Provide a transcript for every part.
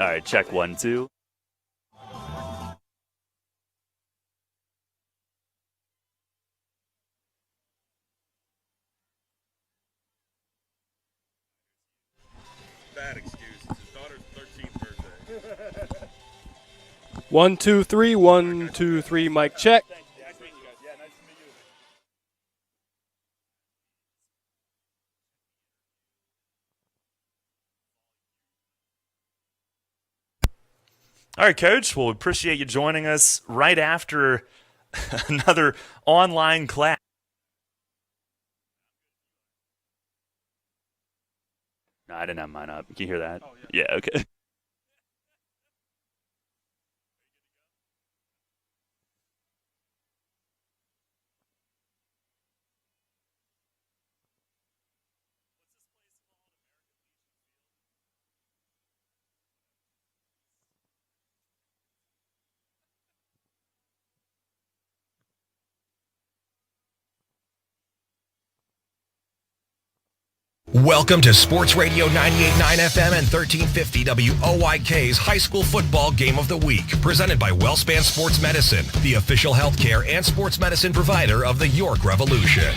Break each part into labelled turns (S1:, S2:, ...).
S1: All right, check 1, 2.
S2: Bad excuse. It's his daughter's 13th birthday.
S3: 1, 2, 3. 1, 2, 3. Mic check.
S2: Nice to meet you guys. Yeah, nice to meet you.
S1: All right, Coach. Well, we appreciate you joining us right after another online class. No, I didn't have mine up. Can you hear that?
S2: Oh, yeah.
S1: Yeah, okay.
S4: Welcome to Sports Radio 98.9 FM and 1350 WOYK's High School Football Game of the Week, presented by WellSpan Sports Medicine, the official healthcare and sports medicine provider of the York Revolution.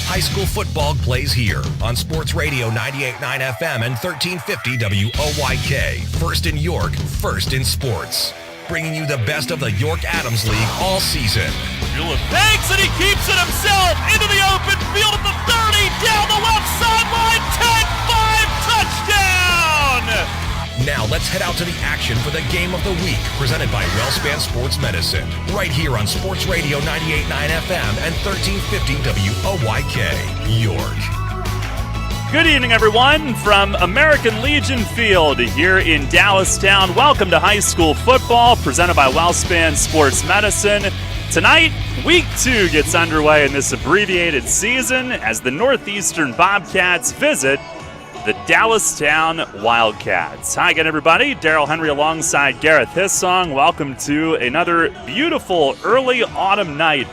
S4: High school football plays here on Sports Radio 98.9 FM and 1350 WOYK. First in York, first in sports. Bringing you the best of the York Adams League all season.
S5: Banks, and he keeps it himself into the open field at the 30, down the left sideline, 10-5 touchdown!
S4: Now let's head out to the action for the Game of the Week, presented by WellSpan Sports Medicine, right here on Sports Radio 98.9 FM and 1350 WOYK, York.
S1: Good evening, everyone, from American Legion Field here in Dallastown. Welcome to high school football, presented by WellSpan Sports Medicine. Tonight, Week 2 gets underway in this abbreviated season as the Northeastern Bobcats visit the Dallastown Wildcats. Hi again, everybody. Daryl Henry alongside Gareth Hissong. Welcome to another beautiful early autumn night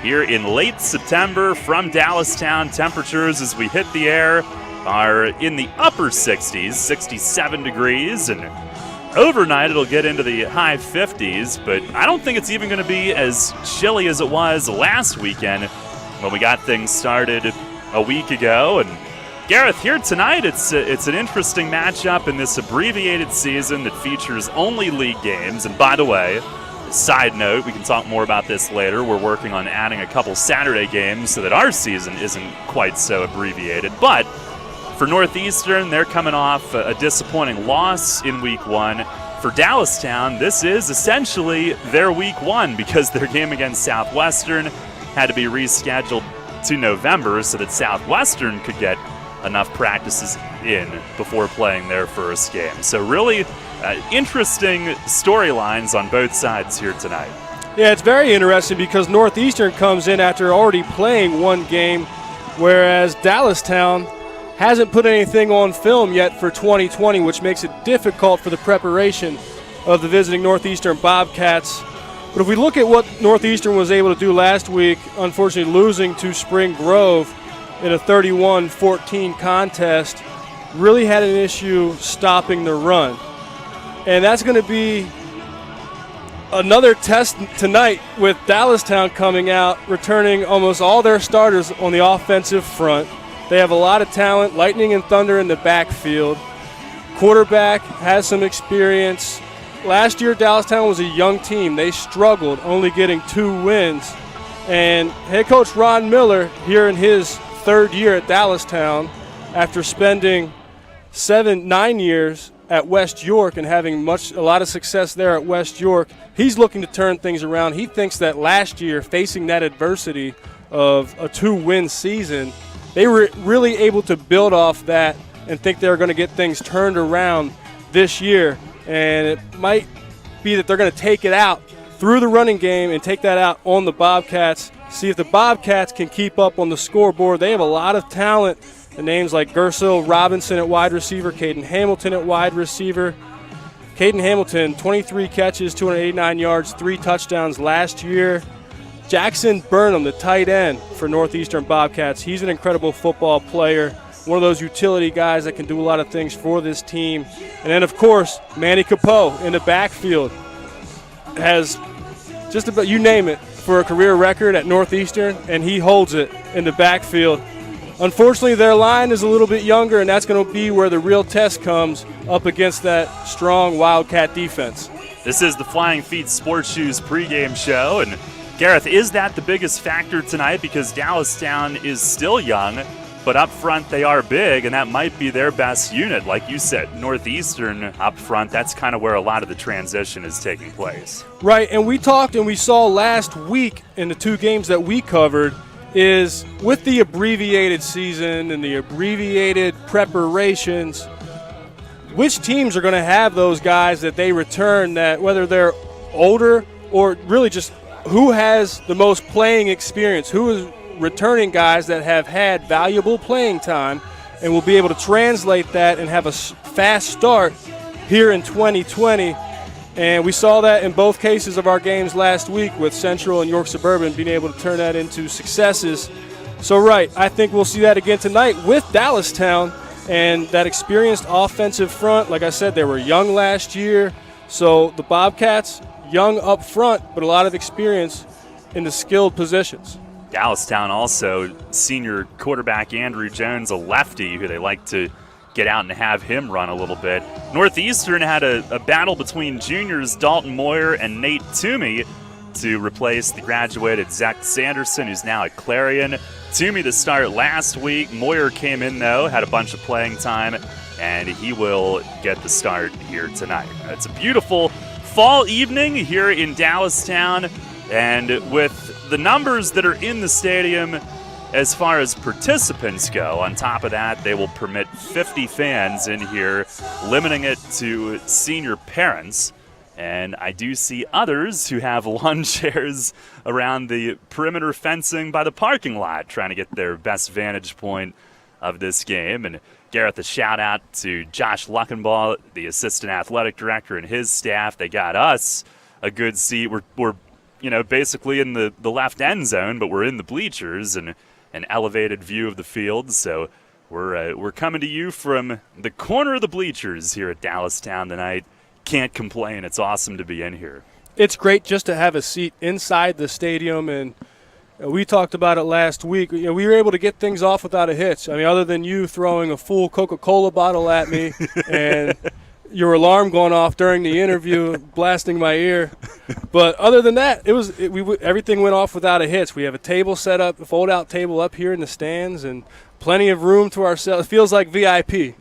S1: here in late September from Dallastown. Temperatures as we hit the air are in the upper 60s, 67 degrees, and overnight it'll get into the high 50s, but I don't think it's even going to be as chilly as it was last weekend when we got things started a week ago. And Gareth, here tonight, it's an interesting matchup in this abbreviated season that features only league games. And by the way, side note, we can talk more about this later. We're working on adding a couple Saturday games so that our season isn't quite so abbreviated. But for Northeastern, they're coming off a disappointing loss in Week 1. For Dallastown, this is essentially their Week 1 because their game against Southwestern had to be rescheduled to November so that Southwestern could get enough practices in before playing their first game. So really interesting storylines on both sides here tonight.
S3: Yeah, it's very interesting because Northeastern comes in after already playing one game, whereas Dallastown hasn't put anything on film yet for 2020, which makes it difficult for the preparation of the visiting Northeastern Bobcats. But if we look at what Northeastern was able to do last week, unfortunately losing to Spring Grove in a 31-14 contest, really had an issue stopping the run. And that's going to be another test tonight with Dallastown coming out, returning almost all their starters on the offensive front. They have a lot of talent, lightning and thunder in the backfield. Quarterback has some experience. Last year, Dallastown was a young team. They struggled, only getting 2 wins. And head coach Ron Miller, here in his third year at Dallastown, after spending 9 years at West York and having a lot of success there at West York, he's looking to turn things around. He thinks that last year, facing that adversity of a 2-win season, they were really able to build off that and think they're going to get things turned around this year. And it might be that they're going to take it out through the running game and take that out on the Bobcats, see if the Bobcats can keep up on the scoreboard. They have a lot of talent. The names like Gersil Robinson at wide receiver, Caden Hamilton at wide receiver. Caden Hamilton, 23 catches, 289 yards, 3 touchdowns last year. Jackson Burnham, the tight end for Northeastern Bobcats. He's an incredible football player, one of those utility guys that can do a lot of things for this team. And then, of course, Manny Capo in the backfield has just about, you name it, for a career record at Northeastern, and he holds it in the backfield. Unfortunately, their line is a little bit younger, and that's going to be where the real test comes up against that strong Wildcat defense.
S1: This is the Flying Feet Sports Shoes pregame show, and Gareth, is that the biggest factor tonight? Because Dallastown is still young, but up front they are big, and that might be their best unit. Like you said, Northeastern up front, that's kind of where a lot of the transition is taking place.
S3: Right, and we talked and we saw last week in the 2 games that we covered is with the abbreviated season and the abbreviated preparations, which teams are going to have those guys that they return, that whether they're older or really just who has the most playing experience, who is returning guys that have had valuable playing time and will be able to translate that and have a fast start here in 2020. And we saw that in both cases of our games last week with Central and York Suburban being able to turn that into successes. So, right, I think we'll see that again tonight with Dallastown and that experienced offensive front. Like I said, they were young last year. So the Bobcats, young up front, but a lot of experience in the skilled positions.
S1: Dallastown also, senior quarterback Andrew Jones, a lefty who they like to get out and have him run a little bit. Northeastern had a battle between juniors Dalton Moyer and Nate Toomey to replace the graduated Zach Sanderson, who's now at Clarion. Toomey to start last week. Moyer came in, though, had a bunch of playing time, and he will get the start here tonight. It's a beautiful fall evening here in Dallastown, and with the numbers that are in the stadium as far as participants go, on top of that, they will permit 50 fans in here, limiting it to senior parents. And I do see others who have lawn chairs around the perimeter fencing by the parking lot, trying to get their best vantage point of this game. And Gareth, a shout out to Josh Luckenball, the assistant athletic director, and his staff. They got us a good seat. We're basically in the left end zone, but we're in the bleachers and an elevated view of the field. So we're coming to you from the corner of the bleachers here at Dallastown tonight. Can't complain. It's awesome to be in here.
S3: It's great just to have a seat inside the stadium, and we talked about it last week. We were able to get things off without a hitch. I mean, other than you throwing a full Coca-Cola bottle at me and your alarm going off during the interview, blasting my ear. But other than that, everything went off without a hitch. We have a table set up, a fold-out table up here in the stands, and plenty of room to ourselves. It feels like VIP.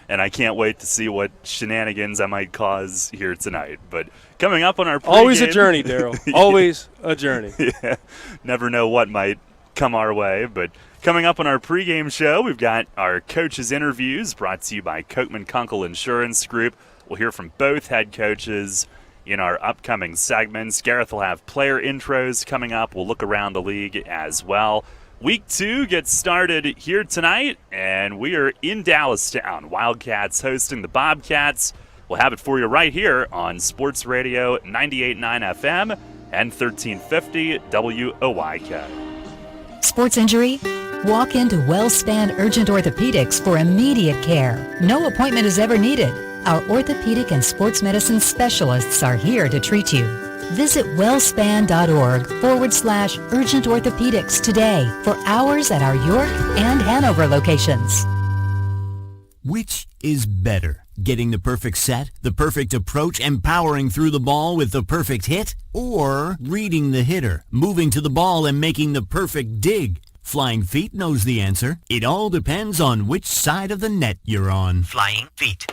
S1: And I can't wait to see what shenanigans I might cause here tonight. But coming up on our pregame,
S3: always a journey, Daryl. Always a journey.
S1: Yeah, never know what might come our way. But coming up on our pregame show, we've got our coaches' interviews brought to you by Kochman Kunkel Insurance Group. We'll hear from both head coaches in our upcoming segments. Gareth will have player intros coming up. We'll look around the league as well. Week 2 gets started here tonight, and we are in Dallastown. Wildcats hosting the Bobcats. We'll have it for you right here on Sports Radio 98.9 FM and 1350 WOYK.
S6: Sports injury? Walk into WellSpan Urgent Orthopedics for immediate care. No appointment is ever needed. Our orthopedic and sports medicine specialists are here to treat you. Visit wellspan.org/urgent orthopedics today for hours at our York and Hanover locations.
S7: Which is better? Getting the perfect set, the perfect approach, and powering through the ball with the perfect hit? Or reading the hitter, moving to the ball, and making the perfect dig? Flying Feet knows the answer. It all depends on which side of the net you're on. Flying Feet.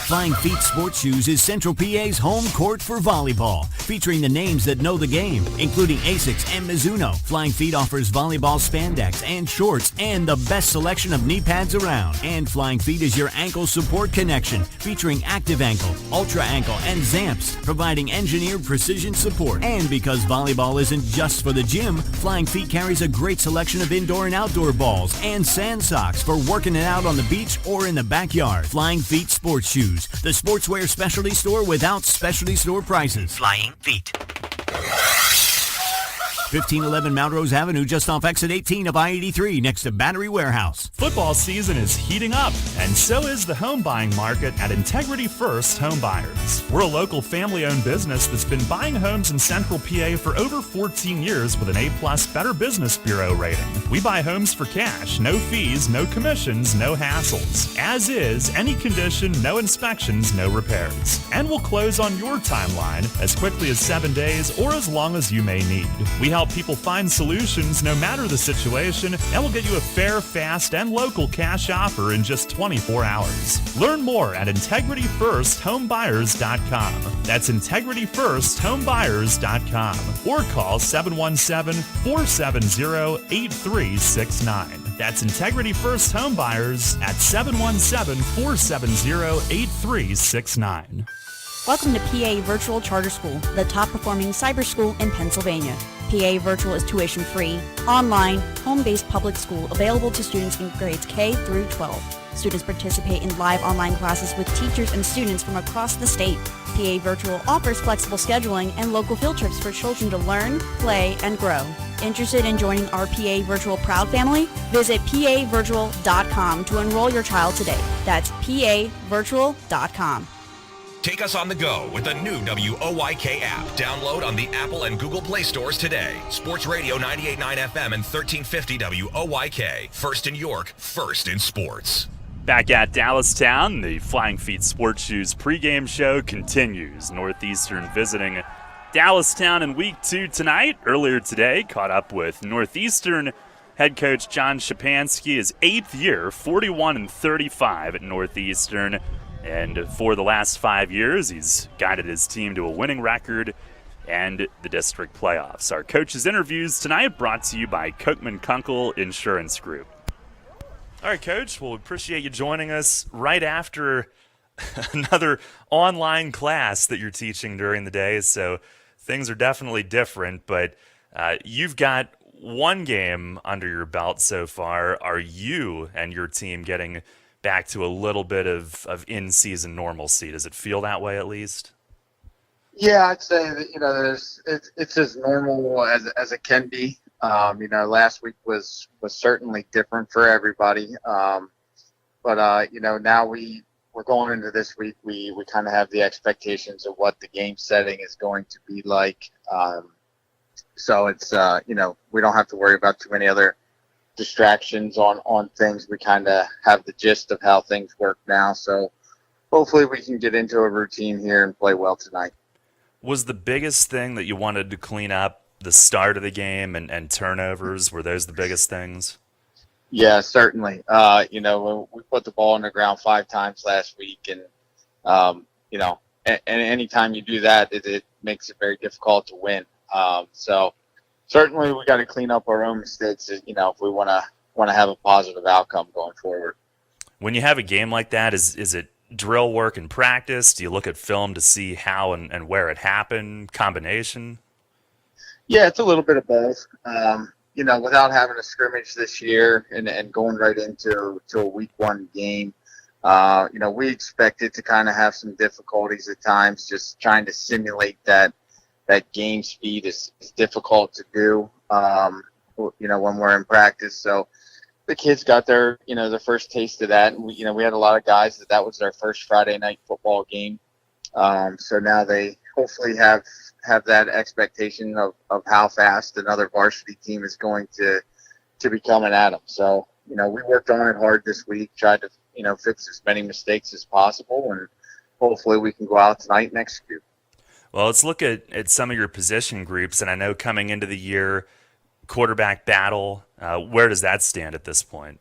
S7: Flying Feet Sports Shoes is Central PA's home court for volleyball, featuring the names that know the game, including Asics and Mizuno. Flying Feet offers volleyball spandex and shorts and the best selection of knee pads around. And Flying Feet is your ankle support connection, featuring Active Ankle, Ultra Ankle, and Zamps, providing engineered precision support. And because volleyball isn't just for the gym, Flying Feet carries a great selection of indoor and outdoor balls and sand socks for working it out on the beach or in the backyard. Flying Feet Sports Shoes, the sportswear specialty store without specialty store prices. Flying Feet. 1511 Melrose Avenue, just off exit 18 of I-83, next to Battery Warehouse.
S5: Football season is heating up, and so is the home buying market at Integrity First Home Buyers. We're a local family-owned business that's been buying homes in Central PA for over 14 years with an A-plus Better Business Bureau rating. We buy homes for cash, no fees, no commissions, no hassles. As is, any condition, no inspections, no repairs. And we'll close on your timeline as quickly as 7 days or as long as you may need. We help people find solutions no matter the situation, and we'll get you a fair, fast, and local cash offer in just 24 hours. Learn more at IntegrityFirstHomeBuyers.com. That's IntegrityFirstHomeBuyers.com. Or call 717-470-8369. That's Integrity First Home Buyers at 717-470-8369.
S8: Welcome to PA Virtual Charter School, the top performing cyber school in Pennsylvania. PA Virtual is tuition free, online, home-based public school available to students in grades K through 12. Students participate in live online classes with teachers and students from across the state. PA Virtual offers flexible scheduling and local field trips for children to learn, play, and grow. Interested in joining our PA Virtual Proud family? Visit pavirtual.com to enroll your child today. That's pavirtual.com.
S4: Take us on the go with the new WOYK app. Download on the Apple and Google Play stores today. Sports Radio 98.9 FM and 1350 WOYK. First in York, first in sports.
S1: Back at Dallastown, the Flying Feet Sports Shoes pregame show continues. Northeastern visiting Dallastown in Week 2 tonight. Earlier today, caught up with Northeastern head coach John Shapansky, his 8th year, 41-35 at Northeastern. And for the last 5 years, he's guided his team to a winning record and the district playoffs. Our coaches' interviews tonight brought to you by Kochman Kunkel Insurance Group. All right, Coach, well, we appreciate you joining us right after another online class that you're teaching during the day, so things are definitely different, but you've got one game under your belt so far. Are you and your team getting back to a little bit of in-season normalcy? Does it feel that way at least?
S9: Yeah, I'd say that, it's as normal as it can be. Last week was certainly different for everybody. But now we're going into this week. We kind of have the expectations of what the game setting is going to be like. So it's, we don't have to worry about too many other distractions on things. We kind of have the gist of how things work now. So hopefully we can get into a routine here and play well tonight.
S1: Was the biggest thing that you wanted to clean up the start of the game and turnovers? Were those the biggest things?
S9: Yeah, certainly. We put the ball on the ground 5 times last week, and and anytime you do that, it makes it very difficult to win. So certainly we got to clean up our own mistakes, if we want to have a positive outcome going forward.
S1: When you have a game like that, is it drill work and practice? Do you look at film to see how and where it happened? Combination?
S9: Yeah, it's a little bit of both. Without having a scrimmage this year and going right into a week 1 game, we expected to kind of have some difficulties at times. Just trying to simulate that game speed is difficult to do, when we're in practice. So the kids got their first taste of that. And we had a lot of guys that was their first Friday night football game. So now they hopefully have that expectation of how fast another varsity team is going to be coming at them. So, we worked on it hard this week, tried to, fix as many mistakes as possible, and hopefully we can go out tonight and execute.
S1: Well, let's look at some of your position groups, and I know coming into the year, quarterback battle, where does that stand at this point?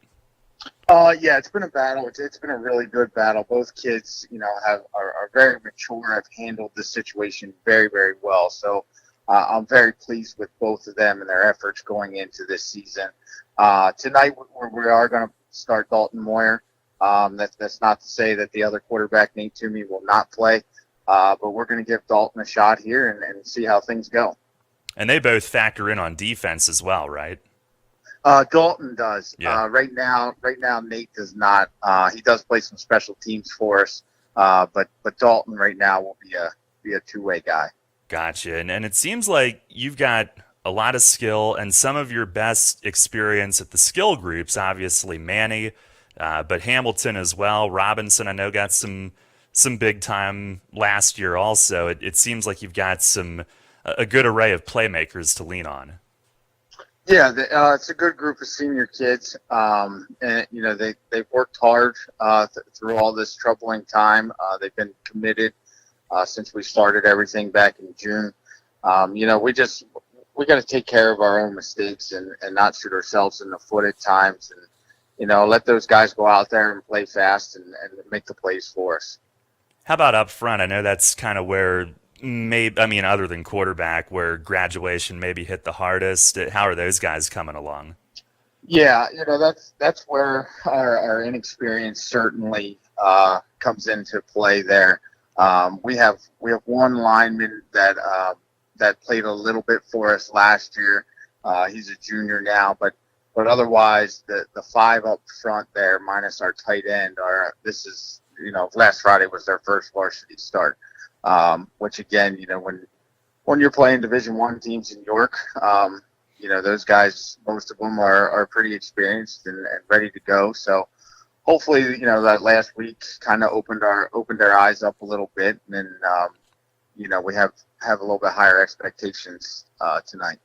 S9: Yeah, it's been a battle. It's been a really good battle. Both kids, are very mature, have handled the situation very, very well. So I'm very pleased with both of them and their efforts going into this season. Tonight, we are going to start Dalton Moyer. That's not to say that the other quarterback, Nate Toomey, will not play. But we're going to give Dalton a shot here and see how things go.
S1: And they both factor in on defense as well, right?
S9: Dalton does.
S1: Yeah.
S9: Right now, Nate does not. He does play some special teams for us, but Dalton right now will be a 2-way guy.
S1: Gotcha. And it seems like you've got a lot of skill, and some of your best experience at the skill groups, obviously Manny, but Hamilton as well. Robinson, I know, got some big time last year also. It seems like you've got a good array of playmakers to lean on.
S9: Yeah, it's a good group of senior kids, and they've worked hard through all this troubling time. They've been committed since we started everything back in June. We got to take care of our own mistakes and not shoot ourselves in the foot at times, and let those guys go out there and play fast and make the plays for us.
S1: How about up front? I know that's kind of where other than quarterback, where graduation maybe hit the hardest. How are those guys coming along?
S9: Yeah, that's where our inexperience certainly comes into play there. We have one lineman that played a little bit for us last year. He's a junior now, but otherwise the five up front there, minus our tight end, last Friday was their first varsity start. Which again, when you're playing Division I teams in York, those guys, most of them are pretty experienced and ready to go. So hopefully, that last week kind of opened their eyes up a little bit, and then we have a little bit higher expectations tonight.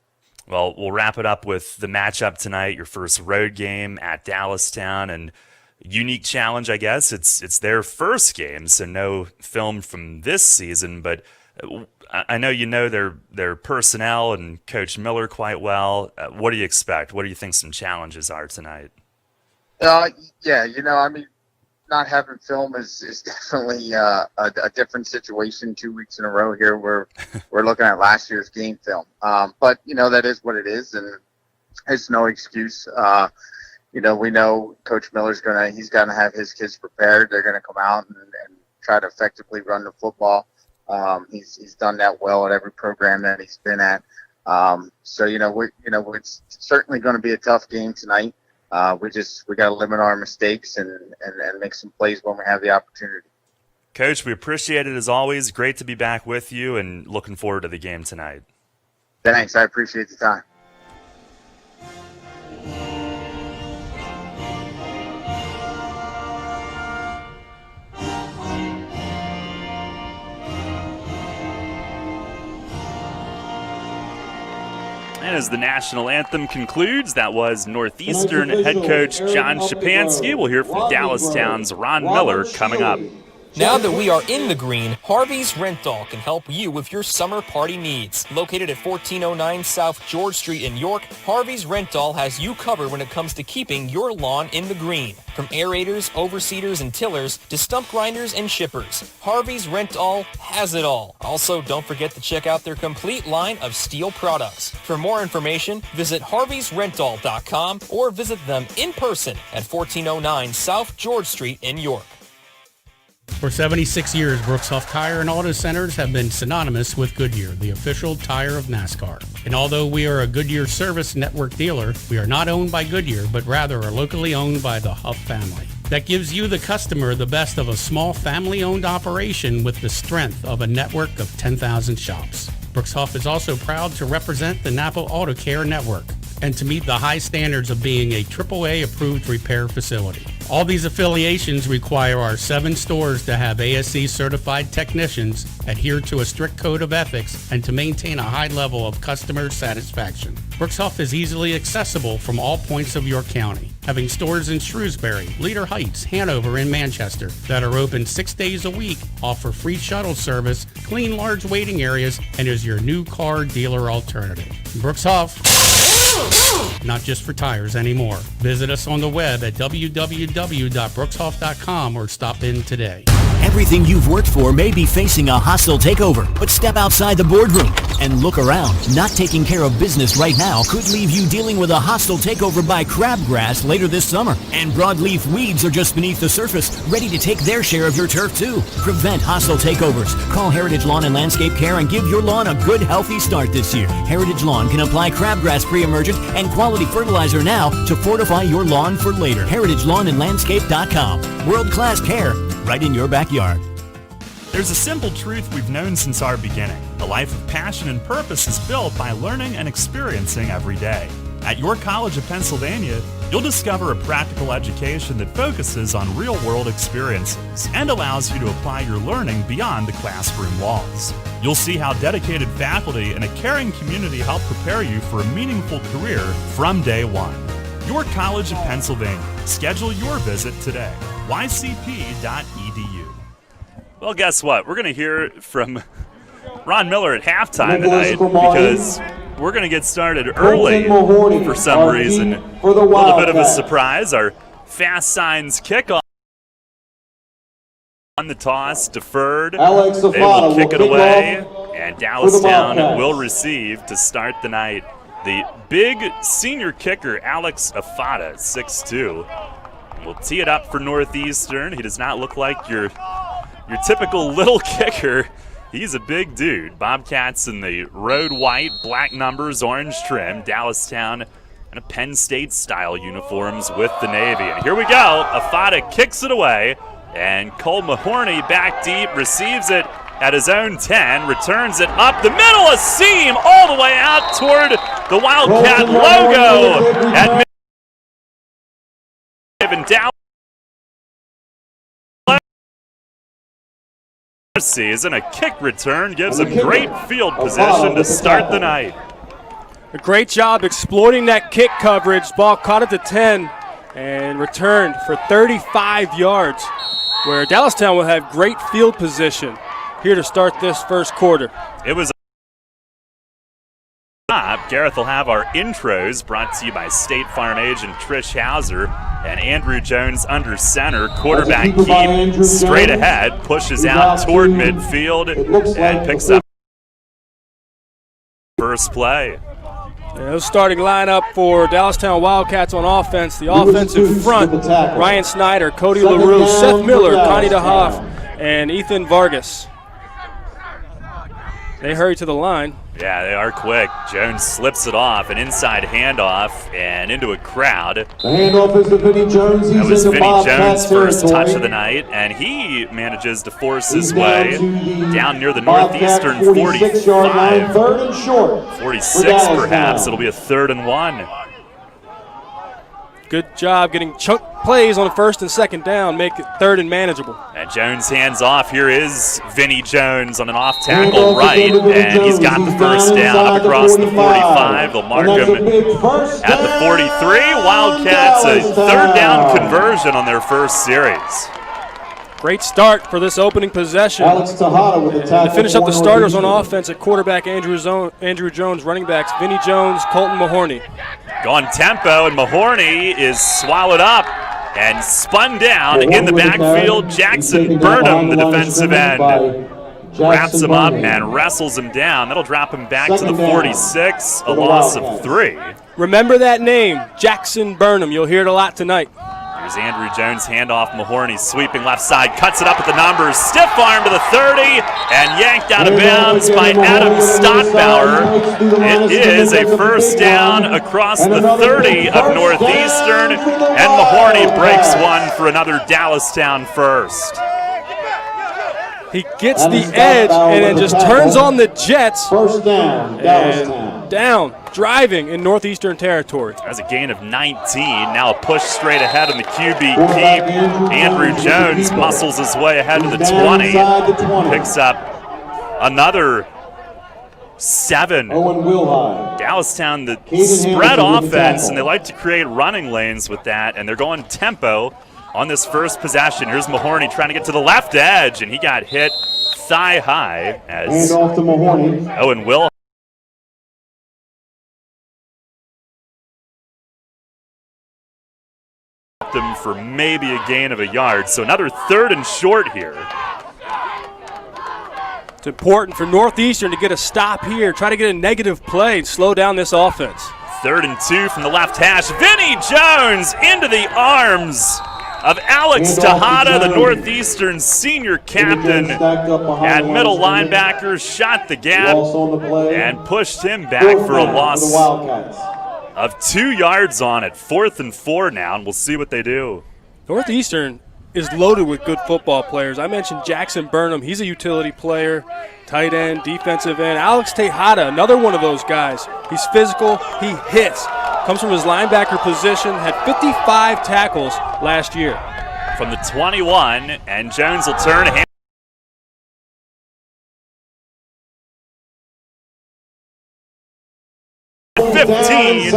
S1: Well, we'll wrap it up with the matchup tonight, your first road game at Dallastown, and unique challenge, I guess. It's their first game, so no film from this season, but I know their personnel and Coach Miller quite well. What do you expect? What do you think some challenges are tonight? Not having film is definitely a different situation 2 weeks in a row here. We're looking at last year's game film. But that is what it is, and it's no excuse. We know Coach Miller's he's gonna have his kids prepared. They're gonna come out and try to effectively run the football. He's done that well at every program that he's been at. It's certainly going to be a tough game tonight. We got to limit our mistakes and make some plays when we have the opportunity. Coach, we appreciate it as always. Great to be back with you, and looking forward to the game tonight.
S9: Thanks. I appreciate the time.
S1: And as the national anthem concludes, that was Northeastern head coach John Shapansky. We'll hear from Dallastown's Ron Miller coming up.
S10: Now that we are in the green, Harvey's Rental can help you with your summer party needs. Located at 1409 South George Street in York, Harvey's Rental has you covered when it comes to keeping your lawn in the green. From aerators, overseeders, and tillers to stump grinders and shippers, Harvey's Rental has it all. Also, don't forget to check out their complete line of steel products. For more information, visit harveysrental.com or visit them in person at 1409 South George Street in York.
S11: For 76 years, Brooks Huff Tire and Auto Centers have been synonymous with Goodyear, the official tire of NASCAR. And although we are a Goodyear Service Network dealer, we are not owned by Goodyear, but rather are locally owned by the Huff family. That gives you, the customer, the best of a small family-owned operation with the strength of a network of 10,000 shops. Brooks Huff is also proud to represent the Napa Auto Care Network and to meet the high standards of being a AAA approved repair facility. All these affiliations require our 7 stores to have ASE certified technicians, adhere to a strict code of ethics, and to maintain a high level of customer satisfaction. Brooks Huff is easily accessible from all points of York County, having stores in Shrewsbury, Leader Heights, Hanover, and Manchester that are open 6 days a week, offer free shuttle service, clean large waiting areas, and is your new car dealer alternative. Brooks Huff, not just for tires anymore. Visit us on the web at www.brookshoff.com or stop in today.
S7: Everything you've worked for may be facing a hostile takeover, but step outside the boardroom and look around. Not taking care of business right now could leave you dealing with a hostile takeover by crabgrass later this summer. And broadleaf weeds are just beneath the surface, ready to take their share of your turf too. Prevent hostile takeovers. Call Heritage Lawn and Landscape Care and give your lawn a good, healthy start this year. Heritage Lawn can apply crabgrass pre-emergent and quality fertilizer now to fortify your lawn for later. HeritageLawnandLandscape.com. World-class care right in your backyard.
S5: There's a simple truth we've known since our beginning. A life of passion and purpose is built by learning and experiencing every day. At your College of Pennsylvania, you'll discover a practical education that focuses on real-world experiences and allows you to apply your learning beyond the classroom walls. You'll see how dedicated faculty and a caring community help prepare you for a meaningful career from day one. Your College of Pennsylvania. Schedule your visit today. ycp.edu.
S1: Well, guess what? We're going to hear from Ron Miller at halftime tonight because we're going to get started early for some reason. A little bit of a surprise. Our fast signs kickoff on the toss, deferred. They will kick it away, and Dallastown will receive to start the night. The big senior kicker, Alex Afada, 6'2", will tee it up for Northeastern. He does not look like your typical little kicker. He's a big dude. Bobcats in the road white, black numbers, orange trim. Dallastown in a Penn State-style uniforms with the Navy. And here we go. Afada kicks it away, and Cole Mahorny back deep, receives it at his own 10, returns it up the middle, a seam all the way out toward the Wildcat logo at Dallas. Season, a kick return gives him great field position to start the night.
S3: A great job exploiting that kick coverage. Ball caught at the 10 and returned for 35 yards, where Dallastown will have great field position here to start this first quarter.
S1: It was Gareth will have our intros brought to you by State Farm agent Trish Hauser, and Andrew Jones under center. Quarterback keep straight ahead, pushes out toward midfield, and picks up first play.
S3: The starting lineup for Dallastown Wildcats on offense. The offensive front, Ryan Snyder, Cody LaRue, Seth Miller, Connie DeHoff, and Ethan Vargas. They hurry to the line.
S1: Yeah, they are quick. Jones slips it off, an inside handoff, and into a crowd.
S12: The handoff is to Vinny Jones.
S1: That was Vinny Jones' first touch of the night, and he manages to force his way down near the Northeastern 45. 46 perhaps. It'll be a 3rd and 1.
S3: Good job getting chunk plays on the first and second down, make it 3rd and manageable.
S1: And Jones hands off. Here is Vinny Jones on an off tackle right, and he's got the first down up across the 45. They'll mark him at the 43. Wildcats a 3rd down conversion on their first series.
S3: Great start for this opening possession.
S12: Alex Tejada with the tackle.
S3: To finish up the starters on offense at quarterback, Andrew Jones, running backs, Vinny Jones, Colton Mahorny.
S1: Gone tempo, and Mahorny is swallowed up and spun down in the backfield. Jackson Burnham, the defensive end, wraps him up and wrestles him down. That'll drop him back to the 46, a loss of 3.
S3: Remember that name, Jackson Burnham. You'll hear it a lot tonight.
S1: Here's Andrew Jones, handoff. Mahorny sweeping left side, cuts it up at the numbers, stiff arm to the 30, and yanked out of bounds by Adam Stottbauer. It is a first down across the 30 of Northeastern, and Mahorny breaks one for another Dallastown first.
S3: He gets the edge and then just turns on the jets.
S12: First down,
S3: and down, driving in Northeastern territory.
S1: That's a gain of 19. Now a push straight ahead on the QB keep. Andrew Jones muscles his way ahead to the 20. Picks up another 7. Dallastown, the spread offense, and they like to create running lanes with that, and they're going tempo on this first possession. Here's Mahorny trying to get to the left edge, and he got hit thigh high as
S12: off to Mahorny.
S1: Owen Will him for maybe a gain of a yard. So another 3rd and short here.
S3: It's important for Northeastern to get a stop here, try to get a negative play and slow down this offense.
S1: 3rd and 2 from the left hash. Vinny Jones into the arms of Alex Tejada, the Northeastern senior captain at middle linebacker, shot the gap and pushed him back for a loss of 2 yards on it. 4th and 4 now, and we'll see what they do.
S3: Northeastern is loaded with good football players. I mentioned Jackson Burnham. He's a utility player, tight end, defensive end. Alex Tejada, another one of those guys. He's physical. He hits. Comes from his linebacker position. Had 55 tackles last year.
S1: From the 21, and Jones will turn. 15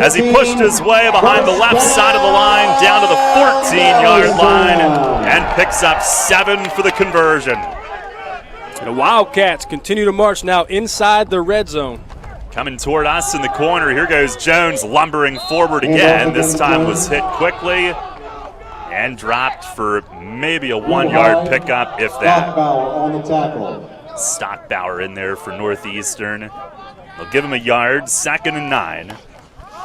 S1: as he pushed his way behind the left side of the line down to the 14-yard line and picks up 7 for the conversion.
S3: And the Wildcats continue to march now inside the red zone.
S1: Coming toward us in the corner, here goes Jones lumbering forward again. This time was hit quickly and dropped for maybe a 1-yard pickup, if that.
S12: Stockbauer on the tackle.
S1: Stockbauer in there for Northeastern. They'll give him a yard, 2nd and 9.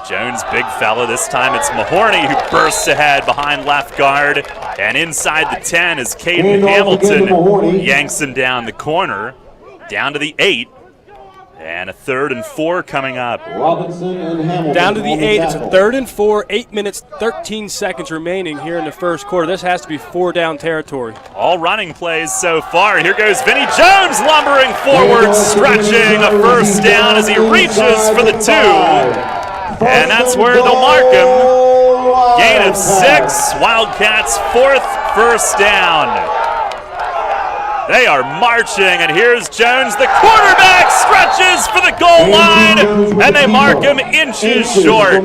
S1: Jones, big fella. This time it's Mahorny who bursts ahead behind left guard. And inside the 10 is Caden Hamilton yanks him down the corner. Down to the 8. And a 3rd and 4 coming up.
S12: Robinson and Hamilton.
S3: Down to the 8. It's a 3rd and 4. 8 minutes, 13 seconds remaining here in the first quarter. This has to be 4-down territory.
S1: All running plays so far. Here goes Vinnie Jones lumbering forward, stretching a first down as he reaches for the 2. And that's where they'll mark him. Gain of 6. Wildcats' 4th first down. They are marching, and here's Jones. The quarterback stretches for the goal line, and they mark him inches short.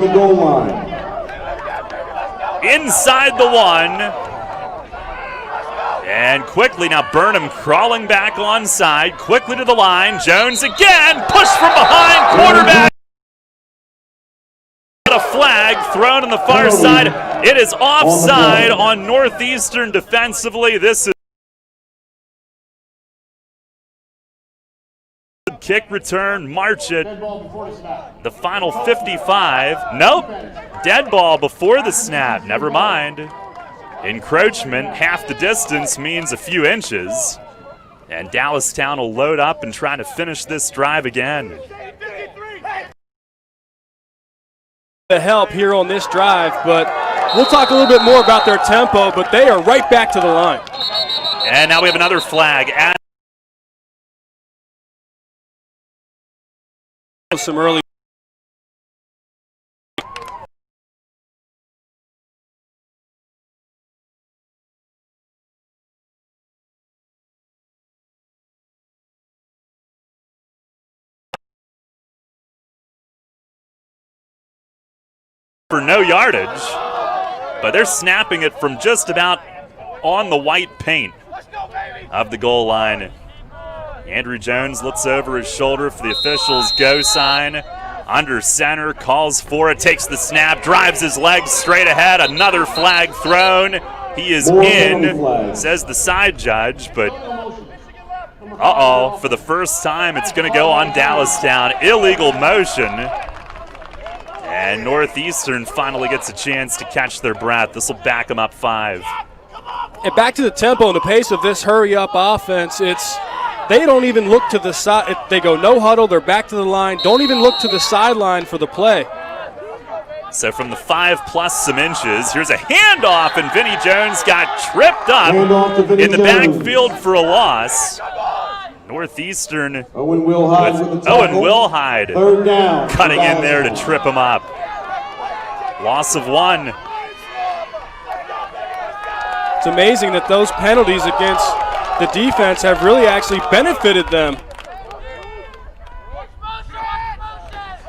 S1: Inside the 1. And quickly now Burnham crawling back onside, quickly to the line. Jones again, pushed from behind, quarterback. A flag thrown on the far side. It is offside on Northeastern defensively. This is kick return, march it. The final 55. Nope. Dead ball before the snap. Never mind. Encroachment, half the distance means a few inches. And Dallastown will load up and try to finish this drive again.
S3: The help here on this drive, but we'll talk a little bit more about their tempo, but they are right back to the line.
S1: And now we have another flag.
S3: Some early
S1: for no yardage, but they're snapping it from just about on the white paint of the goal line. Andrew Jones looks over his shoulder for the official's go sign. Under center, calls for it, takes the snap, drives his legs straight ahead. Another flag thrown. He is in, says the side judge, but for the first time it's going to go on Dallastown. Illegal motion. And Northeastern finally gets a chance to catch their breath. This will back them up 5.
S3: And back to the tempo and the pace of this hurry-up offense. They don't even look to the side. They go no huddle. They're back to the line. Don't even look to the sideline for the play.
S1: So from the 5+ some inches, here's a handoff, and Vinnie Jones got tripped up in the backfield for a loss. Northeastern
S12: Owen Wilhide
S1: cutting in there to trip him up. Loss of 1.
S3: It's amazing that those penalties against the defense have really actually benefited them.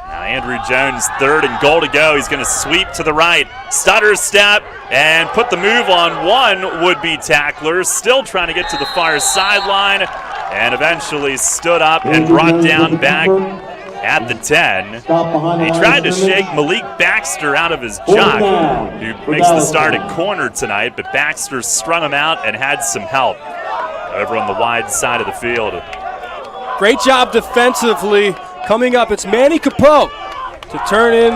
S1: Now Andrew Jones, 3rd and goal to go. He's going to sweep to the right, stutter step, and put the move on one would-be tackler. Still trying to get to the far sideline, and eventually stood up and brought down back at the 10. He tried to shake Malik Baxter out of his jock, who makes the start at corner tonight, but Baxter strung him out and had some help over on the wide side of the field.
S3: Great job defensively. Coming up, it's Manny Capote to turn in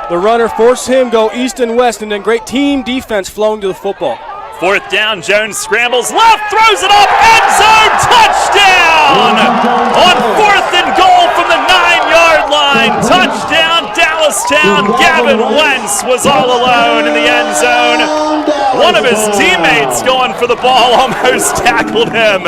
S3: the runner, force him go east and west, and then great team defense flowing to the football.
S1: 4th down, Jones scrambles left, throws it up, end zone, touchdown! On 4th and goal from the 9-yard sideline. Touchdown, Dallastown. Gavin Wentz was all alone in the end zone. One of his teammates going for the ball almost tackled him.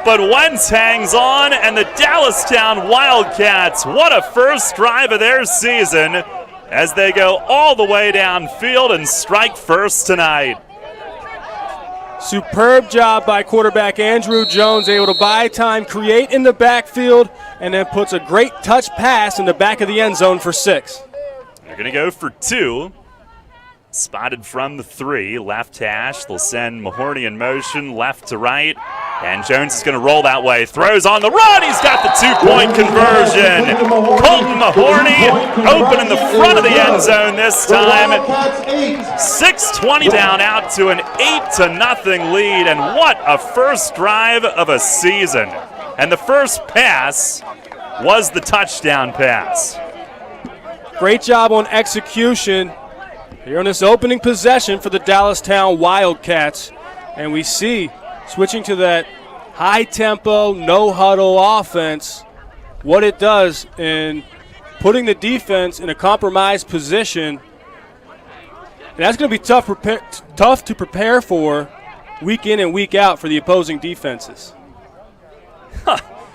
S1: But Wentz hangs on, and the Dallastown Wildcats, what a first drive of their season as they go all the way downfield and strike first tonight.
S3: Superb job by quarterback Andrew Jones, able to buy time, create in the backfield, and then puts a great touch pass in the back of the end zone for 6.
S1: They're going to go for 2. Spotted from the 3, left hash. They'll send Mahorny in motion, left to right. And Jones is going to roll that way. Throws on the run. He's got the 2-point conversion. Colton Mahorny open in the front of the end zone this time. 6:20 down out to an 8-0 lead. And what a first drive of a season. And the first pass was the touchdown pass.
S3: Great job on execution here on this opening possession for the Dallastown Wildcats. And we see, switching to that high-tempo, no-huddle offense, what it does in putting the defense in a compromised position. And that's going to be tough to prepare for week in and week out for the opposing defenses.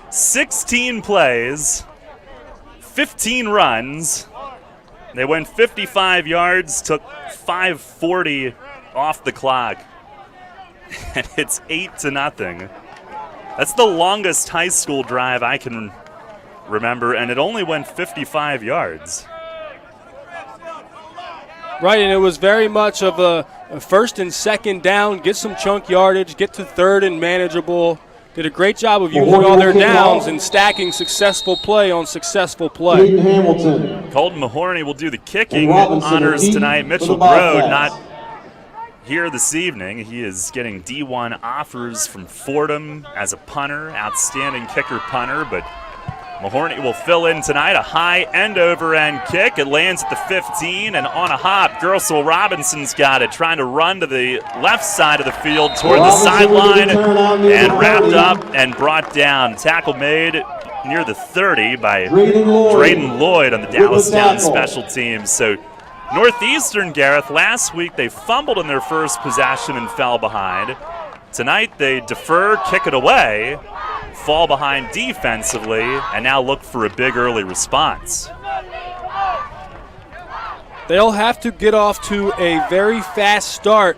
S1: 16 plays, 15 runs. They went 55 yards, took 5:40 off the clock. And it's 8-0. That's the longest high school drive I can remember, and it only went 55 yards.
S3: Right, and it was very much of a first and second down, get some chunk yardage, get to third and manageable. Did a great job of using all their downs and stacking successful play on successful play.
S1: Colton Mahorny will do the kicking honors tonight. Mitchell Grode not here this evening. He is getting D1 offers from Fordham as a punter, outstanding kicker punter, but Mahorny will fill in tonight. A high end-over-end kick. It lands at the 15, and on a hop, Gersel Robinson's got it, trying to run to the left side of the field toward the sideline, and wrapped up and brought down. Tackle made near the 30 by Drayden Lloyd on the Dallastown special teams. So Northeastern, Gareth, last week they fumbled in their first possession and fell behind. Tonight they defer, kick it away, fall behind defensively, and now look for a big early response.
S3: They'll have to get off to a very fast start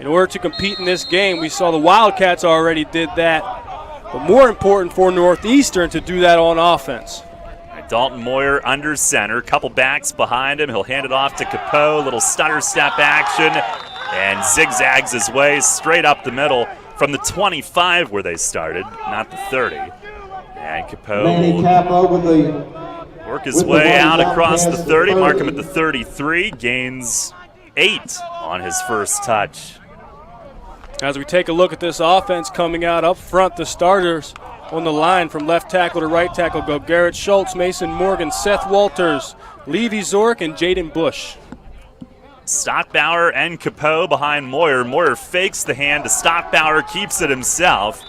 S3: in order to compete in this game. We saw the Wildcats already did that, but more important for Northeastern to do that on offense.
S1: Dalton Moyer under center, couple backs behind him. He'll hand it off to Capeau, little stutter step action, and zigzags his way straight up the middle from the 25 where they started, not the 30. And Capeau will work his way out across the 30, mark him at the 33, gains 8 on his first touch.
S3: As we take a look at this offense coming out up front, the starters on the line from left tackle to right tackle go Garrett Schultz, Mason Morgan, Seth Walters, Levy Zork, and Jaden Bush.
S1: Stockbauer and Capeau behind Moyer. Moyer fakes the hand to Stockbauer, keeps it himself,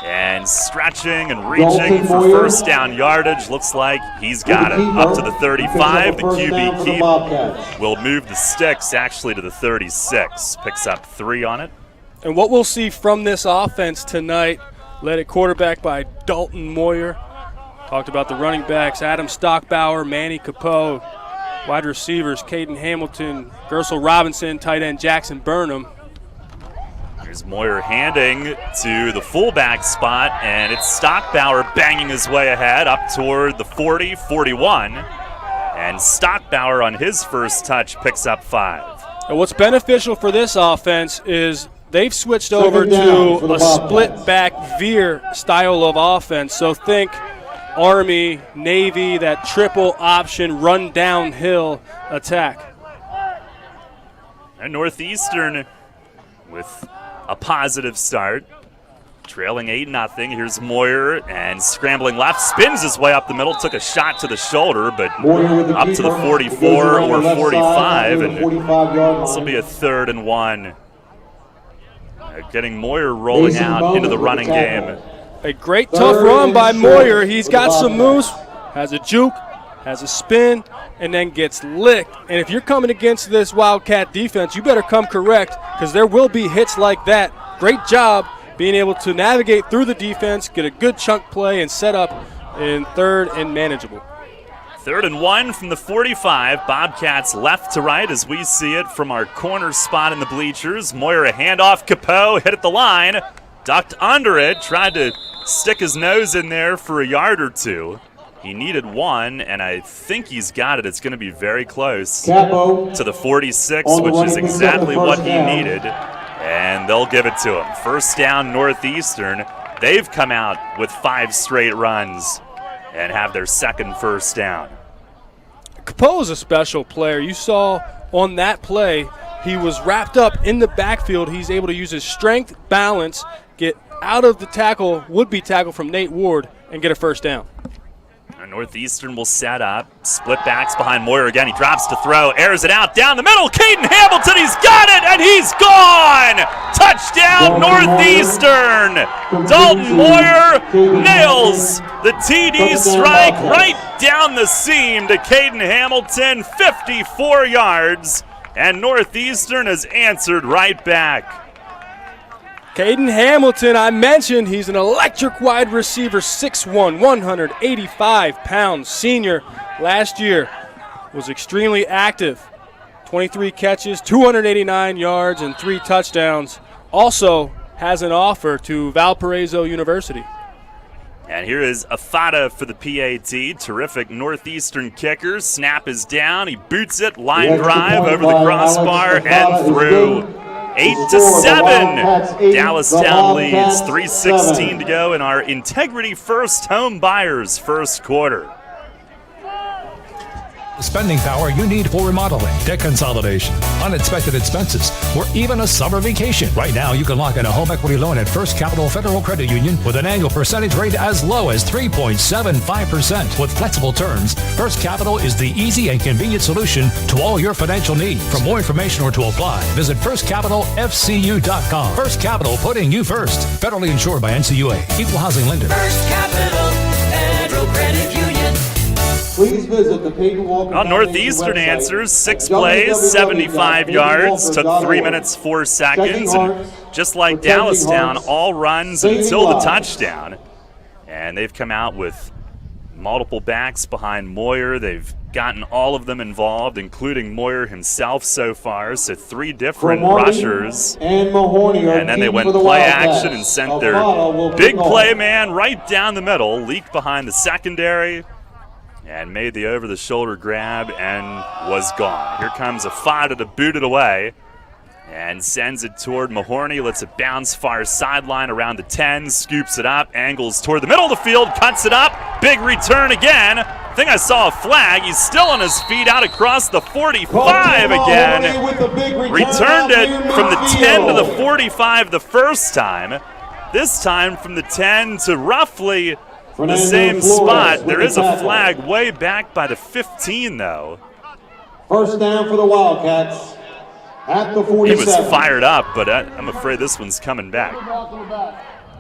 S1: and stretching and reaching for first down yardage. Looks like he's got it. Up to the 35. The QB keep will move the sticks actually to the 36. Picks up 3 on it.
S3: And what we'll see from this offense tonight, led at quarterback by Dalton Moyer. Talked about the running backs, Adam Stockbauer, Manny Capeau. Wide receivers, Caden Hamilton, Gersel Robinson, tight end Jackson Burnham.
S1: Here's Moyer handing to the fullback spot, and it's Stockbauer banging his way ahead up toward the 40, 41. And Stockbauer on his first touch picks up 5.
S3: And what's beneficial for this offense is they've switched over to a split back veer style of offense. So think Army, Navy, that triple option run downhill attack.
S1: And Northeastern with a positive start, trailing 8-0. Here's Moyer, and scrambling left, spins his way up the middle, took a shot to the shoulder, but up to the 44 or 45, and this will be a 3rd and 1. Getting Moyer rolling out into the running game.
S3: A great tough run by Moyer. He's got some moves, has a juke, has a spin, and then gets licked. And if you're coming against this Wildcat defense, you better come correct because there will be hits like that. Great job being able to navigate through the defense, get a good chunk play, and set up in third and manageable.
S1: 3rd and 1 from the 45. Bobcats left to right as we see it from our corner spot in the bleachers. Moyer a handoff. Capeau hit at the line. Ducked under it. Tried to stick his nose in there for a yard or two. He needed 1, and I think he's got it. It's going to be very close to the 46, which is exactly what he needed. And they'll give it to him. 1st down, Northeastern. They've come out with 5 straight runs and have their 2nd first down.
S3: Capeau is a special player. You saw on that play, he was wrapped up in the backfield. He's able to use his strength, balance, get out of the tackle, would-be tackle from Nate Ward, and get a 1st down.
S1: Northeastern will set up. Split backs behind Moyer again. He drops to throw, airs it out down the middle. Caden Hamilton, he's got it, and he's gone! Touchdown, Northeastern! Dalton Moyer nails the TD strike right down the seam to Caden Hamilton, 54 yards, and Northeastern has answered right back.
S3: Caden Hamilton, I mentioned, he's an electric wide receiver, 6'1", 185-pound senior. Last year was extremely active. 23 catches, 289 yards, and 3 touchdowns. Also has an offer to Valparaiso University.
S1: And here is Afada for the PAT. Terrific Northeastern kicker. Snap is down. He boots it. Line drive over the crossbar and through. 8-7. Dallastown leads. 3:16 to go in our Integrity First home buyers first quarter.
S13: The spending power you need for remodeling, debt consolidation, unexpected expenses, or even a summer vacation. Right now, you can lock in a home equity loan at First Capital Federal Credit Union with an annual percentage rate as low as 3.75%. With flexible terms, First Capital is the easy and convenient solution to all your financial needs. For more information or to apply, visit firstcapitalfcu.com. First Capital, putting you first. Federally insured by NCUA. Equal housing lender.
S14: First Capital Federal Credit Union.
S12: Please visit the Peyton Walker.
S1: Well, Northeastern answers, 6 plays, 75 yards, took 3 minutes, 4 seconds. And just like Dallastown, all runs until the touchdown. And they've come out with multiple backs behind Moyer. They've gotten all of them involved, including Moyer himself so far. So 3 different rushers. And then they went play action and sent their big play man right down the middle, leaked behind the secondary, and made the over-the-shoulder grab and was gone. Here comes Afada to boot it away and sends it toward Mahorny, lets it bounce far sideline around the 10, scoops it up, angles toward the middle of the field, cuts it up, big return again. I think I saw a flag. He's still on his feet out across the 45 again. Returned it from the 10 to the 45 the first time. This time from the 10 to roughly the same spot. There is a flag way back by the 15, though.
S12: First down for the Wildcats at the 47.
S1: He was fired up, but I'm afraid this one's coming back.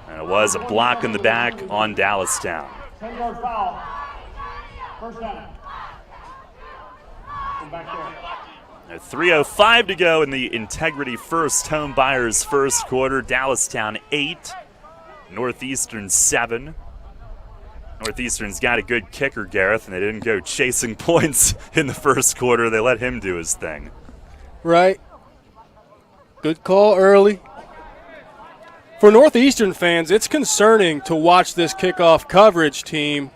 S1: And it was a block in the back on Dallastown.
S15: 10-yard foul. First down. Come back there.
S1: 3:05 to go in the Integrity First home buyers first quarter. Dallastown 8, Northeastern 7. Northeastern's got a good kicker, Gareth, and they didn't go chasing points in the first quarter. They let him do his thing.
S3: Right. Good call early. For Northeastern fans, it's concerning to watch this kickoff coverage team.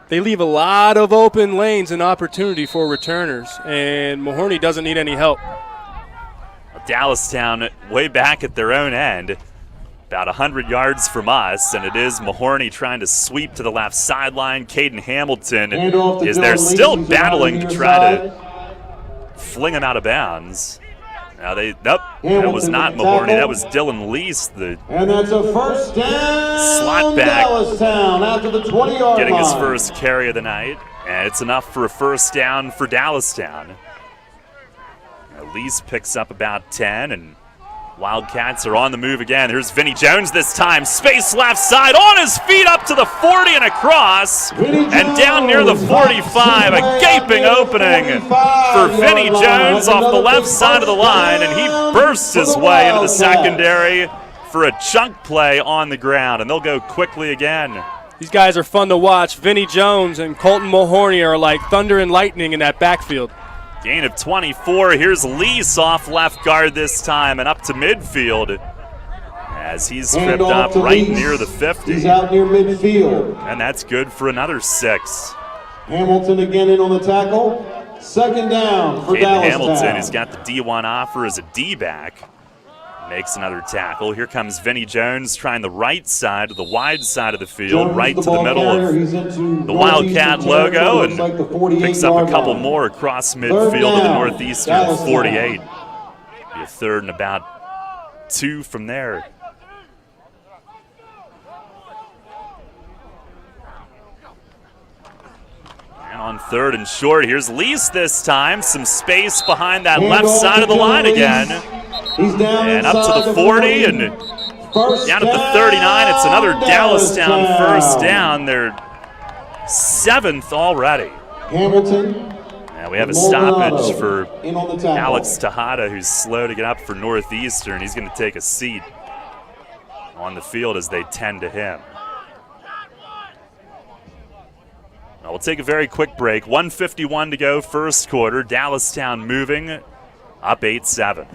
S3: They leave a lot of open lanes and opportunity for returners, and Mahorny doesn't need any help.
S1: Dallastown way back at their own end, about 100 yards from us, and it is Mahorny trying to sweep to the left sideline. Caden Hamilton is there still battling to try to fling him out of bounds. Now that was not Mahorny. That was Dylan Lease, the
S12: and that's a first down.
S1: slot back,
S12: Dallastown after the 20-yard
S1: getting his
S12: line.
S1: first carry of the night, and it's enough for a first down for Dallastown. Lease picks up about 10, and Wildcats are on the move again. Here's Vinnie Jones this time. Space left side, on his feet up to the 40 and across. And down near the 45, a gaping opening for Vinnie Jones off the left side of the line. And he bursts his way into the secondary for a chunk play on the ground. And they'll go quickly again.
S3: These guys are fun to watch. Vinnie Jones and Colton Mahorny are like thunder and lightning in that backfield.
S1: Gain of 24. Here's Lease off left guard this time and up to midfield as he's tripped up right near the 50.
S12: He's out near midfield.
S1: And that's good for another 6.
S12: Hamilton again in on the tackle. Second down for
S1: Caden
S12: Dallas
S1: Hamilton,
S12: Town.
S1: who's got the D1 offer as a D-back, makes another tackle. Here comes Vinnie Jones trying the right side, the wide side of the field,
S12: Jones,
S1: right
S12: the
S1: to the middle
S12: carrier.
S1: of
S12: He's into
S1: the Wildcat logo, and
S12: like the 48
S1: picks up a
S12: yard
S1: couple
S12: line.
S1: more across midfield to the
S12: down,
S1: Northeastern
S12: Dallas
S1: 48. Be a third and about 2 from there. And on third and short, here's Lease this time. Some space behind that left side of the line again.
S12: He's down
S1: and up to the 40 and down at the 39. It's another Dallastown first down. They're 7th already.
S12: Hamilton.
S1: And we have a stoppage for
S12: in on the tackle.
S1: Alex Tejada, who's slow to get up for Northeastern. He's going to take a seat on the field as they tend to him. Now we'll take a very quick break. 1:51 to go, first quarter. Dallastown moving up 8-7.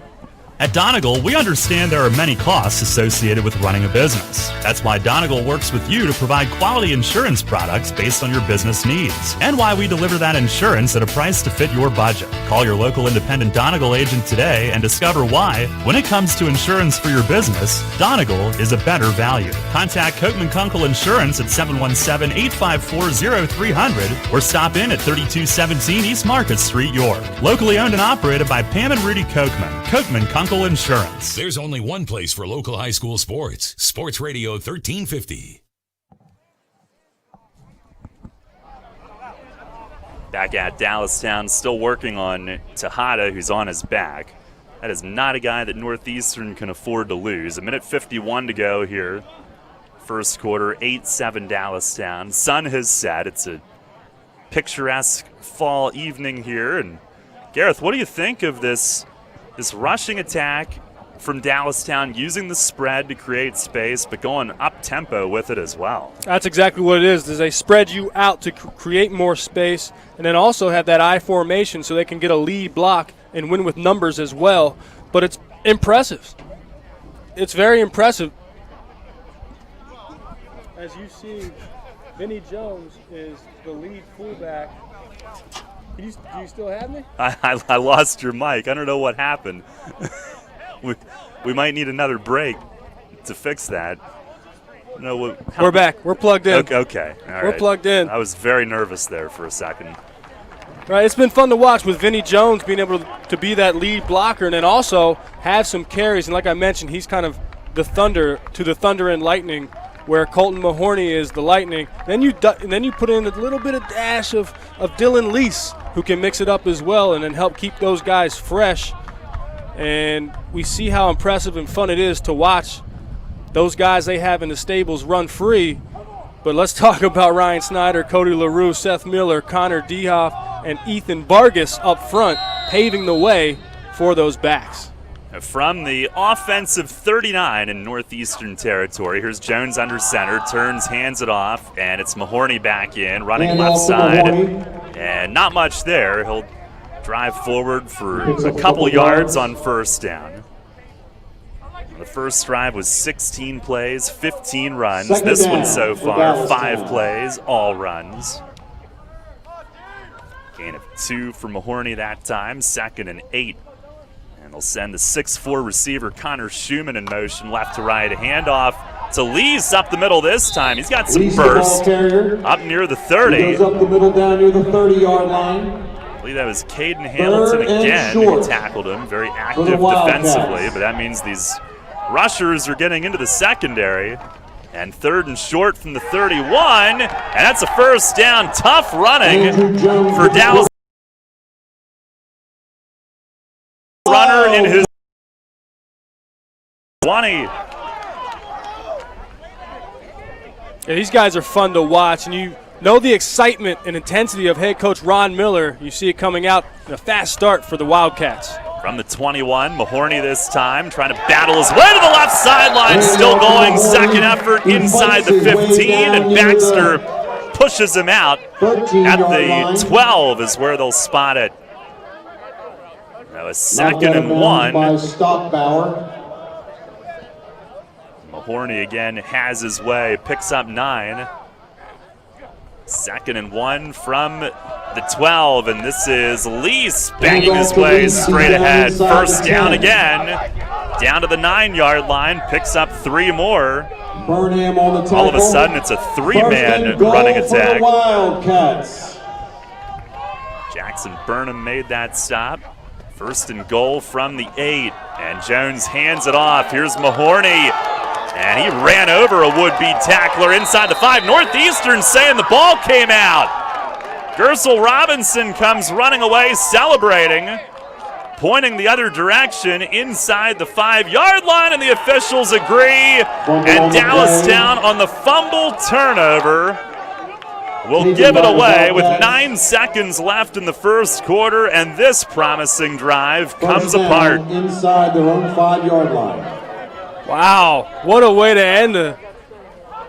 S5: At Donegal, we understand there are many costs associated with running a business. That's why Donegal works with you to provide quality insurance products based on your business needs, and why we deliver that insurance at a price to fit your budget. Call your local independent Donegal agent today and discover why, when it comes to insurance for your business, Donegal is a better value. Contact Kochman Kunkel Insurance at 717-854-0300 or stop in at 3217 East Market Street, York. Locally owned and operated by Pam and Rudy Kochman. Kochman Kunkel Insurance.
S4: There's only one place for local high school sports. Sports Radio 1350.
S1: Back at Dallastown, still working on Tejada, who's on his back. That is not a guy that Northeastern can afford to lose. 1:51 to go here. First quarter, 8-7 Dallastown. Sun has set. It's a picturesque fall evening here. And Gareth, what do you think of this rushing attack from Dallastown, using the spread to create space, but going up-tempo with it as well?
S3: That's exactly what it is. They spread you out to create more space and then also have that I formation so they can get a lead block and win with numbers as well. But it's impressive. It's very impressive. As you see, Vinnie Jones is the lead fullback. Do you still have me?
S1: I lost your mic. I don't know what happened. we might need another break to fix that. No,
S3: we're back. We're plugged in.
S1: Okay. All right.
S3: We're plugged in.
S1: I was very nervous there for a second.
S3: Right, it's been fun to watch with Vinnie Jones being able to be that lead blocker and then also have some carries. And like I mentioned, he's kind of the thunder to the thunder and lightning, where Colton Mahorny is the lightning. Then you put in a little bit of dash of Dylan Lease, who can mix it up as well and then help keep those guys fresh. And we see how impressive and fun it is to watch those guys they have in the stables run free. But let's talk about Ryan Snyder, Cody LaRue, Seth Miller, Connor Dehoff, and Ethan Vargas up front, paving the way for those backs.
S1: From the offensive 39 in Northeastern Territory, here's Jones under center, turns, hands it off, and it's Mahorny back in, running left side. And not much there. He'll drive forward for a couple yards on first down. The first drive was 16 plays, 15 runs. This one so far, 5 plays, all runs. Gain of 2 for Mahorny that time, 2nd and 8. And they'll send the 6'4 receiver Connor Schumann in motion, left to right. Handoff to Lease up the middle this time. He's got some burst up near the 30.
S12: He goes up the middle down near the 30-yard line.
S1: I believe that was Caden Hamilton again who tackled him. Very active defensively, but that means these rushers are getting into the secondary. And 3rd and short from the 31, and that's a first down. Tough running for Dallas. Runner in his 20.
S3: Yeah, these guys are fun to watch, and you know the excitement and intensity of head coach Ron Miller. You see it coming out in a fast start for the Wildcats.
S1: From the 21, Mahorny this time trying to battle his way to the left sideline, still going, second effort inside the 15, and Baxter pushes him out at the 12 is where they'll spot it. Now a 2nd and 1. Mahorny again has his way, picks up 9. 2nd and 1 from the 12, and this is Lease banging his way straight ahead. First down again, down to the 9-yard line, picks up 3 more. All of a sudden, it's a 3-man running attack. Jackson Burnham made that stop. 1st and goal from the 8, and Jones hands it off. Here's Mahorny. And he ran over a would-be tackler inside the 5. Northeastern saying the ball came out. Gersel Robinson comes running away, celebrating, pointing the other direction inside the 5-yard line, and the officials agree. And Dallastown on the fumble turnover will give it away with 9 seconds left in the first quarter, and this promising drive comes apart.
S12: Inside their own 5-yard line.
S3: Wow, what a way to end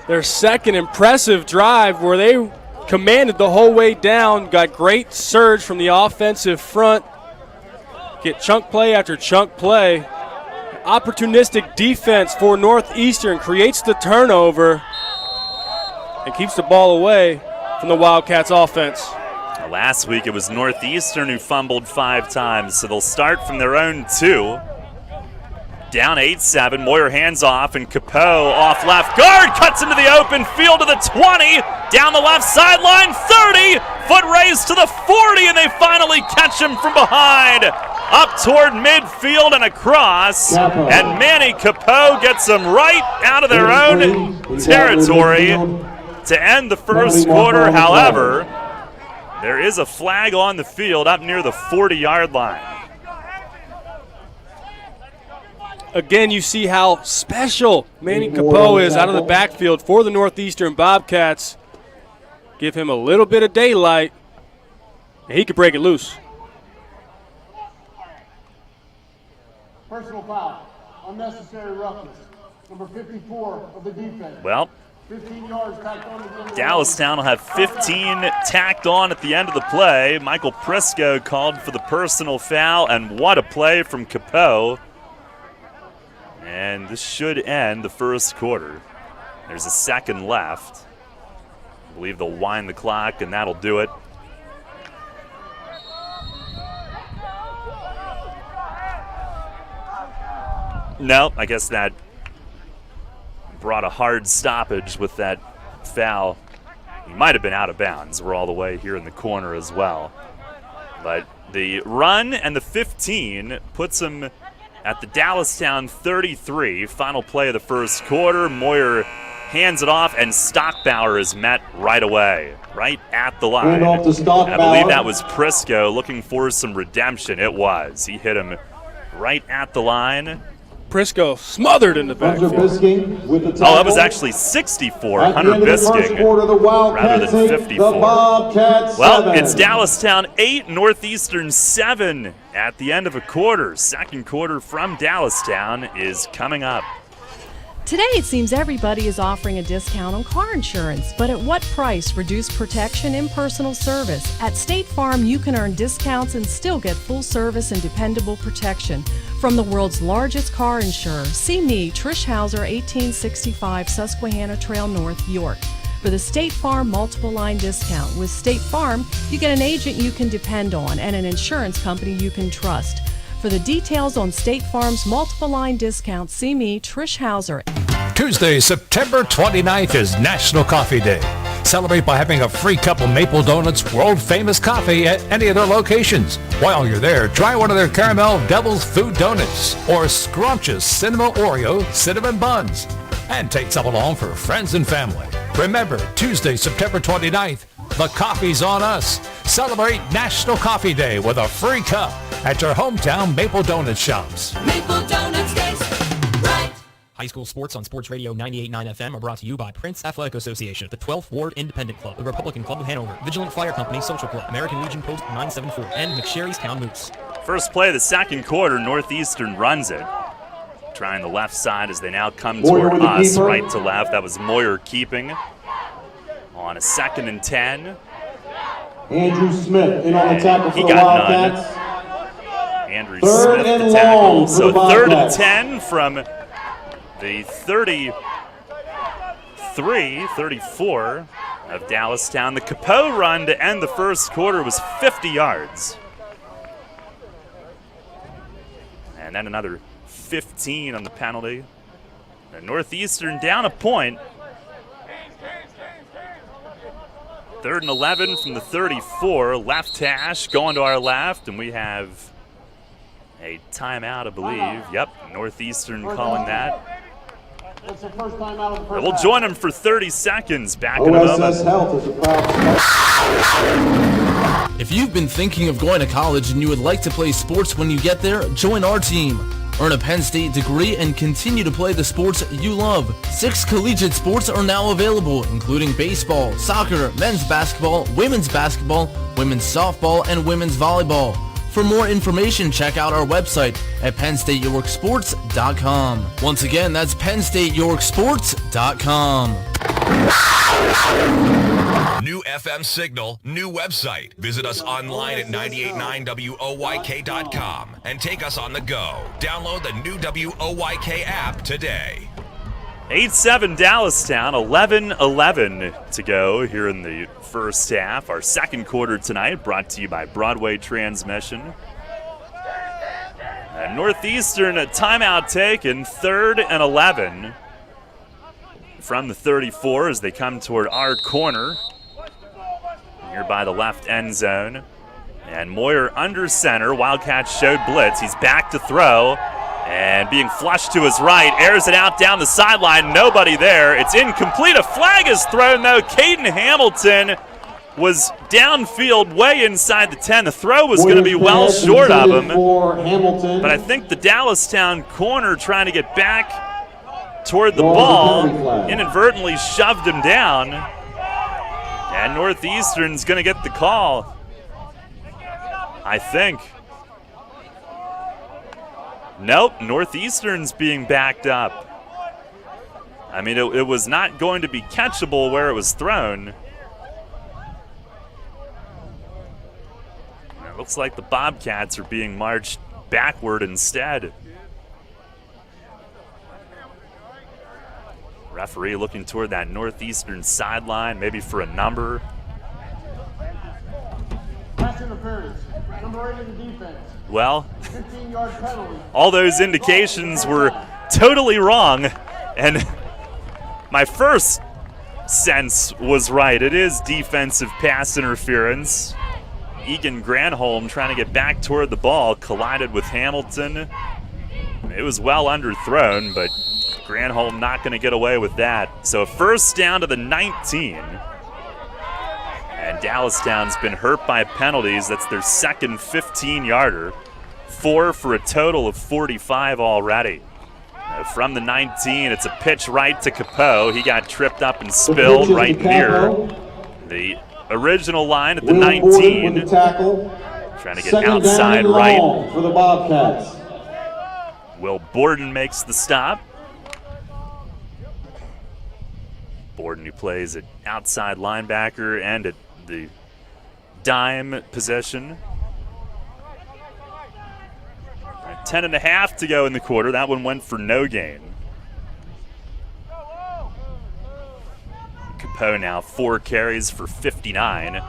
S3: their second impressive drive where they commanded the whole way down, got great surge from the offensive front, get chunk play after chunk play. Opportunistic defense for Northeastern creates the turnover and keeps the ball away from the Wildcats offense.
S1: Last week it was Northeastern who fumbled 5 times, so they'll start from their own 2. Down 8-7, Moyer hands off, and Capeau off left guard, cuts into the open field to the 20, down the left sideline, 30, foot race to the 40, and they finally catch him from behind, up toward midfield and across, and Manny Capeau gets them right out of their own territory to end the first quarter. However, there is a flag on the field up near the 40-yard line.
S3: Again, you see how special Manny Capeau is out of the backfield for the Northeastern Bobcats. Give him a little bit of daylight, and he could break it loose.
S15: Personal foul, unnecessary roughness. Number 54 of the defense.
S1: Well,
S15: 15 yards tacked on again.
S1: Dallastown will have 15 tacked on at the end of the play. Michael Prisco called for the personal foul, and what a play from Capeau. And this should end the first quarter. There's a second left. I believe they'll wind the clock, and that'll do it. No, I guess that brought a hard stoppage with that foul. He might have been out of bounds. We're all the way here in the corner as well. But the run and the 15 puts him at the Dallastown 33, final play of the first quarter. Moyer hands it off, and Stockbauer is met right away, right at the line. I believe that was Prisco looking for some redemption. It was. He hit him right at the line.
S3: Prisco smothered in the backfield.
S1: Oh, that was actually 64, Hunter Bisking, rather than 54. Well, it's Dallastown 8, Northeastern 7 at the end of a quarter. Second quarter from Dallastown is coming up.
S16: Today it seems everybody is offering a discount on car insurance, but at what price? Reduced protection, impersonal service. At State Farm, you can earn discounts and still get full service and dependable protection. From the world's largest car insurer, see me, Trish Hauser, 1865 Susquehanna Trail North, York, for the State Farm multiple line discount. With State Farm, you get an agent you can depend on and an insurance company you can trust. For the details on State Farm's multiple line discount, see me, Trish Hauser.
S13: Tuesday, September 29th is National Coffee Day. Celebrate by having a free cup of Maple Donuts world-famous coffee at any of their locations. While you're there, try one of their Caramel Devil's Food Donuts or scrumptious Cinnamon Oreo Cinnamon Buns. And take some along for friends and family. Remember, Tuesday, September 29th, the coffee's on us. Celebrate National Coffee Day with a free cup at your hometown Maple Donut shops.
S14: Maple Donuts taste right.
S10: High school sports on Sports Radio 98.9 FM are brought to you by Prince Athletic Association, the 12th Ward Independent Club, the Republican Club of Hanover, Vigilant Fire Company Social Club, American Legion Post 974, and McSherry's Town Moose.
S1: First play of the second quarter, Northeastern runs it. Trying the left side as they now come toward us, right to left. That was Moyer keeping on a 2nd and 10.
S12: Andrew Smith in on the tackle for
S1: He
S12: the
S1: got
S12: Wildcats.
S1: none. Andrew Smith the tackle. So 3rd and 10 from the 33, 34 of Dallastown. The Capeau run to end the first quarter was 50 yards. And then another 15 on the penalty. And Northeastern down a point. 3rd and 11 from the 34. Left hash going to our left, and we have a timeout, I believe. Yep, Northeastern calling that.
S15: That's the first time out of the first
S1: We'll
S15: half.
S1: join them for 30 seconds. Back in a moment.
S12: OSS Health is a proud sponsor.
S17: If you've been thinking of going to college and you would like to play sports when you get there, join our team. Earn a Penn State degree and continue to play the sports you love. 6 collegiate sports are now available, including baseball, soccer, men's basketball, women's softball, and women's volleyball. For more information, check out our website at PennStateYorkSports.com. Once again, that's PennStateYorkSports.com.
S4: New FM signal, new website. Visit us online at 989WOYK.com and take us on the go. Download the new WOYK app today.
S1: 8-7 Dallastown, 11-11 to go here in the first half. Our second quarter tonight brought to you by Broadway Transmission. And Northeastern, a timeout taken, 3rd and 11 from the 34 as they come toward our corner here by the left end zone. And Moyer under center. Wildcats showed blitz. He's back to throw. And being flushed to his right, airs it out down the sideline. Nobody there. It's incomplete. A flag is thrown, though. Caden Hamilton was downfield way inside the 10. The throw was going to be well short of him. But I think the Dallastown corner trying to get back toward the ball inadvertently shoved him down. And Northeastern's going to get the call, I think. Nope, Northeastern's being backed up. I mean, it was not going to be catchable where it was thrown. It looks like the Bobcats are being marched backward instead. Referee looking toward that Northeastern sideline, maybe for a number.
S15: Pass interference. Number 8 in the defense.
S1: Well,
S15: 15-yard penalty.
S1: all those indications were totally wrong, and my first sense was right. It is defensive pass interference. Egan Granholm trying to get back toward the ball, collided with Hamilton. It was well underthrown, but Granholm not going to get away with that. So a first down to the 19. And Dallastown's been hurt by penalties. That's their second 15-yarder. 4 for a total of 45 already. From the 19, it's a pitch right to Capeau. He got tripped up and spilled right near the original line at the 19. Trying to get outside right.
S12: For the Bobcats.
S1: Will Borden makes the stop. Borden, who plays at outside linebacker and at the dime position. 10.5 to go in the quarter. That one went for no gain. Capeau now 4 carries for 59.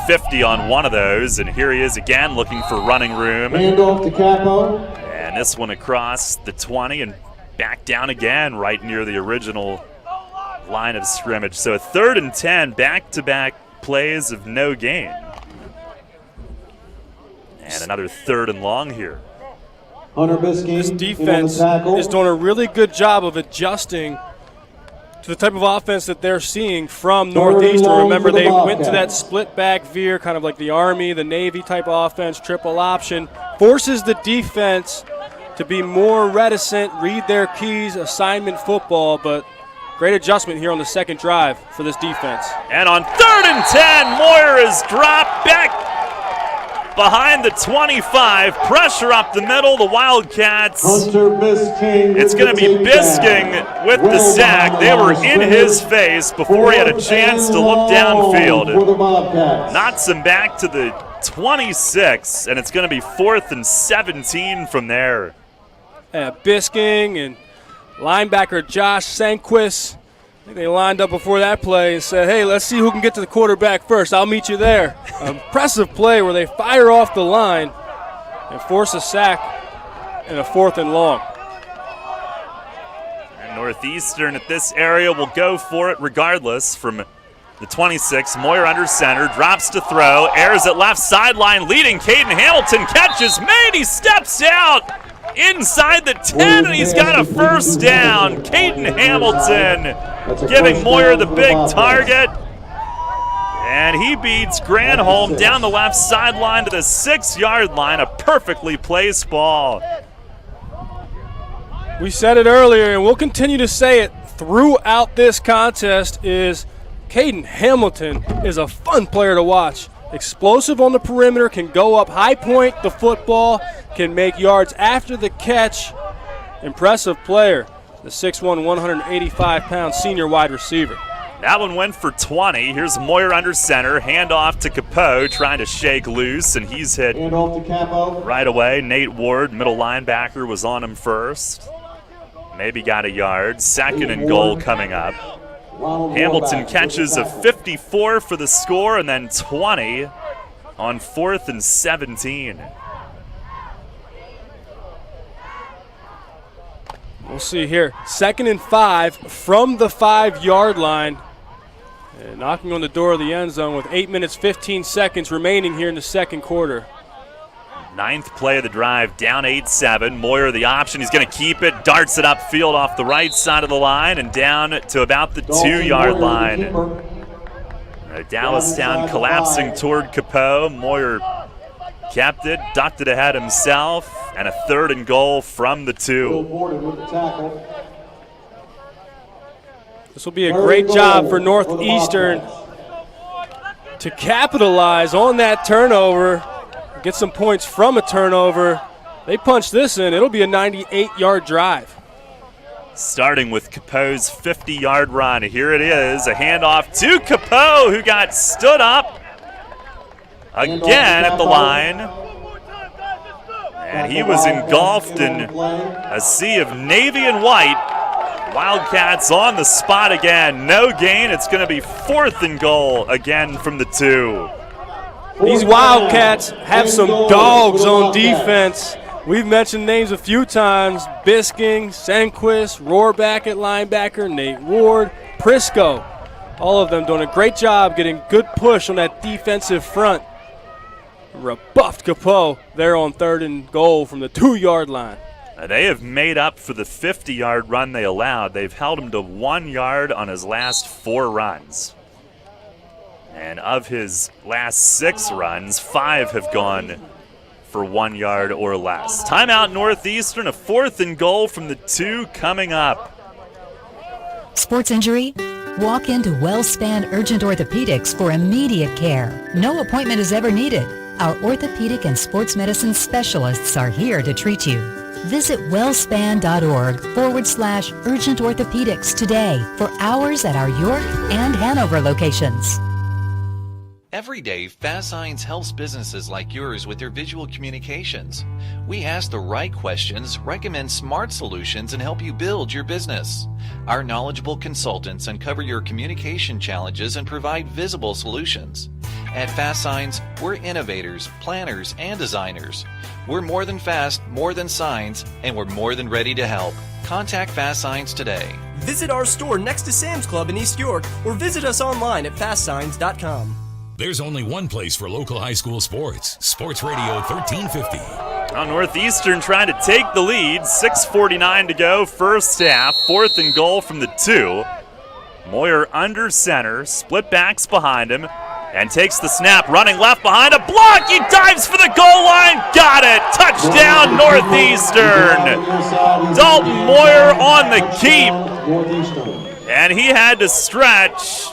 S1: 50 on one of those, and here he is again looking for running room.
S12: Handoff to Capo.
S1: And this one across the 20 and back down again right near the original line of scrimmage. So a 3rd and 10, back-to-back plays of no gain. And another 3rd and long here.
S12: Hunter Biscayne.
S3: This defense is doing a really good job of adjusting to the type of offense that they're seeing from Northeastern. Remember, they went to that split back veer, kind of like the Army, the Navy type offense, triple option. Forces the defense to be more reticent, read their keys, assignment football, but great adjustment here on the second drive for this defense.
S1: And on 3rd and 10, Moyer is dropped back behind the 25. Pressure up the middle. The Wildcats. It's going to be Bisking with the sack. They were in his face before he had a chance to look downfield. Knocks him back to the 26, and it's going to be 4th and 17 from there.
S3: Bisking and linebacker Josh Sanquist, I think they lined up before that play and said, hey, let's see who can get to the quarterback first. I'll meet you there. Impressive play where they fire off the line and force a sack and a 4th and long.
S1: And Northeastern at this area will go for it regardless from the 26. Moyer under center, drops to throw, airs at left sideline, leading Caden Hamilton, catches made, he steps out inside the 10, and he's got a first down. Caden Hamilton giving Moyer the big target, and he beats Granholm down the left sideline to the 6-yard line, a perfectly placed ball.
S3: We said it earlier, and we'll continue to say it throughout this contest, is Caden Hamilton is a fun player to watch. Explosive on the perimeter, can go up high point the football, can make yards after the catch. Impressive player, the 6'1", 185-pound senior wide receiver.
S1: That one went for 20. Here's Moyer under center, handoff to Capeau, trying to shake loose, and he's hit right away. Nate Ward, middle linebacker, was on him first. Maybe got a yard. 2nd and goal coming up. Hamilton catches a 54 for the score, and then 20 on 4th and 17.
S3: We'll see here. 2nd and 5 from the 5-yard line. And knocking on the door of the end zone with 8 minutes, 15 seconds remaining here in the second quarter.
S1: 9th play of the drive, down 8-7. Moyer the option, he's going to keep it, darts it upfield off the right side of the line and down to about the 2-yard line. Dallastown collapsing toward Capeau. Moyer kept it, ducked it ahead himself, and a 3rd and goal from the 2.
S3: This will be a great job for Northeastern to capitalize on that turnover. Get some points from a turnover. They punch this in, it'll be a 98-yard drive.
S1: Starting with Capeau's 50-yard run. Here it is, a handoff to Capeau, who got stood up again at the line. And he was engulfed in a sea of navy and white. Wildcats on the spot again. No gain. It's going to be 4th and goal again from the 2.
S3: These Wildcats have some dogs on defense. We've mentioned names a few times. Bisking, Sanquist, Rohrback at linebacker, Nate Ward, Prisco. All of them doing a great job getting good push on that defensive front. Rebuffed Capeau there on 3rd and goal from the 2-yard line.
S1: They have made up for the 50-yard run they allowed. They've held him to 1 yard on his last 4 runs. And of his last 6 runs, 5 have gone for 1 yard or less. Timeout Northeastern, a 4th and goal from the 2 coming up.
S6: Sports injury? Walk into WellSpan Urgent Orthopedics for immediate care. No appointment is ever needed. Our orthopedic and sports medicine specialists are here to treat you. Visit wellspan.org/urgent orthopedics today for hours at our York and Hanover locations.
S18: Every day, Fast Signs helps businesses like yours with their visual communications. We ask the right questions, recommend smart solutions, and help you build your business. Our knowledgeable consultants uncover your communication challenges and provide visible solutions. At Fast Signs, we're innovators, planners, and designers. We're more than fast, more than signs, and we're more than ready to help. Contact Fast Signs today.
S19: Visit our store next to Sam's Club in East York or visit us online at fastsigns.com.
S4: There's only one place for local high school sports. Sports Radio 1350.
S1: Now Northeastern trying to take the lead. 6:49 to go, first half. 4th and goal from the 2. Moyer under center, split backs behind him. and takes the snap, running left behind a block. He dives for the goal line. Got it. Touchdown, Northeastern. Dalton Moyer on the keep. And he had to stretch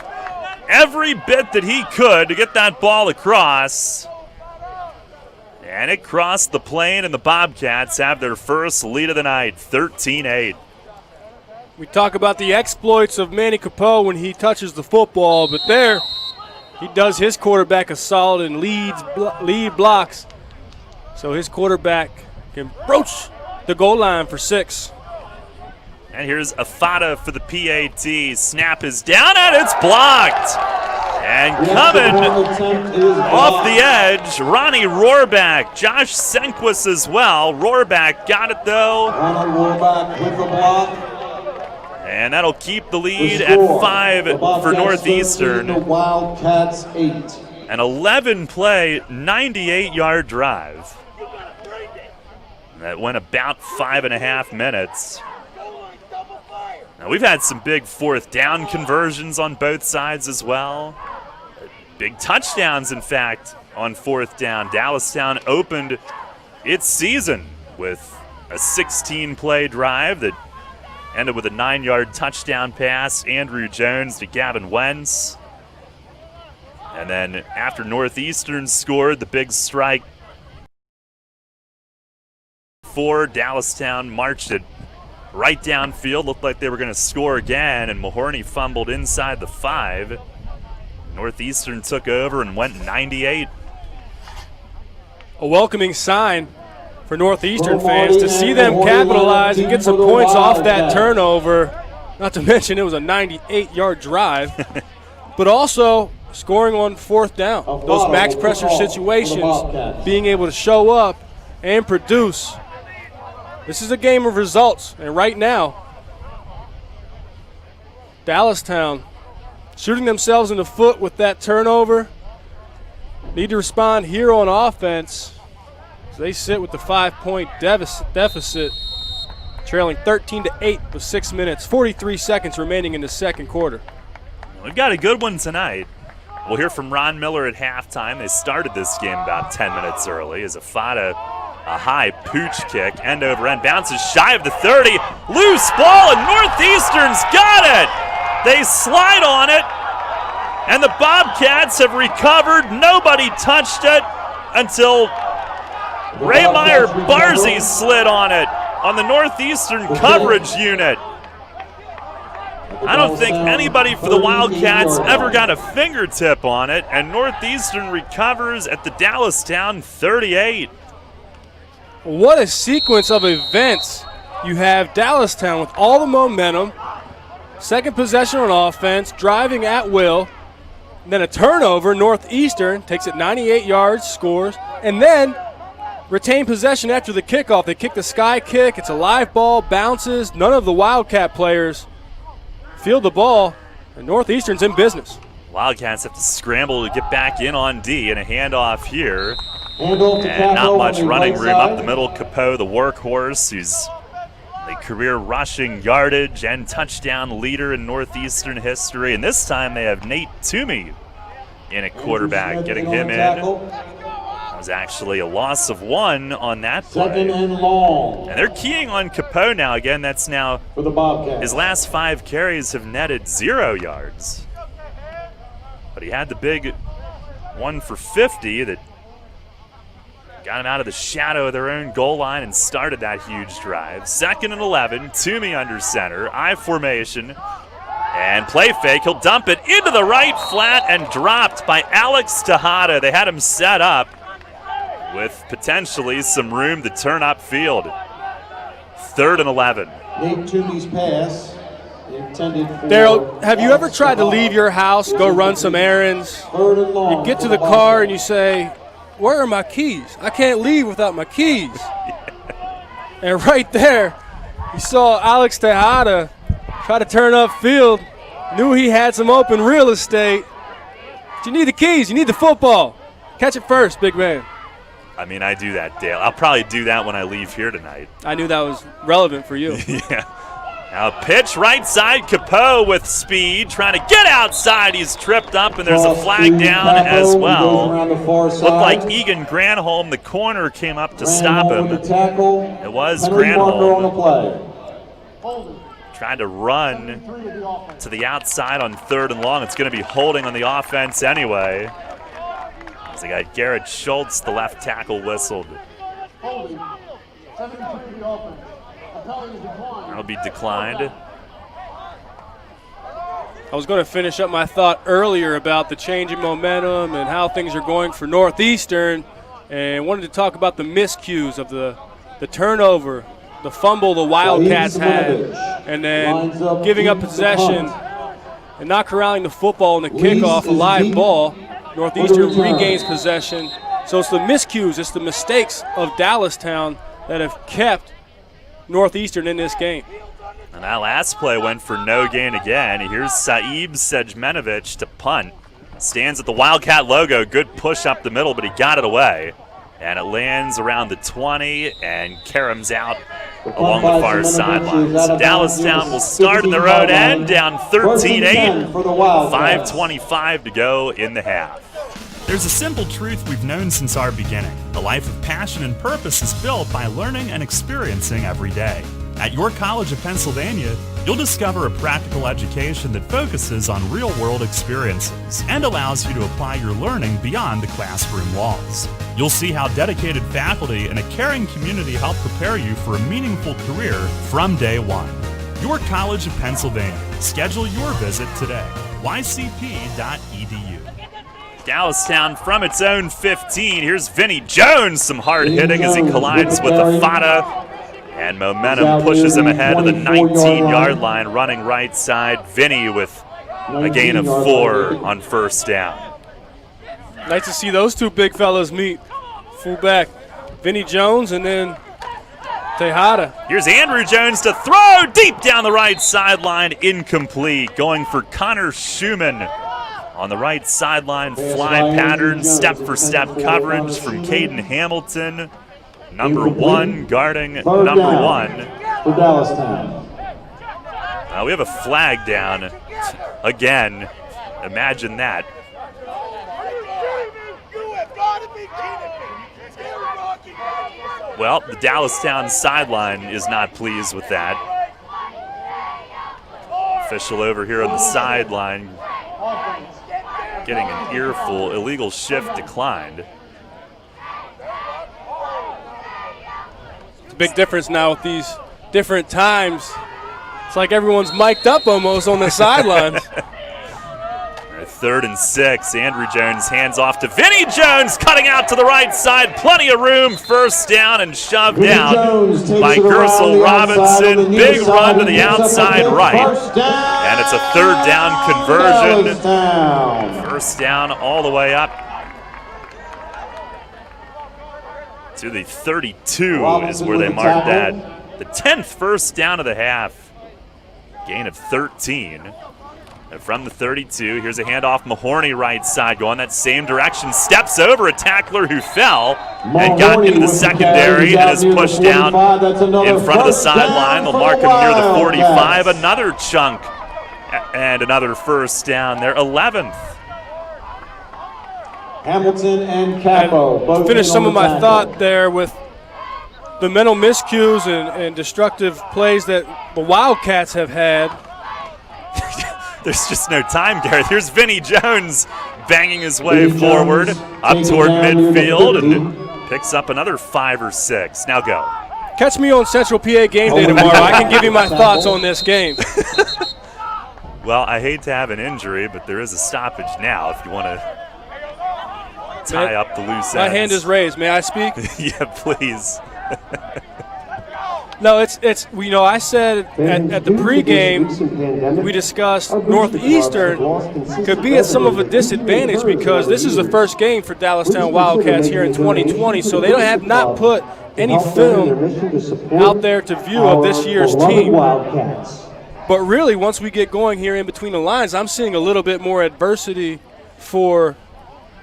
S1: every bit that he could to get that ball across. And it crossed the plane, and the Bobcats have their first lead of the night, 13-8.
S3: We talk about the exploits of Manny Capo when he touches the football, but there he does his quarterback a solid and lead blocks. So his quarterback can broach the goal line for 6.
S1: And here's Afada for the PAT. Snap is down, and it's blocked. And coming off the edge, Ronnie Rohrback. Josh Senquist as well. Rohrback got it, though.
S12: Rohrback with the block.
S1: And that'll keep the lead at 5 for Northeastern.
S12: The Wildcats 8.
S1: An 11-play, 98-yard drive. That went about 5.5 minutes. Now, we've had some big fourth down conversions on both sides as well. Big touchdowns, in fact, on fourth down. Dallastown opened its season with a 16-play drive that ended with a 9-yard touchdown pass. Andrew Jones to Gavin Wentz. And then after Northeastern scored the big strike, Dallastown marched it right downfield. Looked like they were going to score again, and Mahorny fumbled inside the 5. Northeastern took over and went 98.
S3: A welcoming sign for Northeastern fans to see them capitalize and get some points off that turnover. Not to mention it was a 98-yard drive, but also scoring on fourth down. Those max pressure situations, being able to show up and produce. This is a game of results, and right now, Dallastown shooting themselves in the foot with that turnover. Need to respond here on offense. So they sit with the 5-point deficit, trailing 13-8 with 6 minutes, 43 seconds remaining in the second quarter.
S1: We've got a good one tonight. We'll hear from Ron Miller at halftime. They started this game about 10 minutes early as Afada, a high pooch kick, end over end, bounces shy of the 30. Loose ball, and Northeastern's got it. They slide on it, and the Bobcats have recovered. Nobody touched it until Raymeyer Barzy slid on it on the Northeastern coverage unit. I don't think anybody for the Wildcats ever got a fingertip on it, and Northeastern recovers at the Dallastown 38.
S3: What a sequence of events. You have Dallastown with all the momentum, second possession on offense, driving at will, and then a turnover. Northeastern takes it 98 yards, scores, and then retain possession after the kickoff. They kick the sky kick. It's a live ball, bounces. None of the Wildcat players field the ball, and Northeastern's in business.
S1: Wildcats have to scramble to get back in on D, and a handoff here.
S12: And
S1: not much running room up the middle. Capo, the workhorse, who's the career rushing yardage and touchdown leader in Northeastern history. And this time they have Nate Toomey in at quarterback, getting him in. It was actually a loss of 1 on that play.
S12: Second and long.
S1: And they're keying on Capo now. Again, that's now
S12: for the Bobcats.
S1: His last 5 carries have netted 0 yards. But he had the big 1 for 50 that got him out of the shadow of their own goal line and started that huge drive. 2nd and 11, Toomey under center, I formation, and play fake. He'll dump it into the right flat and dropped by Alex Tejada. They had him set up with potentially some room to turn upfield. 3rd and 11.
S12: Nate Toomey's pass intended for
S3: Daryl, have you ever tried to leave your house, go run some errands? You get to the car and you say, where are my keys? I can't leave without my keys. And right there, you saw Alex Tejada try to turn upfield, knew he had some open real estate. But you need the keys, you need the football. Catch it first, big man.
S1: I mean, I do that, Dale. I'll probably do that when I leave here tonight.
S3: I knew that was relevant for you.
S1: Yeah. Now pitch right side, Capo with speed, trying to get outside. He's tripped up, and there's a flag down as well. Looked like Egan Granholm, the corner, came up to stop him. It was Granholm. Tried to run to the outside on 3rd and long. It's going to be holding on the offense anyway. As they got Garrett Schultz, the left tackle, whistled. That'll be declined.
S3: I was going to finish up my thought earlier about the change in momentum and how things are going for Northeastern, and wanted to talk about the miscues of the turnover, the fumble the Wildcats had, and then giving up possession and not corralling the football in the kickoff, a live ball. Northeastern regains possession. So it's the miscues, it's the mistakes of Dallastown that have kept Northeastern in this game.
S1: And that last play went for no gain again. Here's Saeed Sejmenovic to punt. Stands at the Wildcat logo. Good push up the middle, but he got it away. And it lands around the 20 and caroms out along the far sidelines. Dallastown will start in their own end, down 13-8. 5:25 to go in the half.
S5: There's a simple truth we've known since our beginning. A life of passion and purpose is built by learning and experiencing every day. At York College of Pennsylvania, you'll discover a practical education that focuses on real-world experiences and allows you to apply your learning beyond the classroom walls. You'll see how dedicated faculty and a caring community help prepare you for a meaningful career from day one. York College of Pennsylvania. Schedule your visit today. ycp.edu.
S1: Dallastown from its own 15. Here's Vinny Jones, some hard hitting as he collides with Afada. And momentum pushes him ahead to the 19-yard line, running right side. Vinny with a gain of 4 on 1st down.
S3: Nice to see those two big fellas meet. Fullback Vinny Jones and then Tejada.
S1: Here's Andrew Jones to throw deep down the right sideline, incomplete. Going for Connor Schumann on the right sideline, fly pattern, step-for-step coverage from Caden Hamilton. Number 1 guarding number 1.
S12: For Dallastown.
S1: We have a flag down again. Imagine that. Well, the Dallastown sideline is not pleased with that. Official over here on the sideline getting an earful. Illegal shift declined.
S3: It's a big difference now with these different times. It's like everyone's mic'd up almost on the sidelines.
S1: 3rd and 6. Andrew Jones hands off to Vinny Jones, cutting out to the right side. Plenty of room. 1st down and shoved down by Gersel Robinson. Big run to the outside right. And it's a 3rd down conversion. 1st down all the way up to the 32 is where they marked that. The 10th 1st down of the half. Gain of 13. And from the 32, here's a handoff. Mahorny right side going that same direction. Steps over a tackler who fell and got into the secondary and is pushed down in front of the sideline. They'll mark him near the 45. Another chunk and another 1st down. Their 11th.
S12: Hamilton and Capo.
S3: To finish some of my thought there with the mental miscues and destructive plays that the Wildcats have had.
S1: There's just no time, Garrett. Here's Vinny Jones banging his way forward up toward midfield and picks up another 5 or 6. Now go.
S3: Catch me on Central PA game day tomorrow. I can give you my thoughts on this game.
S1: Well, I hate to have an injury, but there is a stoppage now if you want to tie up the loose ends.
S3: My hand is raised. May I speak?
S1: Yeah, please.
S3: No, it's I said at the pregame we discussed Northeastern could be at some of a disadvantage because this is the first game for Dallastown Wildcats here in 2020, so they have not put any film out there to view of this year's team. But really, once we get going here in between the lines, I'm seeing a little bit more adversity for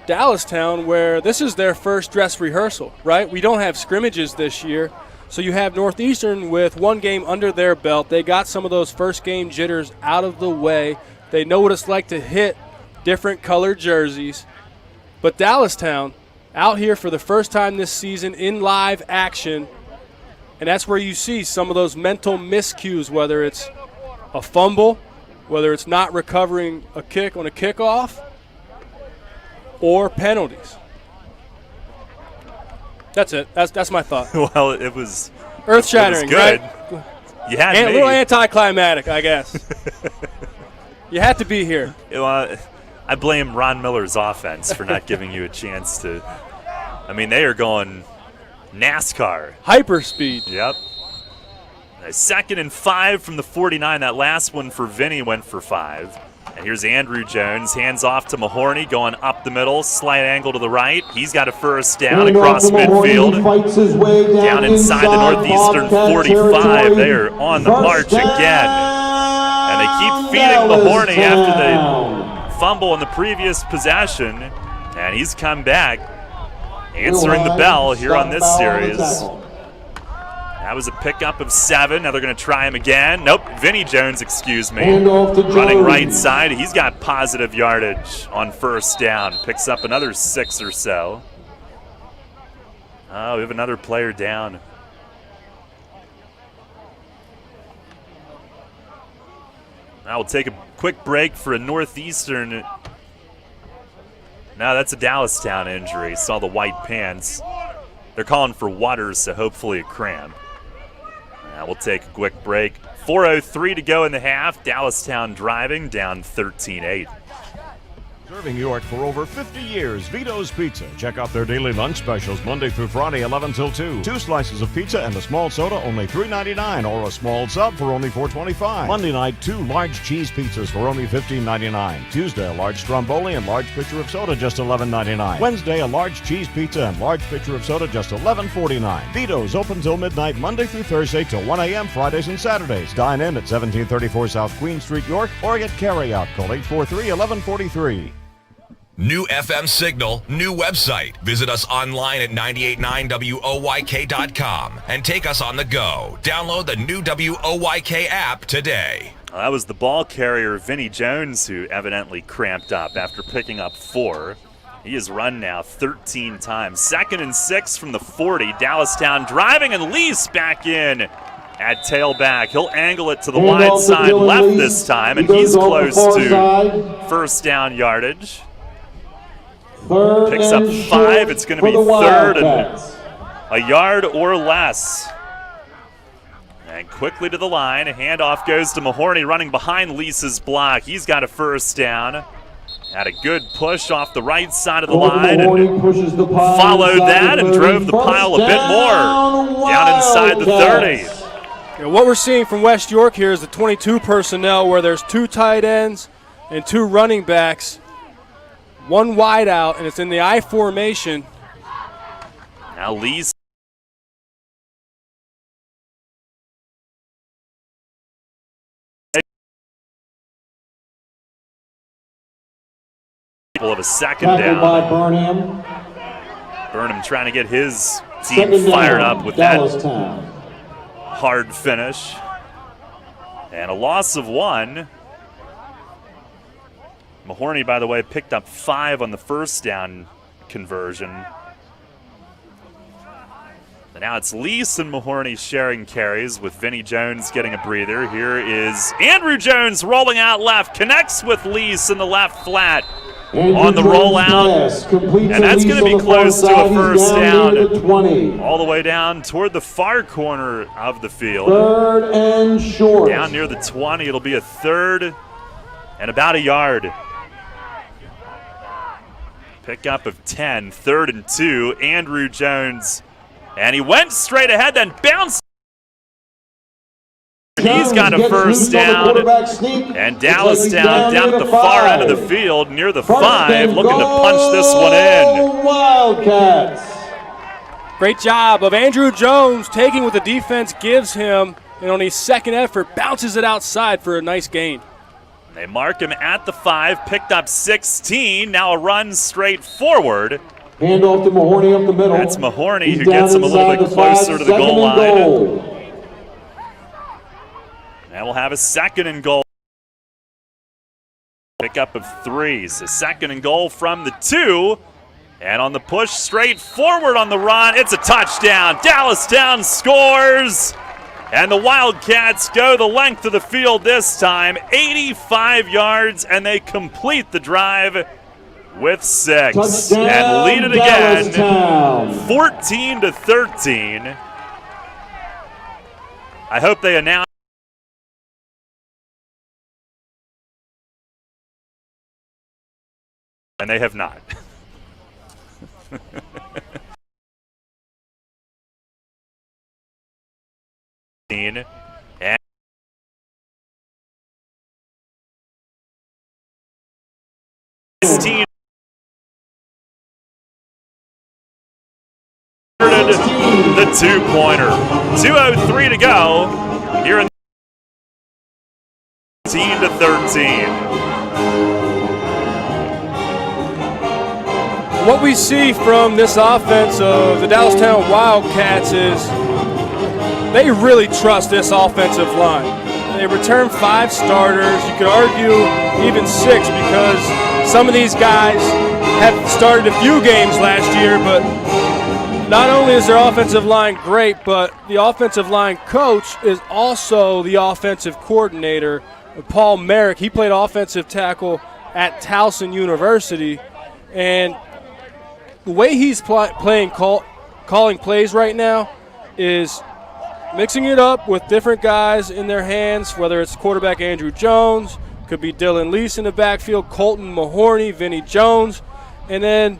S3: Dallastown, where this is their first dress rehearsal, right? We don't have scrimmages this year. So you have Northeastern with one game under their belt. They got some of those first game jitters out of the way. They know what it's like to hit different colored jerseys. But Dallastown out here for the first time this season in live action, and that's where you see some of those mental miscues, whether it's a fumble, whether it's not recovering a kick on a kickoff, or penalties. That's it. That's my thought.
S1: Well, it was
S3: earth-shattering,
S1: good.
S3: Right?
S1: You had
S3: and
S1: me.
S3: A little anticlimactic, I guess. You had to be here.
S1: I blame Ron Miller's offense for not giving you a chance to. I mean, they are going NASCAR.
S3: Hyperspeed.
S1: Yep. A 2nd and 5 from the 49. That last one for Vinny went for 5. And here's Andrew Jones. Hands off to Mahorny, going up the middle. Slight angle to the right. He's got a first down across midfield. Down inside the Northeastern 45. They are on the march again. And they keep feeding Mahorny after the fumble in the previous possession. And he's come back, answering the bell here on this series. That was a pickup of 7. Now they're going to try him again. Nope, Vinny Jones, excuse me. Running right side. He's got positive yardage on first down. Picks up another 6 or so. Oh, we have another player down. Now we'll take a quick break for a Northeastern. No, that's a Dallastown injury. Saw the white pants. They're calling for Waters, so hopefully a cramp. Now we'll take a quick break. 4:03 to go in the half. Dallastown driving, down 13-8.
S20: Serving York for over 50 years, Vito's Pizza. Check out their daily lunch specials Monday through Friday, 11 till 2. 2 slices of pizza and a small soda, only $3.99, or a small sub for only $4.25. Monday night, 2 large cheese pizzas for only $15.99. Tuesday, a large stromboli and large pitcher of soda, just $11.99. Wednesday, a large cheese pizza and large pitcher of soda, just $11.49. Vito's open till midnight, Monday through Thursday till 1 a.m. Fridays and Saturdays. Dine in at 1734 South Queen Street, York, or get carry-out. Call 843-1143.
S4: New FM signal, new website. Visit us online at 989WOYK.com and take us on the go. Download the new WOYK app today.
S1: Well, that was the ball carrier, Vinny Jones, who evidently cramped up after picking up 4. He has run now 13 times. 2nd and 6 from the 40. Dallastown driving, and Lease back in at tailback. He'll angle it to the wide side left this time, and he's close to first down yardage. Picks up 5. It's going to be 3rd and a yard or less. And quickly to the line. A handoff goes to Mahorny, running behind Lease's block. He's got a first down. Had a good push off the right side of the line and followed that and drove the pile a bit more. Down inside the 30.
S3: What we're seeing from West York here is the 22 personnel, where there's 2 tight ends and 2 running backs. 1 wide out, and it's in the I formation.
S1: Now Lee's of a second down.
S12: By Burnham.
S1: Burnham trying to get his team fired up with that hard finish. And a loss of 1. Mahorny, by the way, picked up 5 on the first down conversion. And now it's Lease and Mahorny sharing carries, with Vinny Jones getting a breather. Here is Andrew Jones rolling out left, connects with Lease in the left flat on the rollout. And that's going to be close to a first down. All the way down toward the far corner of the field.
S12: 3rd and short.
S1: Down near the 20. It'll be a 3rd and about a yard. Pickup of 10, 3rd and 2. Andrew Jones. And he went straight ahead, then bounced. He's got a first down. And Dallastown down at the far end of the field near the 5, looking to punch this one in.
S12: Wildcats.
S3: Great job of Andrew Jones taking what the defense gives him, and on his second effort, bounces it outside for a nice gain.
S1: They mark him at the 5, picked up 16. Now a run straight forward.
S12: Handoff to Mahorny up the middle.
S1: That's Mahorny
S12: He's
S1: who
S12: down
S1: gets him a little
S12: inside
S1: bit
S12: the
S1: closer
S12: 5,
S1: to the goal
S12: second and
S1: line.
S12: goal.
S1: And we'll have a second and goal. Pickup of 3. So second and goal from the 2. And on the push, straight forward on the run, it's a touchdown. Dallastown scores. And the Wildcats go the length of the field this time, 85 yards, and they complete the drive with 6.
S12: Touchdown,
S1: and lead it again,
S12: Dallastown.
S1: 14-13. I hope they announce. And they have not. And 16. The 2-pointer. 2:03 to go here in 14-13.
S3: What we see from this offense of the Dallastown Wildcats is they really trust this offensive line. They return 5 starters. You could argue even 6 because some of these guys have started a few games last year, but not only is their offensive line great, but the offensive line coach is also the offensive coordinator, Paul Merrick. He played offensive tackle at Towson University, and the way he's calling plays right now is mixing it up with different guys in their hands, whether it's quarterback Andrew Jones, could be Dylan Lease in the backfield, Colton Mahorny, Vinny Jones, and then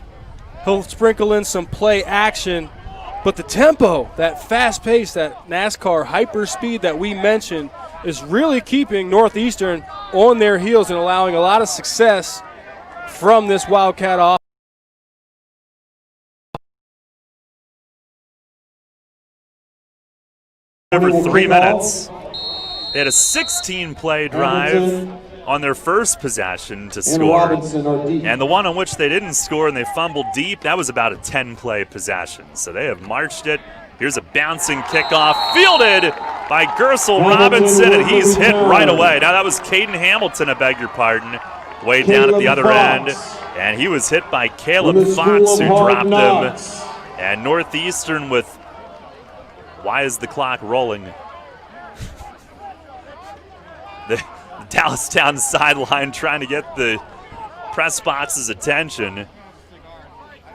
S3: he'll sprinkle in some play action. But the tempo, that fast pace, that NASCAR hyper speed that we mentioned is really keeping Northeastern on their heels and allowing a lot of success from this Wildcat offense.
S1: Over 3 minutes. They had a 16-play drive on their first possession to score. And the one on which they didn't score and they fumbled deep, that was about a 10-play possession. So they have marched it. Here's a bouncing kickoff fielded by Gersel Robinson, and he's hit right away. Now that was Caden Hamilton, I beg your pardon, way down at the other end. And he was hit by Caleb Fox, who dropped him. And Northeastern with, why is the clock rolling? The Dallastown sideline trying to get the press box's attention.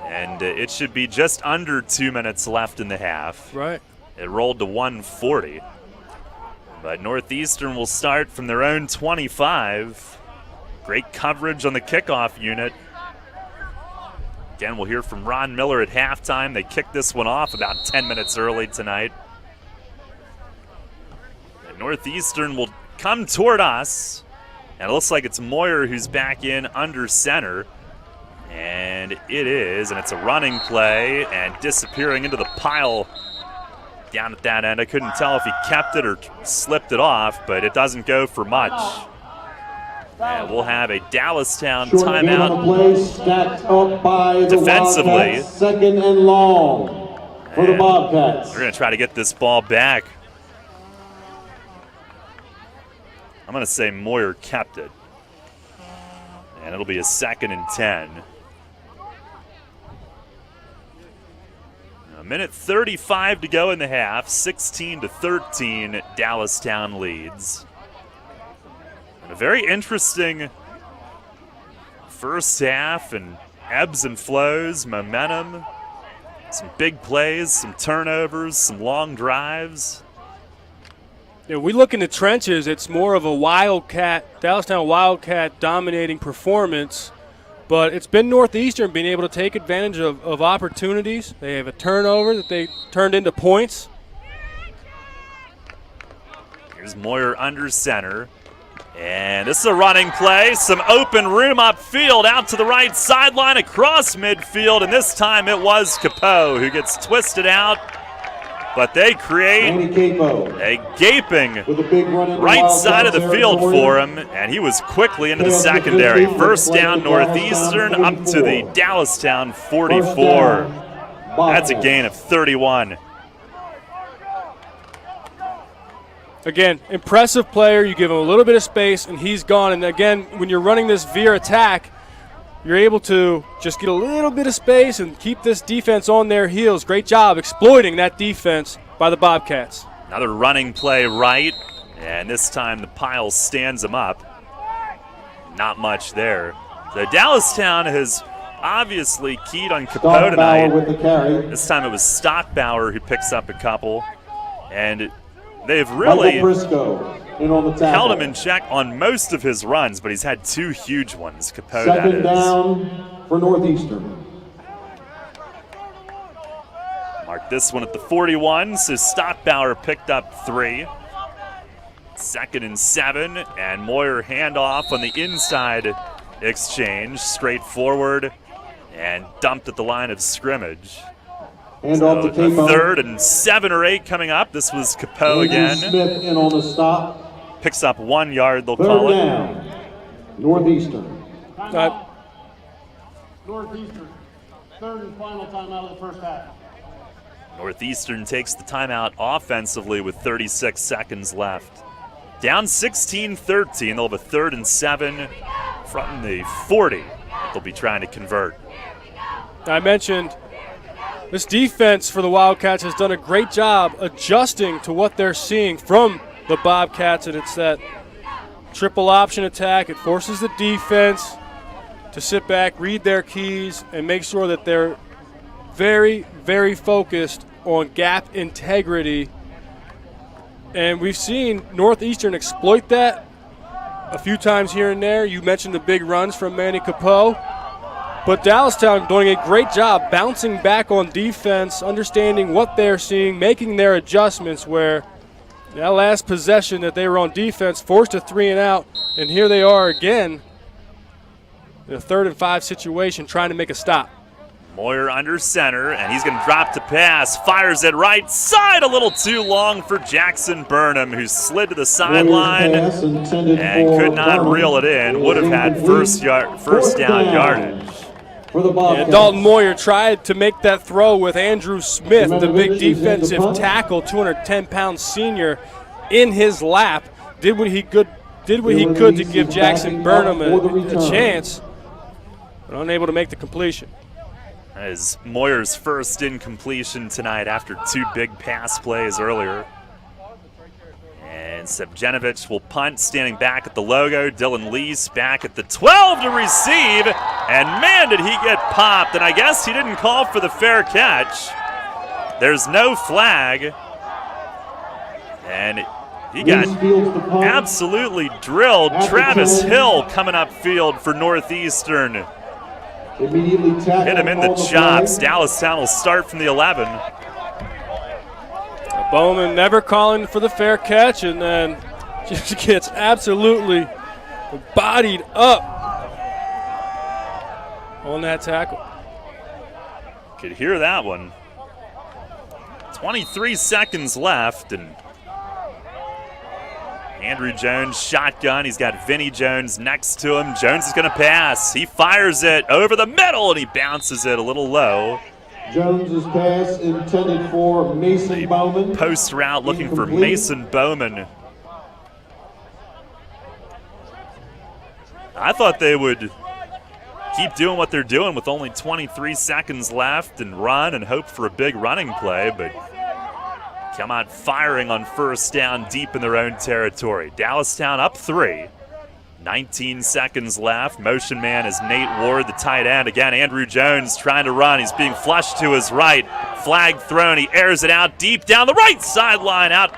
S1: And it should be just under 2 minutes left in the half.
S3: Right.
S1: It rolled to 140. But Northeastern will start from their own 25. Great coverage on the kickoff unit. Again, we'll hear from Ron Miller at halftime. They kicked this one off about 10 minutes early tonight. And Northeastern will come toward us. And it looks like it's Moyer who's back in under center. And it is, and it's a running play and disappearing into the pile down at that end. I couldn't tell if he kept it or slipped it off, but it doesn't go for much. And we'll have a Dallastown timeout defensively.
S12: Second and long for the Bobcats.
S1: We're going to try to get this ball back. I'm going to say Moyer kept it. And it'll be a 2nd and 10. A minute 35 to go in the half. 16-13, Dallastown leads. And a very interesting first half, and ebbs and flows, momentum, some big plays, some turnovers, some long drives.
S3: Yeah, we look in the trenches, it's more of a Dallastown Wildcat dominating performance, but it's been Northeastern being able to take advantage of opportunities. They have a turnover that they turned into points.
S1: Here's Moyer under center. And this is a running play. Some open room upfield, out to the right sideline, across midfield, and this time it was Capeau who gets twisted out but they create a gaping right side of the field for him, and he was quickly into the secondary. First down, Northeastern, up to the Dallastown 44. That's a gain of 31.
S3: Again, impressive player. You give him a little bit of space, and he's gone. And again, when you're running this veer attack, you're able to just get a little bit of space and keep this defense on their heels. Great job exploiting that defense by the Bobcats.
S1: Another running play right, and this time the pile stands him up. Not much there. So Dallastown has obviously keyed on Capoe tonight. This time it was Stockbauer who picks up a couple, and they've really held him in check on most of his runs, but he's had two huge ones. Capoe, that is.
S12: Second down for Northeastern.
S1: Mark this one at the 41, so Stockbauer picked up 3. 2nd and 7, and Moyer handoff on the inside exchange, straight forward, and dumped at the line of scrimmage.
S12: Hand
S1: so
S12: off to Capo.
S1: 3rd and 7 or 8 coming up. This was Capoe again.
S12: Smith in on the stop.
S1: Picks up 1 yard, they'll
S12: 3rd
S1: call it.
S12: down. Northeastern.
S15: Northeastern. 3rd and final timeout of the first half.
S1: Northeastern takes the timeout offensively with 36 seconds left. Down 16-13, they'll have a 3rd and 7 from the 40. They'll be trying to convert.
S3: I mentioned this defense for the Wildcats has done a great job adjusting to what they're seeing from the Bobcats, and it's that triple option attack. It forces the defense to sit back, read their keys, and make sure that they're very, very focused on gap integrity. And we've seen Northeastern exploit that a few times here and there. You mentioned the big runs from Manny Capoe. But Dallastown doing a great job bouncing back on defense, understanding what they're seeing, making their adjustments, where that last possession that they were on defense forced a 3 and out, and here they are again in a 3rd and 5 situation trying to make a stop.
S1: Moyer under center, and he's going to drop to pass. Fires it right side, a little too long for Jackson Burnham, who slid to the sideline and could not reel it in. Would have had first down yardage.
S3: And Dalton Moyer tried to make that throw with Andrew Smith, the big defensive tackle, 210-pound senior, in his lap. Did what he could to give Jackson Burnham a chance, but unable to make the completion.
S1: That is Moyer's first incompletion tonight after 2 big pass plays earlier. And Sebjenovich will punt, standing back at the logo. Dylan Lease back at the 12 to receive. And man, did he get popped. And I guess he didn't call for the fair catch. There's no flag. And he got absolutely drilled. Travis Hill coming upfield for Northeastern. Hit him in the chops. Dallastown will start from the 11.
S3: Bowman never calling for the fair catch, and then just gets absolutely bodied up on that tackle.
S1: Could hear that one. 23 seconds left, and Andrew Jones shotgun. He's got Vinnie Jones next to him. Jones is going to pass. He fires it over the middle, and he bounces it a little low.
S12: Jones's pass intended for Mason Bowman.
S1: Post route looking for Mason Bowman. I thought they would keep doing what they're doing with only 23 seconds left and run and hope for a big running play, but come out firing on first down deep in their own territory. Dallastown up 3. 19 seconds left. Motion man is Nate Ward, the tight end. Again, Andrew Jones trying to run. He's being flushed to his right. Flag thrown. He airs it out deep down the right sideline, out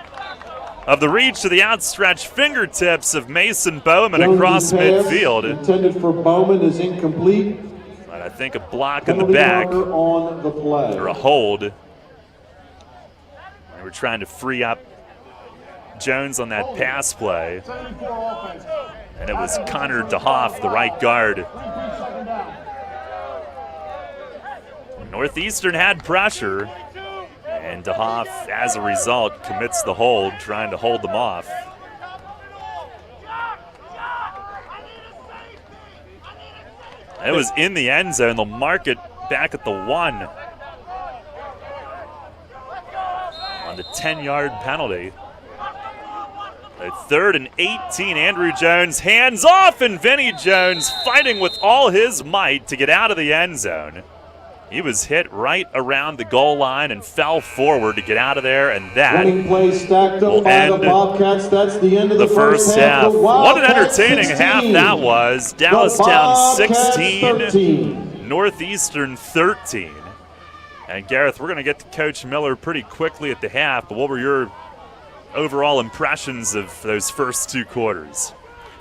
S1: of the reach of the outstretched fingertips of Mason Bowman across midfield.
S12: Intended for Bowman is incomplete.
S1: But I think a block in the back
S12: on the play.
S1: or a hold. They were trying to free up Jones on that pass play. And it was Connor DeHoff, the right guard. Northeastern had pressure, and And DeHoff, as a result, commits the hold, trying to hold them off. It was in the end zone. They'll mark it back at the 1 on the 10-yard penalty. A 3rd and 18, Andrew Jones hands off, and Vinny Jones fighting with all his might to get out of the end zone. He was hit right around the goal line and fell forward to get out of there, and that will end
S12: the Bobcats. That's the end of the
S1: first half. What an entertaining
S12: 16.
S1: half that was. Dallastown 16,
S12: 13.
S1: Northeastern 13. And Gareth, we're going to get to Coach Miller pretty quickly at the half, but what were your overall impressions of those first 2 quarters?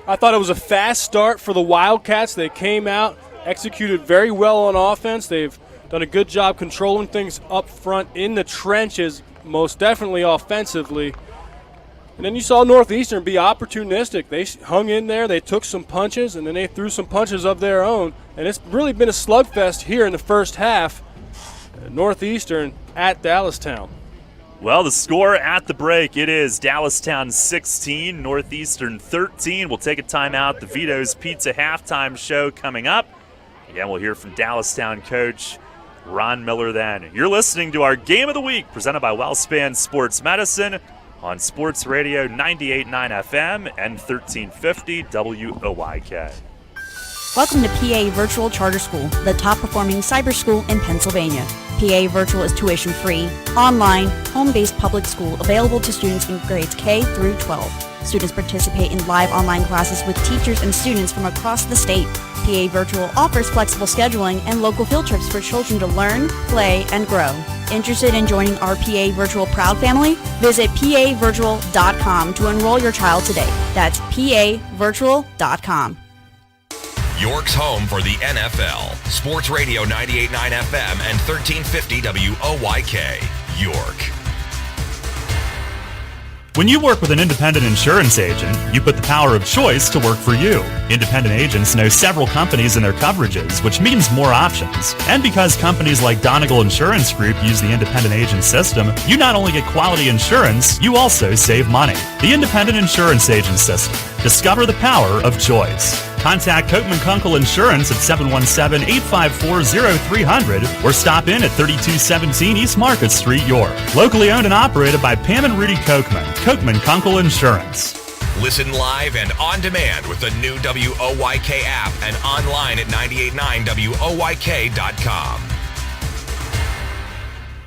S3: I thought it was a fast start for the Wildcats. They came out, executed very well on offense. They've done a good job controlling things up front in the trenches, most definitely offensively. And then you saw Northeastern be opportunistic. They hung in there, they took some punches, and then they threw some punches of their own. And it's really been a slugfest here in the first half. Northeastern at Dallastown.
S1: Well, the score at the break, it is Dallastown 16, Northeastern 13. We'll take a timeout. The Vito's Pizza halftime show coming up. Again, we'll hear from Dallastown coach Ron Miller then. You're listening to our Game of the Week presented by WellSpan Sports Medicine on Sports Radio 98.9 FM and 1350 WOYK.
S8: Welcome to PA Virtual Charter School, the top-performing cyber school in Pennsylvania. PA Virtual is tuition-free, online, home-based public school available to students in grades K through 12. Students participate in live online classes with teachers and students from across the state. PA Virtual offers flexible scheduling and local field trips for children to learn, play, and grow. Interested in joining our PA Virtual Proud family? Visit pavirtual.com to enroll your child today. That's pavirtual.com.
S4: York's home for the NFL. Sports Radio 98.9 FM and 1350 WOYK. York.
S5: When you work with an independent insurance agent, you put the power of choice to work for you. Independent agents know several companies and their coverages, which means more options. And because companies like Donegal Insurance Group use the independent agent system, you not only get quality insurance, you also save money. The independent insurance agent system. Discover the power of choice. Contact Coatman Kunkel Insurance at 717-854-0300 or stop in at 3217 East Market Street, York. Locally owned and operated by Pam and Rudy Coatman. Coatman Kunkel Insurance.
S4: Listen live and on demand with the new WOYK app and online at 989WOYK.com.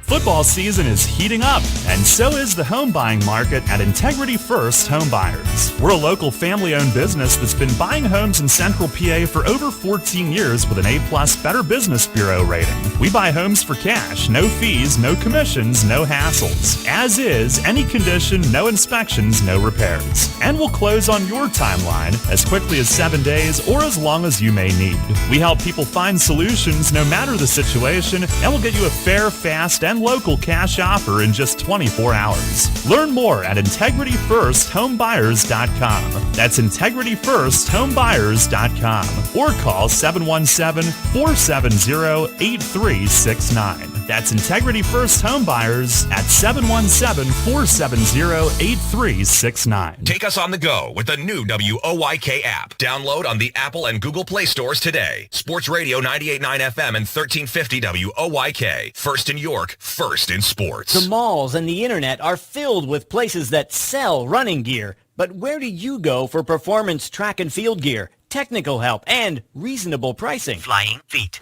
S5: Football season is heating up, and so is the home buying market at Integrity First Home Buyers. We're a local family-owned business that's been buying homes in Central PA for over 14 years with an A+ Better Business Bureau rating. We buy homes for cash, no fees, no commissions, no hassles. As is, any condition, no inspections, no repairs. And we'll close on your timeline as quickly as 7 days or as long as you may need. We help people find solutions no matter the situation, and we'll get you a fair, fast, and local cash offer in just 24 hours. Learn more at IntegrityFirstHomeBuyers.com. That's IntegrityFirstHomeBuyers.com. Or call 717-470-8369. That's Integrity First Home Buyers at 717-470-8369.
S4: Take us on the go with the new WOYK app. Download on the Apple and Google Play stores today. Sports Radio 98.9 FM and 1350 WOYK. First in York, first in sports.
S7: The malls and the internet are filled with places that sell running gear. But where do you go for performance track and field gear, technical help, and reasonable pricing? Flying Feet.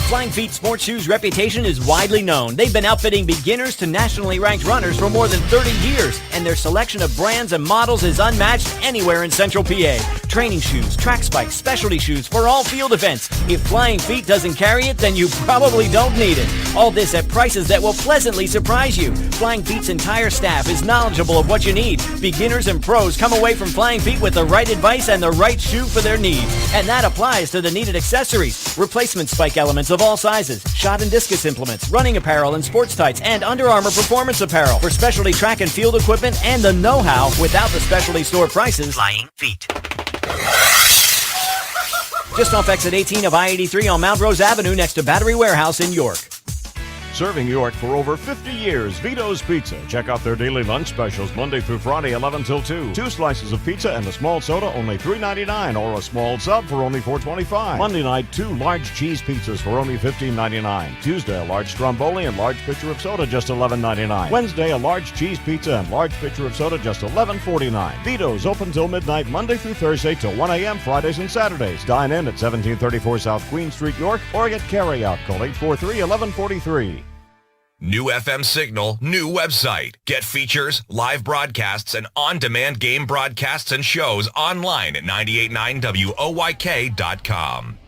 S7: Flying Feet Sports Shoes' reputation is widely known. They've been outfitting beginners to nationally ranked runners for more than 30 years, and their selection of brands and models is unmatched anywhere in Central PA. Training shoes, track spikes, specialty shoes for all field events. If Flying Feet doesn't carry it, then you probably don't need it. All this at prices that will pleasantly surprise you. Flying Feet's entire staff is knowledgeable of what you need. Beginners and pros come away from Flying Feet with the right advice and the right shoe for their needs. And that applies to the needed accessories. Replacement spike elements of all sizes, shot and discus implements, running apparel and sports tights, and Under Armour performance apparel for specialty track and field equipment and the know-how without the specialty store prices. Flying Feet. Just off exit 18 of I-83 on Mount Rose Avenue next to Battery Warehouse in York.
S20: Serving York for over 50 years, Vito's Pizza. Check out their daily lunch specials Monday through Friday, 11 till 2. 2 slices of pizza and a small soda, only $3.99, or a small sub for only $4.25. Monday night, 2 large cheese pizzas for only $15.99. Tuesday, a large stromboli and large pitcher of soda, just $11.99. Wednesday, a large cheese pizza and large pitcher of soda, just $11.49. Vito's open till midnight, Monday through Thursday till 1 a.m. Fridays and Saturdays. Dine in at 1734 South Queen Street, York, or get carry-out. Call 843-1143.
S4: New FM signal, new website. Get features, live broadcasts, and on-demand game broadcasts and shows online at 989WOYK.com.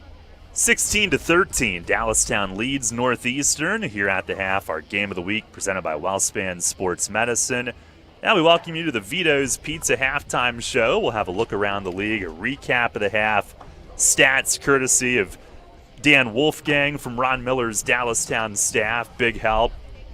S1: 16-13, Dallastown leads Northeastern. Here at the half, our game of the week presented by WellSpan Sports Medicine. Now we welcome you to the Vito's Pizza halftime show. We'll have a look around the league, a recap of the half, stats courtesy of Dan Wolfgang from Ron Miller's Dallastown staff. Big help.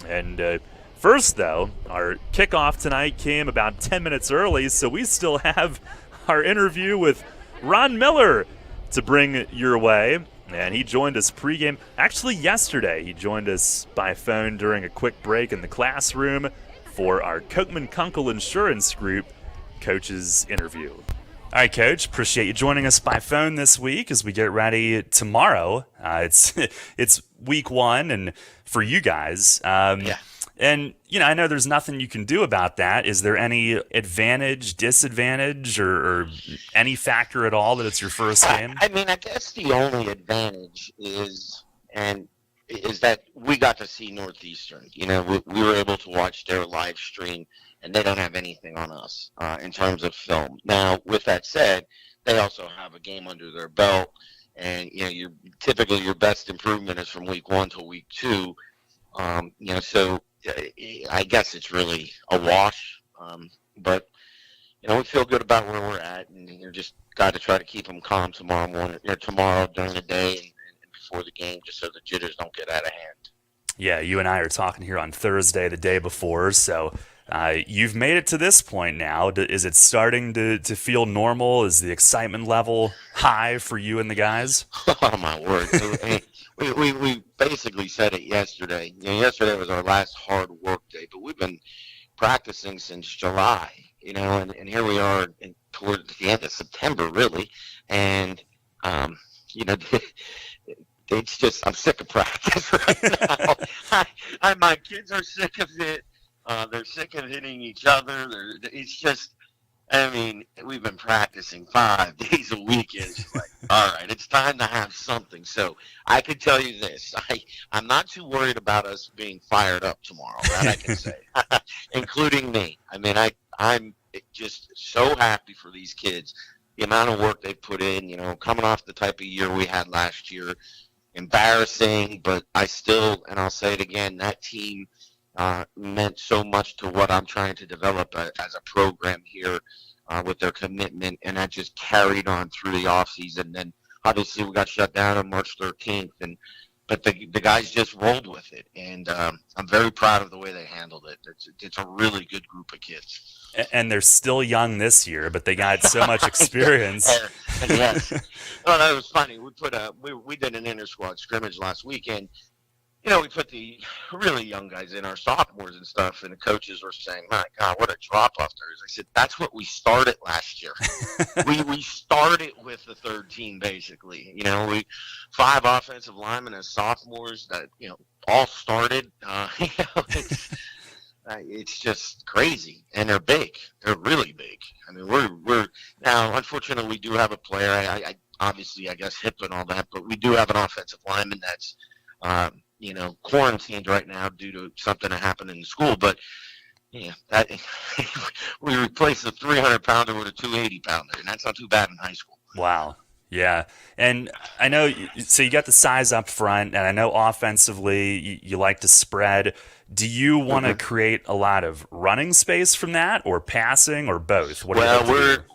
S1: And first, though, our kickoff tonight came about 10 minutes early, so we still have our interview with Ron Miller to bring your way. And he joined us pregame. Actually, yesterday, he joined us by phone during a quick break in the classroom for our Kochman Kunkel Insurance Group coach's interview. All right, Coach, appreciate you joining us by phone this week as we get ready tomorrow. It's week 1, and for you guys. And, I know there's nothing you can do about that. Is there any advantage, disadvantage, or any factor at all that it's your first game?
S21: I guess the only advantage is that we got to see Northeastern. We were able to watch their live stream, and they don't have anything on us in terms of film. Now, with that said, they also have a game under their belt, and typically your best improvement is from week 1 to week 2. So I guess it's really a wash. But we feel good about where we're at, and you just got to try to keep them calm tomorrow morning, or tomorrow during the day and before the game, just so the jitters don't get out of hand.
S1: Yeah, you and I are talking here on Thursday, the day before, so you've made it to this point now. Is it starting to feel normal? Is the excitement level high for you and the guys?
S21: Oh, my word. We basically said it yesterday. Yesterday was our last hard work day, but we've been practicing since July, and here we are towards the end of September, really. And, it's just, I'm sick of practice right now. My kids are sick of it. They're sick of hitting each other. It's just, we've been practicing 5 days a week. It's like, all right, it's time to have something. So I can tell you this. I'm not too worried about us being fired up tomorrow. That I can say, including me. I'm just so happy for these kids. The amount of work they've put in, coming off the type of year we had last year. Embarrassing, but I still, and I'll say it again, that team meant so much to what I'm trying to develop as a program here with their commitment, and that just carried on through the offseason. Then obviously we got shut down on March 13th, but the guys just rolled with it, and I'm very proud of the way they handled it. It's a really good group of kids.
S1: And they're still young this year, but they got so much experience.
S21: Yes. Well, that was funny. We did an inter-squad scrimmage last weekend. We put the really young guys in, our sophomores and stuff, and the coaches were saying, my God, what a drop-off there is. I said, that's what we started last year. we started with the third team, basically. 5 offensive linemen as sophomores that, all started. It's just crazy, and they're big. They're really big. We're now, unfortunately, we do have a player. I obviously, I guess, hip and all that, but we do have an offensive lineman that's, quarantined right now due to something that happened in the school. But we replaced a 300-pounder with a 280-pounder, and that's not too bad in high school.
S1: Wow. Yeah, and I know, so you got the size up front, and I know offensively you like to spread. Do you want to create a lot of running space from that, or passing, or both?
S21: We're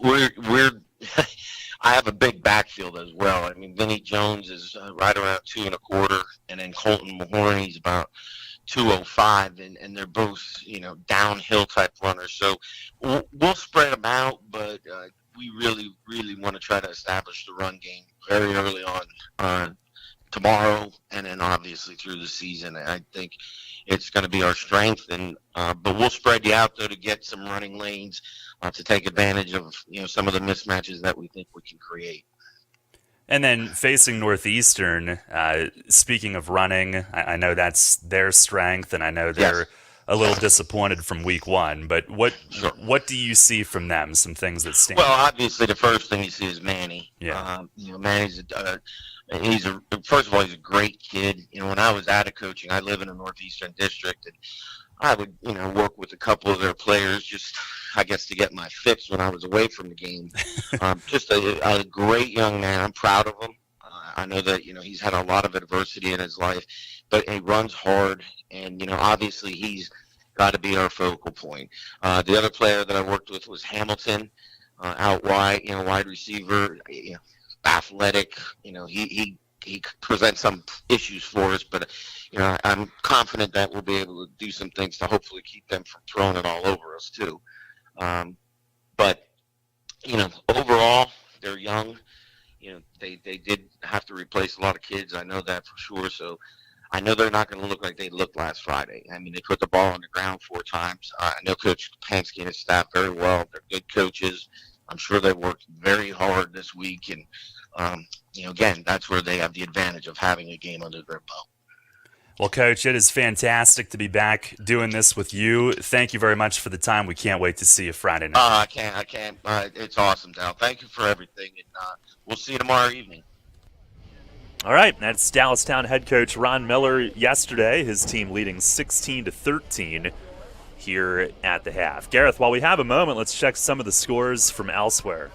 S21: I have a big backfield as well. Vinny Jones is right around 2.25, and then Colton Mahoney's about 205, and they're both, downhill type runners. So we'll spread them out, but we really, really want to try to establish the run game very early on tomorrow and then obviously through the season. I think it's going to be our strength, and but we'll spread you out though to get some running lanes to take advantage of some of the mismatches that we think we can create.
S1: And then facing Northeastern, speaking of running, I know that's their strength, and I know they're a little disappointed from week one. But what do you see from them? Some things that stand.
S21: Well, obviously the first thing you see is Manny.
S1: Yeah.
S21: Manny's first of all, he's a great kid. When I was out of coaching, I live in a Northeastern district, and I would, work with a couple of their players just, I guess, to get my fix when I was away from the game. Just a great young man. I'm proud of him. I know that, he's had a lot of adversity in his life, but he runs hard, and, obviously he's got to be our focal point. The other player that I worked with was Hamilton, out wide, wide receiver, athletic. He presents some issues for us, but I'm confident that we'll be able to do some things to hopefully keep them from throwing it all over us too. But overall, they're young. They did have to replace a lot of kids. I know that for sure. So I know they're not going to look like they looked last Friday. I mean, they put the ball on the ground 4 times. I know Coach Pansky and his staff very well. They're good coaches. I'm sure they worked very hard this week, and again, that's where they have the advantage of having a game under their belt.
S1: Well, Coach, it is fantastic to be back doing this with you. Thank you very much for the time. We can't wait to see you Friday night.
S21: I can't. It's awesome, Dal. Thank you for everything, and we'll see you tomorrow evening.
S1: All right, that's Dallastown head coach Ron Miller yesterday, his team leading 16-13 here at the half. Gareth, while we have a moment, let's check some of the scores from elsewhere.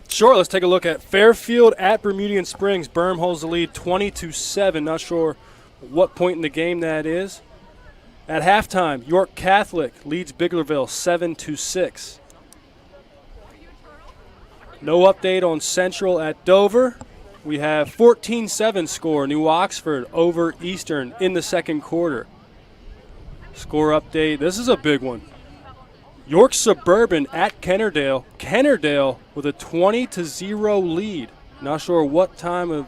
S3: Sure, let's take a look at Fairfield at Bermudian Springs. Berm holds the lead 20-7. Not sure what point in the game that is. At halftime, York Catholic leads Biglerville 7-6. No update on Central at Dover. We have 14-7 score, New Oxford over Eastern in the second quarter. Score update, this is a big one. York Suburban at Kennerdale. Kennerdale with a 20-0 lead. Not sure what time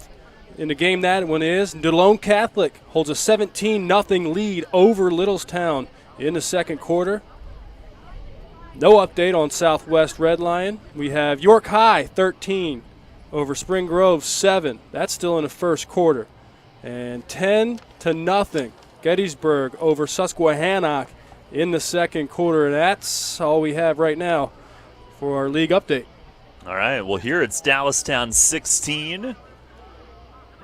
S3: in the game that one is. DeLone Catholic holds a 17-0 lead over Littlestown in the second quarter. No update on Southwest Red Lion. We have York High 13 over Spring Grove 7. That's still in the first quarter. And 10-0 Gettysburg over Susquehannock in the second quarter. That's all we have right now for our league update.
S1: All right, well, here it's Dallastown 16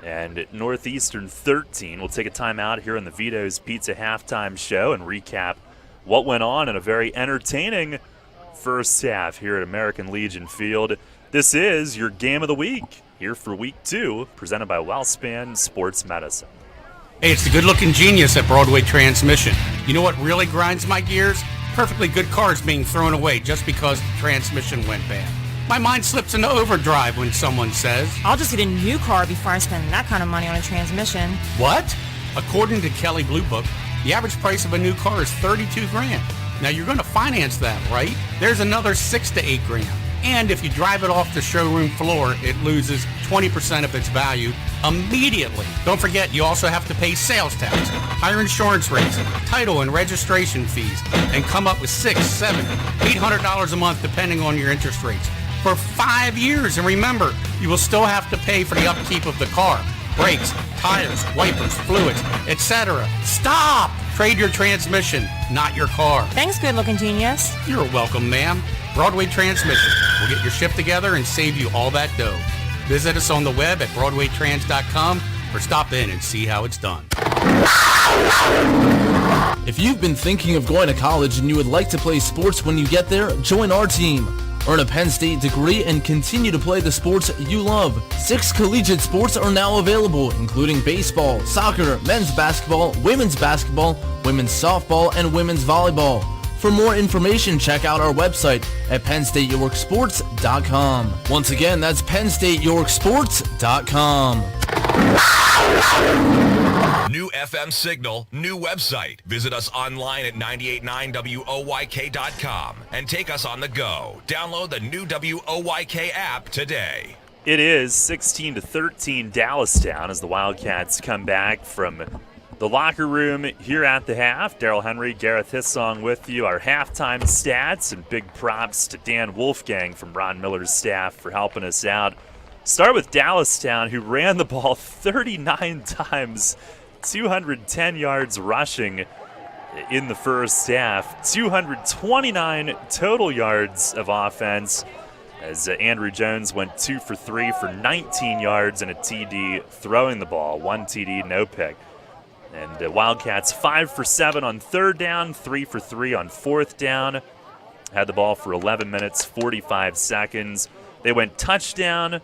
S1: and Northeastern 13. We'll take a time out here in the Vito's Pizza halftime show and recap what went on in a very entertaining first half here at American Legion Field. This is your game of the week here for week 2, presented by WellSpan Sports Medicine.
S11: Hey, it's the good-looking genius at Broadway Transmission. You know what really grinds my gears? Perfectly good cars being thrown away just because the transmission went bad. My mind slips into overdrive when someone says,
S2: I'll just get a new car before I spend that kind of money on a transmission.
S11: What? According to Kelley Blue Book, the average price of a new car is $32,000. Now you're going to finance that, right? There's another $6,000 to $8,000. And if you drive it off the showroom floor, it loses 20% of its value immediately. Don't forget, you also have to pay sales tax, higher insurance rates, title and registration fees, and come up with $600, $700, $800 a month depending on your interest rates for 5 years. And remember, you will still have to pay for the upkeep of the car, brakes, tires, wipers, fluids, etc. Stop! Trade your transmission, not your car.
S2: Thanks, good-looking genius.
S11: You're welcome, ma'am. Broadway Transmission. We'll get your ship together and save you all that dough. Visit us on the web at BroadwayTrans.com or stop in and see how it's done.
S17: If you've been thinking of going to college and you would like to play sports when you get there, join our team. Earn a Penn State degree and continue to play the sports you love. 6 collegiate sports are now available, including baseball, soccer, men's basketball, women's softball, and women's volleyball. For more information, check out our website at PennStateYorkSports.com. Once again, that's PennStateYorkSports.com.
S4: New FM signal, new website. Visit us online at 989WOYK.com and take us on the go. Download the new WOYK app today.
S1: It is 16-13 Dallastown as the Wildcats come back from the locker room here at the half. Daryl Henry, Gareth Hissong with you. Our halftime stats, and big props to Dan Wolfgang from Ron Miller's staff for helping us out. Start with Dallastown, who ran the ball 39 times, 210 yards rushing in the first half, 229 total yards of offense, as Andrew Jones went 2 for 3 for 19 yards and a TD throwing the ball. 1 TD, no pick. And Wildcats 5 for 7 on third down, 3 for 3 on fourth down. Had the ball for 11 minutes, 45 seconds. They went touchdown,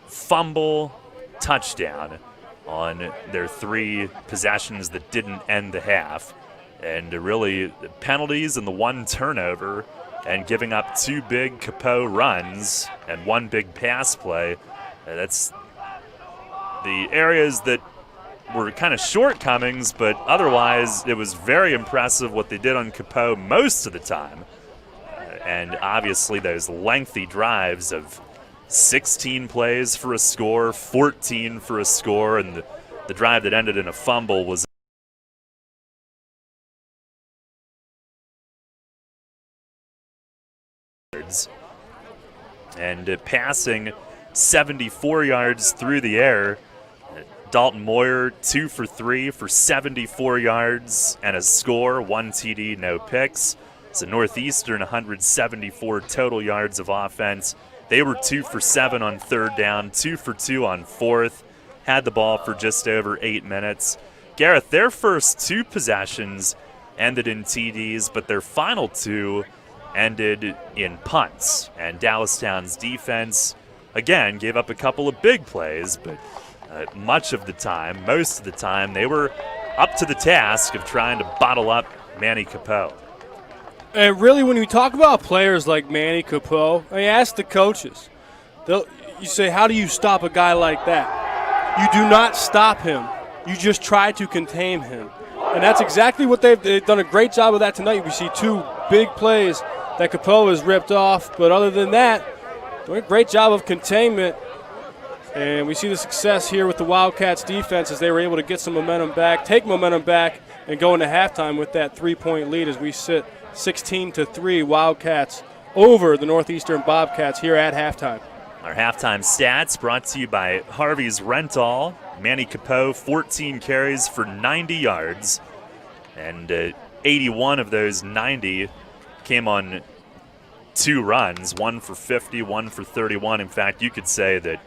S1: fumble, touchdown on their 3 possessions that didn't end the half. And really, the penalties and the 1 turnover and giving up 2 big Capeau runs and 1 big pass play. That's the areas that were kind of shortcomings, but otherwise it was very impressive what they did on Capeau most of the time. And obviously those lengthy drives of 16 plays for a score, 14 for a score, and the drive that ended in a fumble was and passing 74 yards through the air. Dalton Moyer 2 for 3 for 74 yards and a score, 1 TD, no picks. So Northeastern 174 total yards of offense. They were 2 for 7 on third down, 2 for 2 on fourth. Had the ball for just over 8 minutes. Gareth, their first 2 possessions ended in TDs, but their final 2 ended in punts. And Dallastown's defense, again, gave up a couple of big plays, but most of the time, they were up to the task of trying to bottle up Manny Capeau.
S3: And really, when you talk about players like Manny Capeau, I ask the coaches. You say, how do you stop a guy like that? You do not stop him. You just try to contain him. And that's exactly what they've done a great job of that tonight. We see 2 big plays that Capeau has ripped off, but other than that, doing a great job of containment. And we see the success here with the Wildcats defense as they were able to get some momentum back, take momentum back, and go into halftime with that 3-point lead as we sit 16-3 Wildcats over the Northeastern Bobcats here at halftime.
S1: Our halftime stats brought to you by Harvey's Rental. Manny Capeau, 14 carries for 90 yards, and 81 of those 90 came on 2 runs, 1 for 50, 1 for 31. In fact, you could say that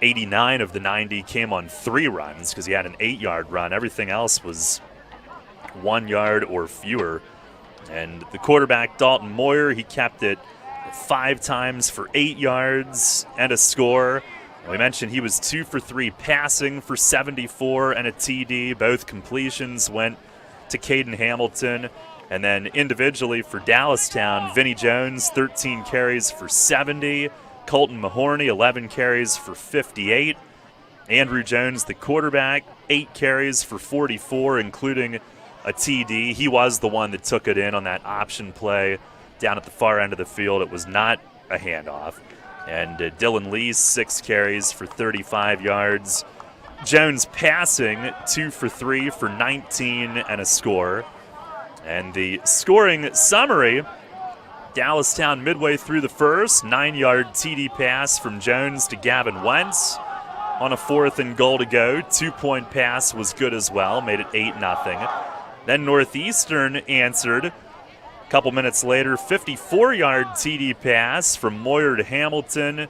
S1: 89 of the 90 came on 3 runs because he had an 8-yard run. Everything else was 1 yard or fewer. And the quarterback, Dalton Moyer, he kept it 5 times for 8 yards and a score. And we mentioned he was 2 for 3 passing for 74 and a TD. Both completions went to Caden Hamilton. And then individually for Dallastown, Vinnie Jones, 13 carries for 70. Colton Mahorny, 11 carries for 58. Andrew Jones, the quarterback, 8 carries for 44, including a TD. He was the one that took it in on that option play down at the far end of the field. It was not a handoff. And Dylan Lee, 6 carries for 35 yards. Jones passing, 2 for 3 for 19 and a score. And the scoring summary, Dallastown midway through the first, 9-yard TD pass from Jones to Gavin Wentz. On a 4th and goal to go, 2-point pass was good as well, made it 8-0. Then Northeastern answered. A couple minutes later, 54-yard TD pass from Moyer to Hamilton.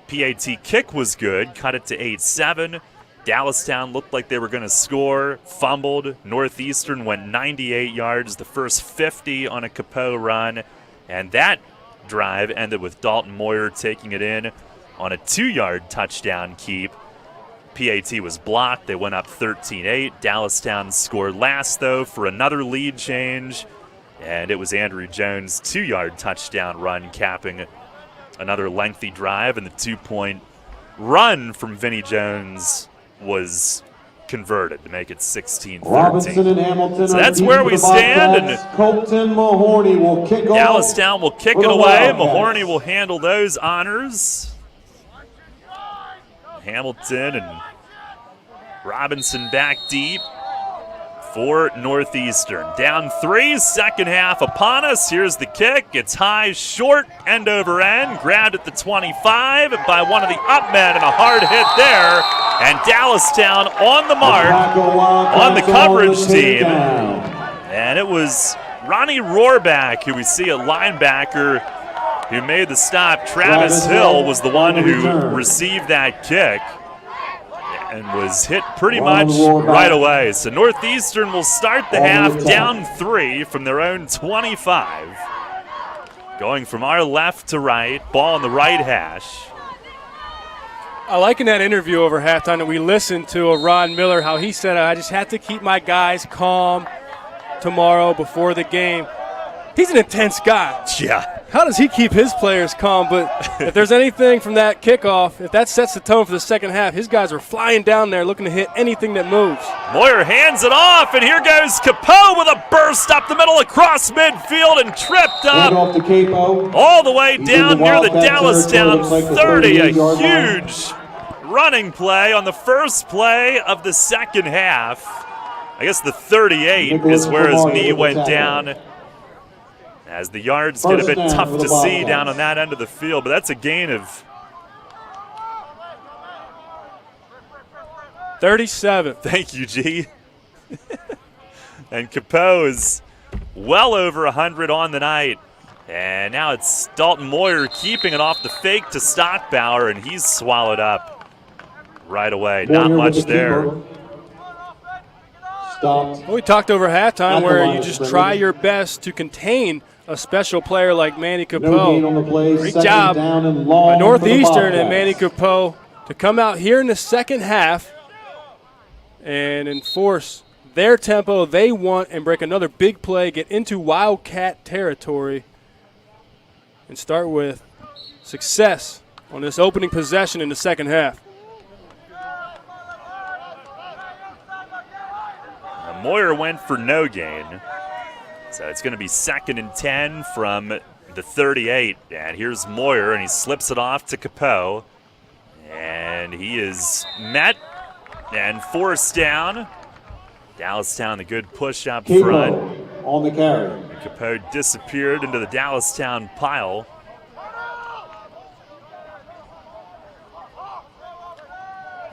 S1: PAT kick was good, cut it to 8-7. Dallastown looked like they were going to score, fumbled. Northeastern went 98 yards, the first 50 on a Capeau run. And that drive ended with Dalton Moyer taking it in on a 2-yard touchdown keep. PAT was blocked. They went up 13-8. Dallastown scored last, though, for another lead change. And it was Andrew Jones' 2-yard touchdown run capping another lengthy drive. And the 2-point run from Vinnie Jones was converted to make it 16-13.
S12: Robinson and Hamilton.
S1: So that's where we stand. And
S12: Colton Mahorny will kick off.
S1: Dallastown will kick it away. Mahorny will handle those honors. Hamilton and Robinson back deep for Northeastern. Down 3, second half upon us. Here's the kick. It's high, short, end over end. Grabbed at the 25 by one of the up men, and a hard hit there. And Dallastown on the mark on the coverage team. And it was Ronnie Rohrback, who we see at linebacker, who made the stop. Travis Hill was the one who received that kick and was hit pretty much right away. So Northeastern will start the half down 3 from their own 25. Going from our left to right, ball on the right hash.
S3: I like in that interview over halftime that we listened to Ron Miller, how he said, I just had to keep my guys calm tomorrow before the game. He's an intense guy.
S1: Yeah.
S3: How does he keep his players calm? But if there's anything from that kickoff, if that sets the tone for the second half, his guys are flying down there looking to hit anything that moves.
S1: Moyer hands it off, and here goes Capo with a burst up the middle across midfield and tripped up all the way down near the Dallastown 30. A huge running play on the first play of the second half. I guess the 38 is where his knee went down, as the yards get a bit tough to see down on that end of the field, but that's a gain of
S3: 37.
S1: Thank you, G. And Capo is well over 100 on the night. And now it's Dalton Moyer keeping it off the fake to Stockbauer, and he's swallowed up right away. Not much there.
S3: Well, we talked over halftime where you just try your best to contain a special player like Manny Capo. Great job by Northeastern and Manny Capo to come out here in the second half and enforce their tempo they want and break another big play, get into Wildcat territory, and start with success on this opening possession in the second half.
S1: Moyer went for no gain. So it's going to be 2nd and 10 from the 38. And here's Moyer, and he slips it off to Capo. And he is met and forced down. Dallastown, the good push up front.
S12: On the carry.
S1: And Capo disappeared into the Dallastown pile.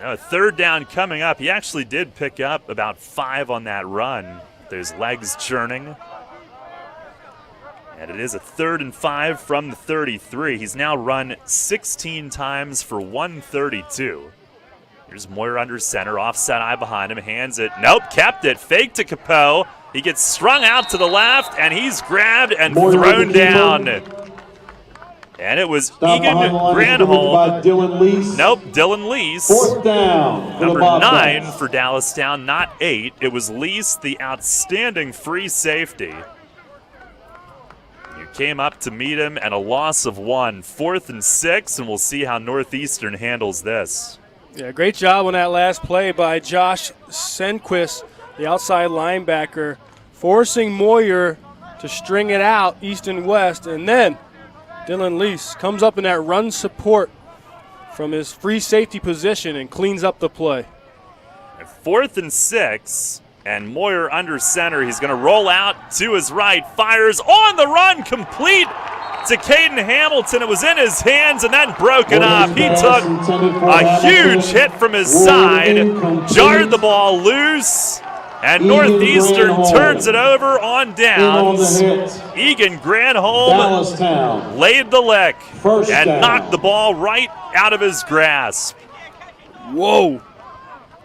S1: Now, 3rd down coming up. He actually did pick up about 5 on that run. Those legs churning. And it is a 3rd and 5 from the 33. He's now run 16 times for 132. Here's Moyer under center, offset eye behind him, hands it. Nope, kept it. Fake to Capo. He gets strung out to the left, and he's grabbed and thrown down. And it was Egan Granholm. Dylan Lease.
S12: 4th down.
S1: Number 9 for Dallastown, not 8. It was Lease, the outstanding free safety. You came up to meet him, and a loss of 1. 4th and 6, and we'll see how Northeastern handles this.
S3: Yeah, great job on that last play by Josh Senquist, the outside linebacker, forcing Moyer to string it out east and west, and then Dylan Lease comes up in that run support from his free safety position and cleans up the play.
S1: 4th and 6, and Moyer under center. He's going to roll out to his right, fires on the run, complete to Caden Hamilton. It was in his hands and then broken up. He took a huge hit from his side, jarred the ball loose, and Northeastern turns it over on downs. Egan Granholm laid the lick and knocked the ball right out of his grasp.
S3: Whoa.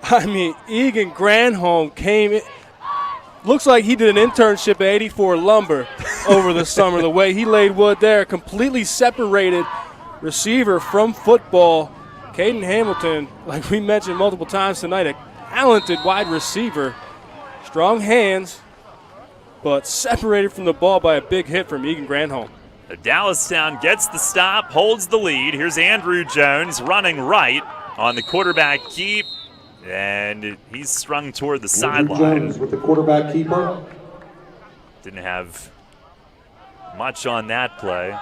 S3: I mean, Egan Granholm came in. Looks like he did an internship at 84 Lumber over the summer. The way he laid wood there, completely separated receiver from football. Caden Hamilton, like we mentioned multiple times tonight, a talented wide receiver. Strong hands, but separated from the ball by a big hit from Egan Granholm.
S1: Dallastown gets the stop, holds the lead. Here's Andrew Jones running right on the quarterback keep. And he's strung toward the
S12: Andrew
S1: sideline.
S12: Jones with the quarterback keeper.
S1: Didn't have much on that play.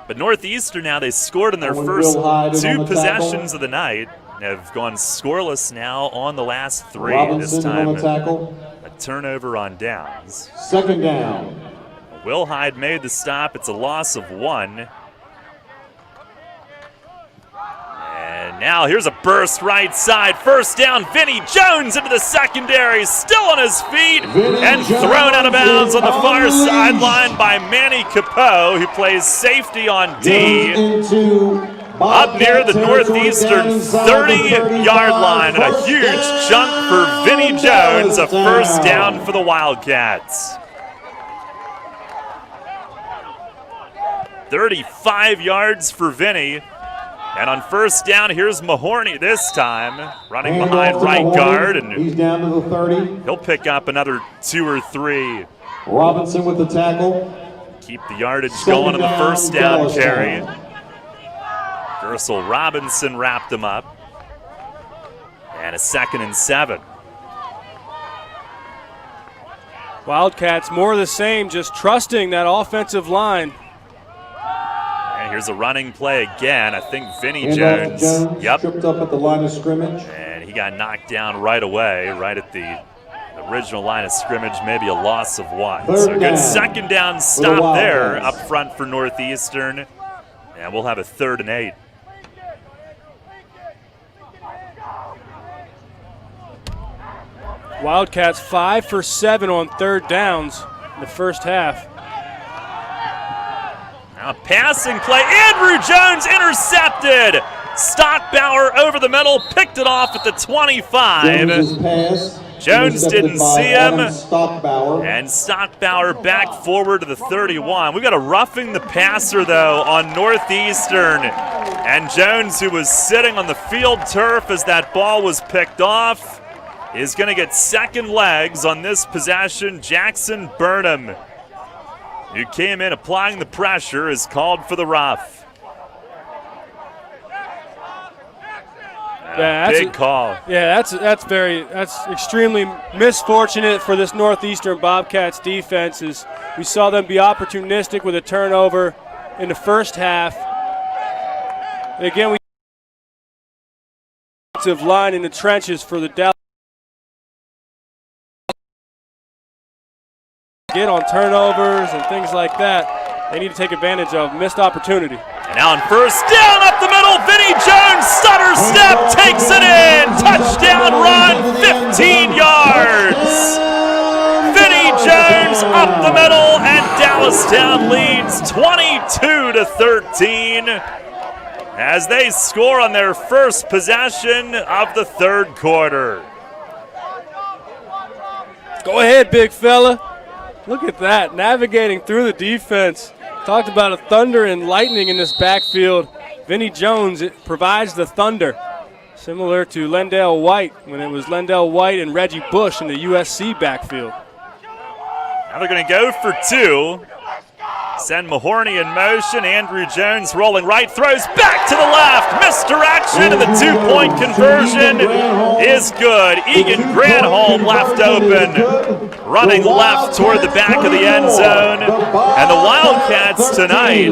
S1: But Northeastern now, they scored in their first two possessions of the night. Have gone scoreless now on the last three.
S12: Robinson
S1: this time
S12: on the tackle.
S1: a turnover on downs.
S12: Second down.
S1: Will Hyde made the stop. It's a loss of 1. And now here's a burst right side. First down, Vinny Jones into the secondary. Still on his feet and thrown out of bounds on the far sideline by Manny Capoe, who plays safety on D. Up near the Northeastern 30-yard line, and a huge chunk for Vinny Jones, a first down for the Wildcats. 35 yards for Vinny. And on first down, here's Mahorny this time, running behind right guard, and
S12: he's down to the 30.
S1: He'll pick up another 2 or 3.
S12: Robinson with the tackle.
S1: Keep the yardage going on the first down carry. Gersel Robinson wrapped him up. And a 2nd and 7.
S3: Wildcats more of the same, just trusting that offensive line.
S1: And here's a running play again. I think Vinny Jones. Yep.
S12: Tripped up at the line of scrimmage.
S1: And he got knocked down right away, right at the original line of scrimmage, maybe a loss of 1. So a good second down stop there up front for Northeastern. And we'll have a 3rd and 8.
S3: Wildcats 5 for 7 on 3rd downs in the first half.
S1: Now a passing play. Andrew Jones intercepted. Stockbauer over the middle, picked it off at the 25. Jones didn't see him. And Stockbauer back forward to the 31. We've got a roughing the passer, though, on Northeastern. And Jones, who was sitting on the field turf as that ball was picked off, is going to get second legs on this possession. Jackson Burnham, who came in applying the pressure, is called for the rough.
S3: Yeah,
S1: big call.
S3: Yeah, that's extremely misfortunate for this Northeastern Bobcats defense. Is we saw them be opportunistic with a turnover in the first half. And again, we defensive line in the trenches for the Dallas. Get on turnovers and things like that. They need to take advantage of missed opportunity.
S1: And now on first down up the middle, Vinny Jones, stutter step, takes it in. Touchdown run, 15 yards. Vinny Jones up the middle, and Dallastown leads 22-13 as they score on their first possession of the 3rd quarter.
S3: Go ahead, big fella. Look at that, navigating through the defense. Talked about a thunder and lightning in this backfield. Vinny Jones, it provides the thunder, similar to Lendell White when it was Lendell White and Reggie Bush in the USC backfield.
S1: Now they're going to go for 2. Send Mahorny in motion. Andrew Jones rolling right, throws back to the left. Misdirection, and the 2-point conversion is good. Egan Granholm left open, running left toward the back of the end zone. And the Wildcats tonight,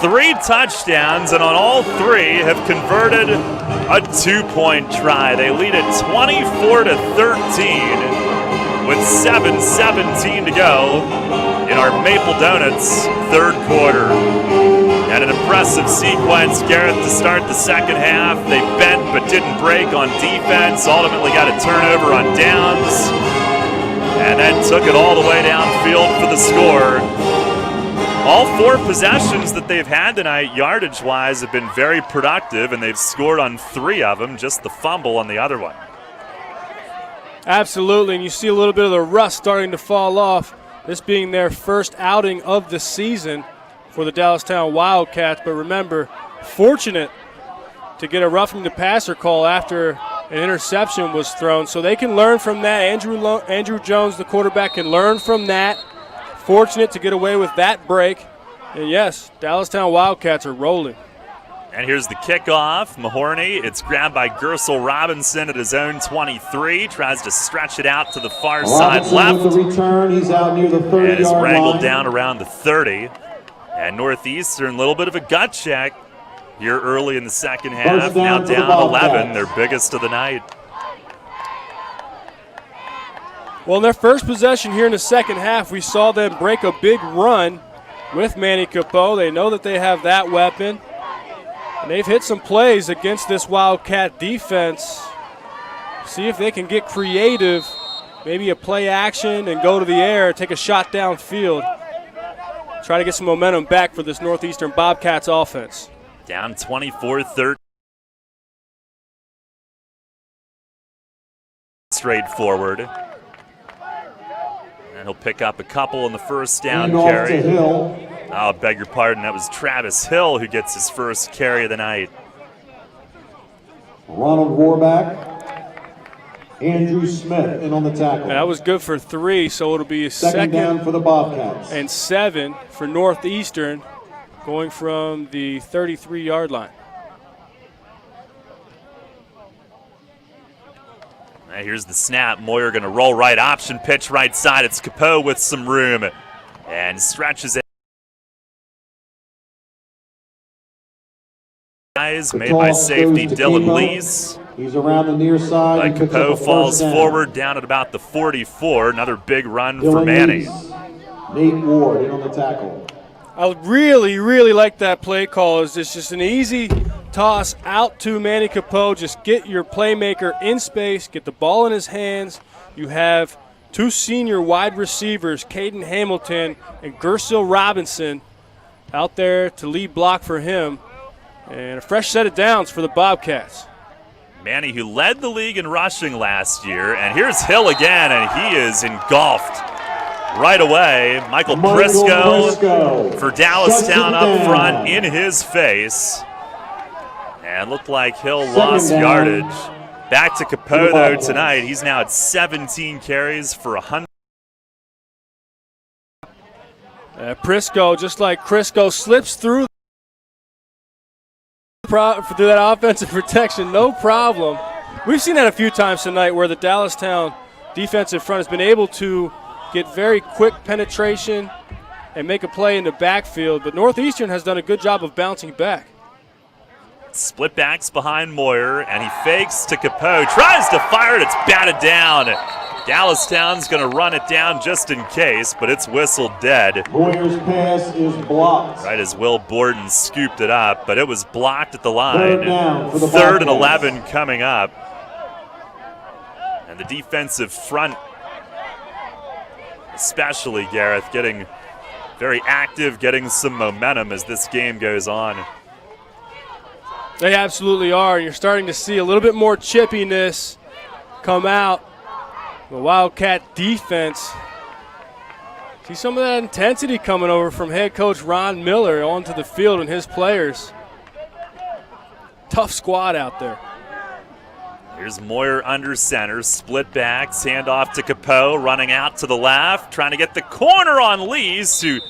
S1: 3 touchdowns, and on all 3 have converted a 2-point try. They lead it 24-13 with 7:17 to go in our Maple Donuts 3rd quarter. And an impressive sequence, Garrett, to start the second half. They bent but didn't break on defense, ultimately got a turnover on downs, and then took it all the way downfield for the score. All 4 possessions that they've had tonight, yardage-wise, have been very productive, and they've scored on 3 of them, just the fumble on the other one.
S3: Absolutely, and you see a little bit of the rust starting to fall off. This being their first outing of the season for the Dallastown Wildcats. But remember, fortunate to get a roughing the passer call after an interception was thrown. So they can learn from that. Andrew Jones, the quarterback, can learn from that. Fortunate to get away with that break. And yes, Dallastown Wildcats are rolling.
S1: And here's the kickoff. Mahorny, it's grabbed by Gersel Robinson at his own 23. Tries to stretch it out to the far side left.
S12: With the return, he's out near the 30-yard
S1: and is wrangled
S12: line.
S1: down around the 30. And Northeastern, a little bit of a gut check here early in the second half. Now down 11, their biggest of the night.
S3: Well, in their first possession here in the second half, we saw them break a big run with Manny Capeau. They know that they have that weapon. And they've hit some plays against this Wildcat defense. See if they can get creative, maybe a play action and go to the air, take a shot downfield. Try to get some momentum back for this Northeastern Bobcats offense.
S1: Down 24-13. Straightforward. And he'll pick up a couple in the first down carry. Oh, beg your pardon. That was Travis Hill who gets his first carry of the night.
S12: Ronald Warback, Andrew Smith in on the tackle.
S3: That was good for 3, so it'll be a
S12: second down for the Bobcats.
S3: And 7 for Northeastern, going from the 33-yard line.
S1: And here's the snap. Moyer going to roll right, option pitch right side. It's Capeau with some room and stretches it. Made by safety Dylan Lees.
S12: He's around the near side.
S1: Capeau falls forward down at about the 44. Another big run for Manny.
S12: Nate Ward in on the tackle.
S3: I really like that play call. It's just an easy toss out to Manny Capeau. Just get your playmaker in space, get the ball in his hands. You have 2 senior wide receivers, Caden Hamilton and Gersel Robinson, out there to lead block for him. And a fresh set of downs for the Bobcats.
S1: Manny, who led the league in rushing last year, and here's Hill again, and he is engulfed right away. Michael Prisco for Dallastown up front in his face. And looked like Hill lost yardage. Back to Capeau, though, tonight. He's now at 17 carries for 100.
S3: Prisco, just like Crisco, slips through that offensive protection, no problem. We've seen that a few times tonight where the Dallastown defensive front has been able to get very quick penetration and make a play in the backfield, but Northeastern has done a good job of bouncing back.
S1: Split backs behind Moyer, and he fakes to Capeau. Tries to fire it, it's batted down. Dallastown's going to run it down just in case, but it's whistled dead.
S12: Moyer's pass is blocked.
S1: Right as Will Borden scooped it up, but it was blocked at the line.
S12: 3rd down for the
S1: Third and
S12: Bobcats.
S1: 11 coming up. And the defensive front, especially Gareth, getting very active, getting some momentum as this game goes on.
S3: They absolutely are. You're starting to see a little bit more chippiness come out. The Wildcat defense. See some of that intensity coming over from head coach Ron Miller onto the field and his players. Tough squad out there.
S1: Here's Moyer under center, split backs, handoff to Capeau, running out to the left, trying to get the corner on Lees, who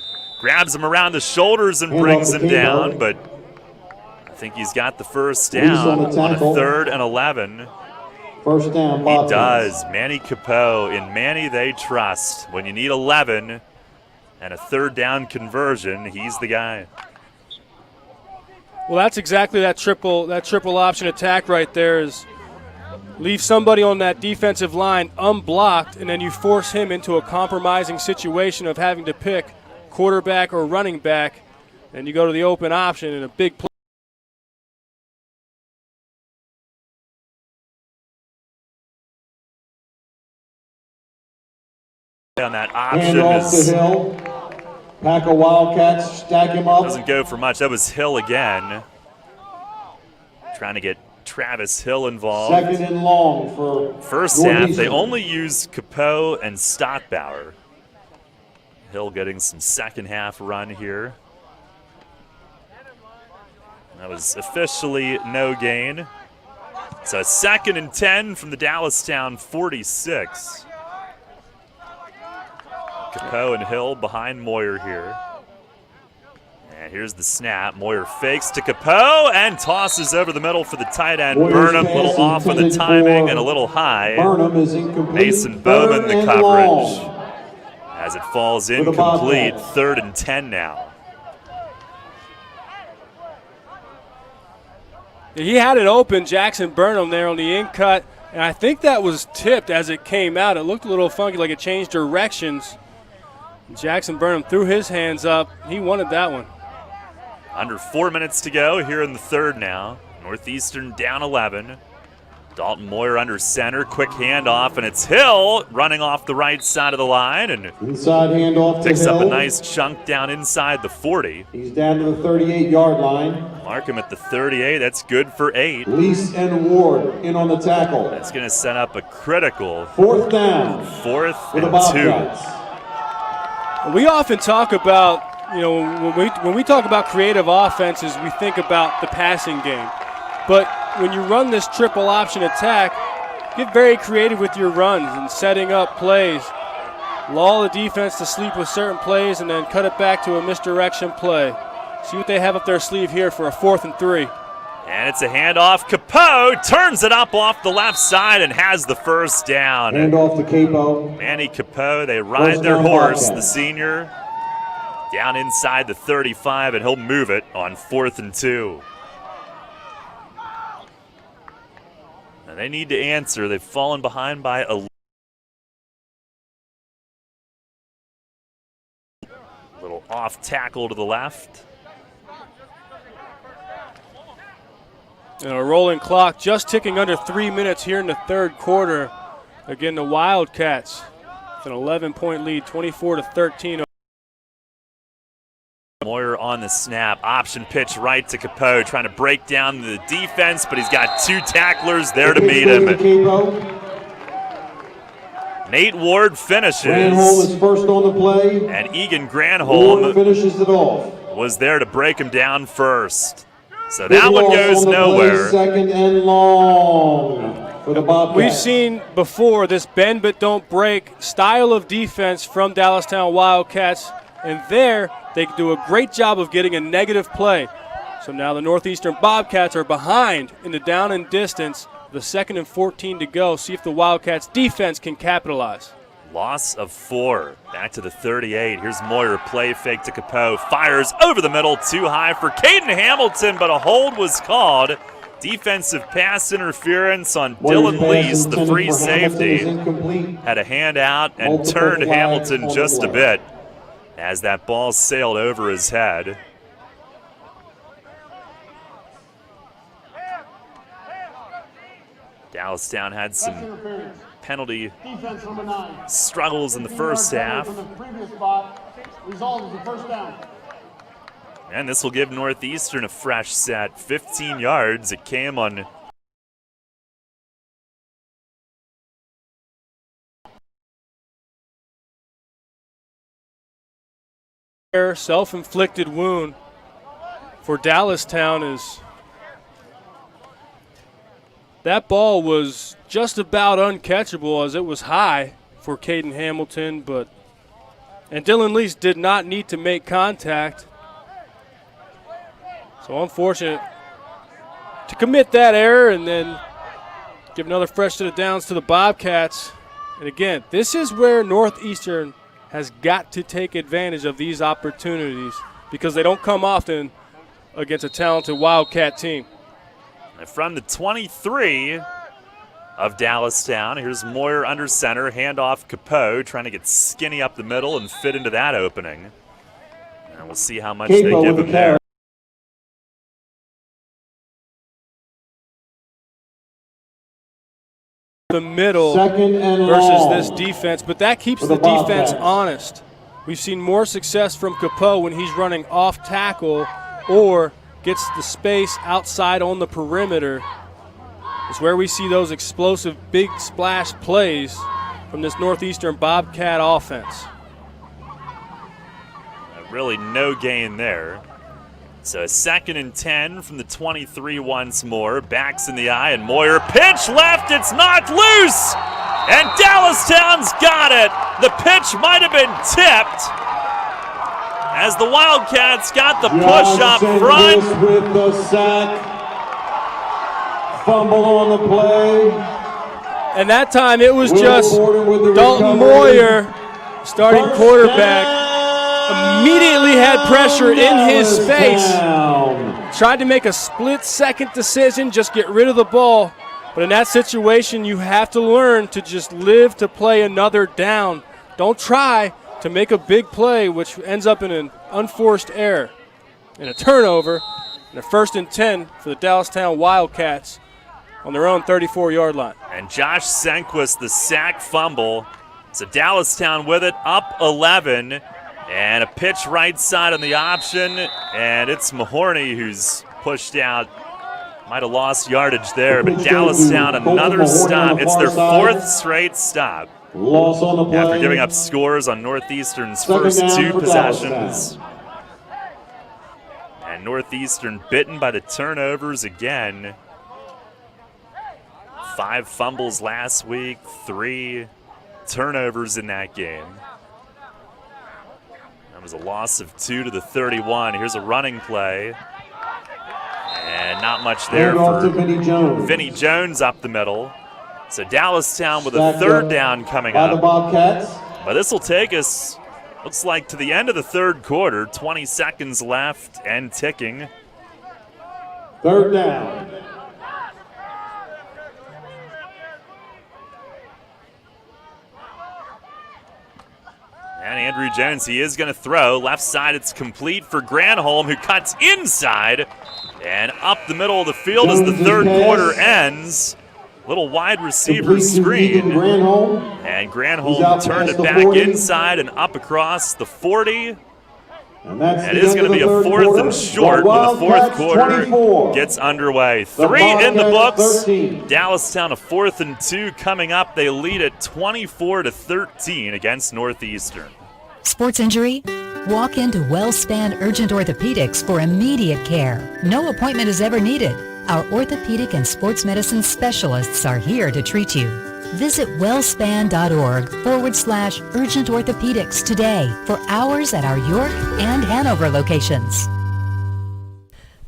S1: grabs him around the shoulders and brings him down, but I think he's got the first down on a 3rd and 11.
S12: First down,
S1: He does. Manny Capeau. In Manny they trust. When you need 11 and a 3rd down conversion, he's the guy.
S3: Well, that's exactly that triple option attack right there. Is leave somebody on that defensive line unblocked, and then you force him into a compromising situation of having to pick quarterback or running back, and you go to the open option and a big play.
S1: On that option
S12: Handoff to Hill. Pack of Wildcats, stack him up.
S1: Doesn't go for much. That was Hill again. Trying to get Travis Hill involved.
S12: 2nd and long for
S1: first half. They only used Capeau and Stockbauer. Hill getting some second half run here. That was officially no gain. So 2nd and 10 from the Dallastown 46. Capeau and Hill behind Moyer here. And here's the snap. Moyer fakes to Capeau and tosses over the middle for the tight end. Burnham, a little off with the timing and a little high.
S12: Burnham is incomplete.
S1: Mason Bowman the coverage.
S12: Long.
S1: As it falls incomplete, 3rd and 10 now.
S3: He had it open, Jackson Burnham there on the in cut, and I think that was tipped as it came out. It looked a little funky, like it changed directions. Jackson Burnham threw his hands up. He wanted that one.
S1: Under 4 minutes to go here in the 3rd now. Northeastern down 11. Dalton Moyer under center, quick handoff, and it's Hill running off the right side of the line and
S12: inside handoff
S1: picks
S12: to
S1: up a
S12: Hill.
S1: nice chunk down inside the 40.
S12: He's down to the 38-yard line.
S1: Mark him at the 38. That's good for 8.
S12: Lease and Ward in on the tackle.
S1: That's going to set up a critical
S12: 4th down.
S1: 4th
S12: for the
S1: and
S12: Bobcats.
S3: 2. We often talk about, when we talk about creative offenses, we think about the passing game. But when you run this triple option attack, get very creative with your runs and setting up plays. Lull the defense to sleep with certain plays and then cut it back to a misdirection play. See what they have up their sleeve here for a 4th and 3.
S1: And it's a handoff. Capeau turns it up off the left side and has the first down.
S12: Handoff to Capeau.
S1: Manny Capeau, they ride their horse, the senior, down inside the 35, and he'll move it on 4th and 2. Now they need to answer. They've fallen behind by a little off tackle to the left.
S3: And a rolling clock just ticking under 3 minutes here in the 3rd quarter. Again, the Wildcats with an 11-point lead, 24-13.
S1: Moyer on the snap, option pitch right to Capeau, trying to break down the defense, but he's got 2 tacklers there to meet him. Nate Ward finishes.
S12: Granholm is first on the play.
S1: And Egan Granholm
S12: Ward finishes it off.
S1: was there to break him down first. So that one goes nowhere.
S12: 2nd and long for the Bobcats.
S3: We've seen before this bend but don't break style of defense from Dallastown Wildcats, and there they do a great job of getting a negative play. So now the Northeastern Bobcats are behind in the down and distance. The 2nd and 14 to go. See if the Wildcats defense can capitalize.
S1: Loss of 4. Back to the 38. Here's Moyer, play fake to Capeau. Fires over the middle, too high for Caden Hamilton, but a hold was called. Defensive pass interference on Dylan Lease, the free safety. Had a hand out and turned Hamilton just a bit as that ball sailed over his head. Dallastown had some penalty struggles in the first half. And this will give Northeastern a fresh set. 15 yards. It came on
S3: self-inflicted wound for Dallastown is that ball was just about uncatchable as it was high for Caden Hamilton, and Dylan Lease did not need to make contact. So unfortunate to commit that error and then give another fresh set of downs to the Bobcats. And again, this is where Northeastern has got to take advantage of these opportunities because they don't come often against a talented Wildcat team.
S1: And from the 23 of Dallastown, here's Moyer under center, handoff Capeau, trying to get skinny up the middle and fit into that opening. And we'll see how much they give him there.
S3: The middle versus this defense, but that keeps the defense honest. We've seen more success from Capeau when he's running off tackle or gets the space outside on the perimeter. It's where we see those explosive big splash plays from this Northeastern Bobcat offense.
S1: Really no gain there. So 2nd and 10 from the 23 once more. Backs in the eye, and Moyer pitch left. It's knocked loose, and Dallastown's got it. The pitch might have been tipped, as the Wildcats got the push up front.
S12: With the sack. Fumble on the play.
S3: And that time it was just
S12: Dalton
S3: Dalton Moyer, starting quarterback, immediately had pressure in his face. Tried to make a split-second decision, just get rid of the ball. But in that situation, you have to learn to just live to play another down. Don't try to make a big play, which ends up in an unforced error and a turnover, and a 1st and 10 for the Dallastown Wildcats on their own 34-yard line.
S1: And Josh Senquist, the sack fumble. So Dallastown with it, up 11. And a pitch right side on the option. And it's Mahorny who's pushed out. Might have lost yardage there, but Dallastown another stop. It's their 4th straight stop.
S12: Loss on the play.
S1: After giving up scores on Northeastern's first 2 possessions. And Northeastern bitten by the turnovers again. 5 fumbles last week, 3 turnovers in that game. That was a loss of 2 to the 31. Here's a running play. And not much there for Vinny Jones up the middle. So Dallastown with a 3rd down coming up. But this will take us, looks like, to the end of the 3rd quarter. 20 seconds left and ticking.
S12: 3rd down.
S1: And Andrew Jones, he is going to throw. Left side, it's complete for Granholm, who cuts inside and up the middle of the field as the 3rd quarter ends. Little wide receiver screen. And Granholm turned it back inside and up across the 40. And it is going to be a 4th and short when the 4th quarter gets underway. 3 in the books. Dallastown a 4th and 2 coming up. They lead at 24-13 against Northeastern.
S6: Sports injury? Walk into WellSpan Urgent Orthopedics for immediate care. No appointment is ever needed. Our orthopedic and sports medicine specialists are here to treat you. Visit wellspan.org/urgent orthopedics today for hours at our York and Hanover locations.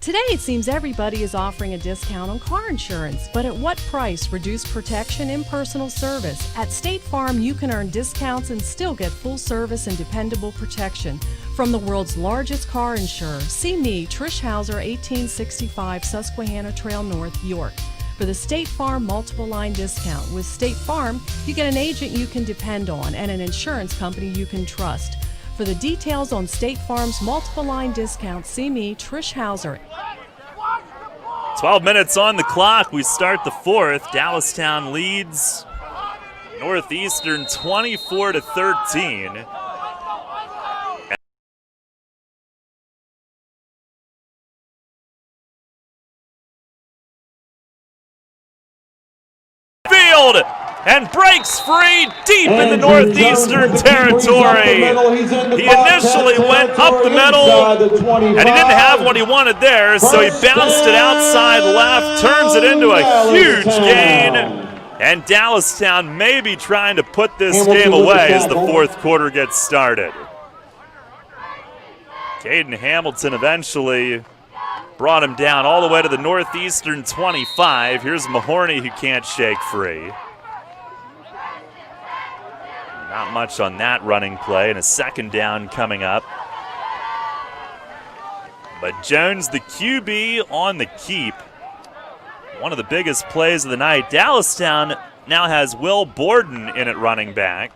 S16: Today it seems everybody is offering a discount on car insurance, but at what price? Reduced protection, impersonal service. At State Farm, you can earn discounts and still get full service and dependable protection from the world's largest car insurer. See me, Trish Hauser, 1865 Susquehanna Trail North, York, for the State Farm multiple line discount. With State Farm, you get an agent you can depend on and an insurance company you can trust. For the details on State Farm's multiple line discount, see me, Trish Hauser.
S1: 12 minutes on the clock. We start the 4th. Dallastown leads Northeastern 24-13. Field and breaks free deep in the Northeastern territory. He initially went up the middle, and he didn't have what he wanted there, so he bounced it outside left, turns it into a huge gain, and Dallastown may be trying to put this game away as the 4th quarter gets started. Caden Hamilton eventually brought him down all the way to the Northeastern 25. Here's Mahorny, who can't shake free. Not much on that running play, and a 2nd down coming up. But Jones, the QB, on the keep. One of the biggest plays of the night. Dallastown now has Will Borden in at running back.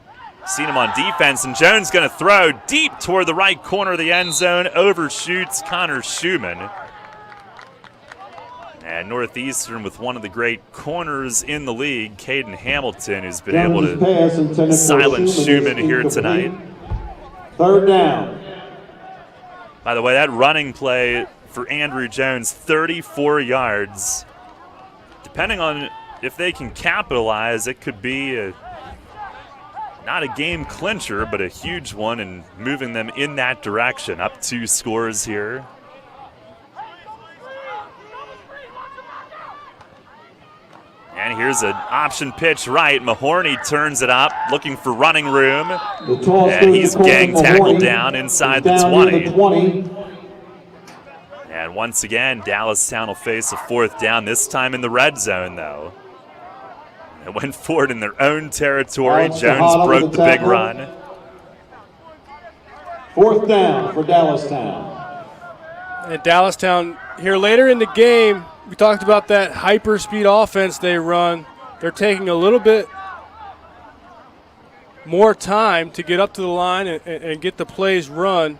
S1: Seen him on defense, and Jones going to throw deep toward the right corner of the end zone. Overshoots Connor Schumann. And Northeastern with one of the great corners in the league, Caden Hamilton, who's been able to silence Schumann here tonight.
S12: 3rd down.
S1: By the way, that running play for Andrew Jones, 34 yards. Depending on if they can capitalize, it could be not a game clincher, but a huge one, and moving them in that direction. Up 2 scores here. And here's an option pitch right. Mahorny turns it up, looking for running room. And he's gang tackled down inside the 20. And once again, Dallastown will face a fourth down, this time in the red zone, though. They went forward in their own territory. Jones broke the big run.
S12: Fourth down for Dallastown.
S3: And Dallastown here later in the game, we talked about that hyper-speed offense they run. They're taking a little bit more time to get up to the line and get the plays run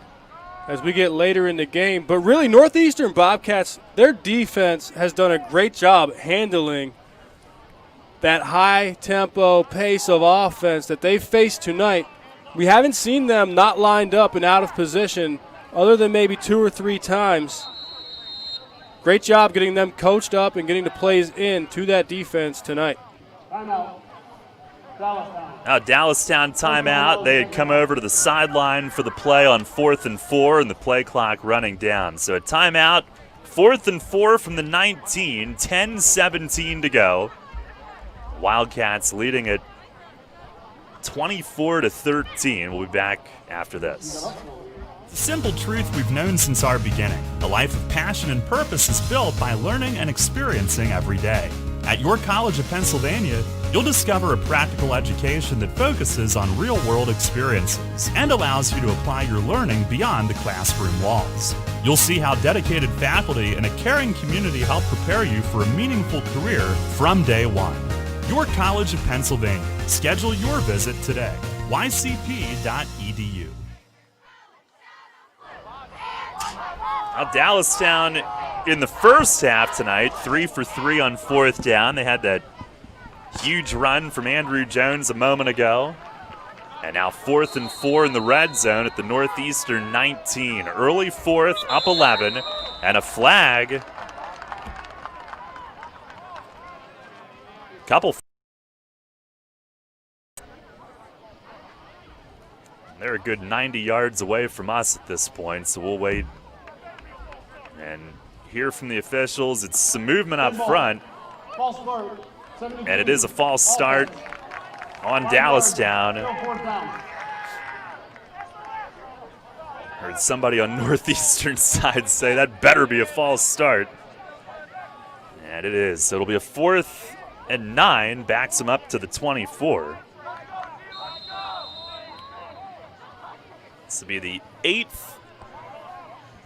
S3: as we get later in the game. But really, Northeastern Bobcats, their defense has done a great job handling that high-tempo pace of offense that they faced tonight. We haven't seen them not lined up and out of position other than maybe 2 or 3 times. Great job getting them coached up and getting the plays in to that defense tonight.
S1: Now Dallastown timeout. They had come over to the sideline for the play on 4th and 4 and the play clock running down. So a timeout, 4th and 4 from the 19, 10-17 to go. Wildcats leading it 24-13. We'll be back after this.
S5: The simple truth we've known since our beginning. A life of passion and purpose is built by learning and experiencing every day. At York College of Pennsylvania, you'll discover a practical education that focuses on real-world experiences and allows you to apply your learning beyond the classroom walls. You'll see how dedicated faculty and a caring community help prepare you for a meaningful career from day one. York College of Pennsylvania. Schedule your visit today. ycp.edu.
S1: Now Dallastown in the first half tonight, 3 for 3 on 4th down. They had that huge run from Andrew Jones a moment ago. And now 4th and 4 in the red zone at the Northeastern 19. Early 4th, up 11, and a flag. They're a good 90 yards away from us at this point, so we'll wait and hear from the officials. It's some movement up front, and it is a false start on Dallastown. Heard somebody on Northeastern side say that better be a false start, and it is. So it'll be a 4th and 9, backs them up to the 24. This will be the 8th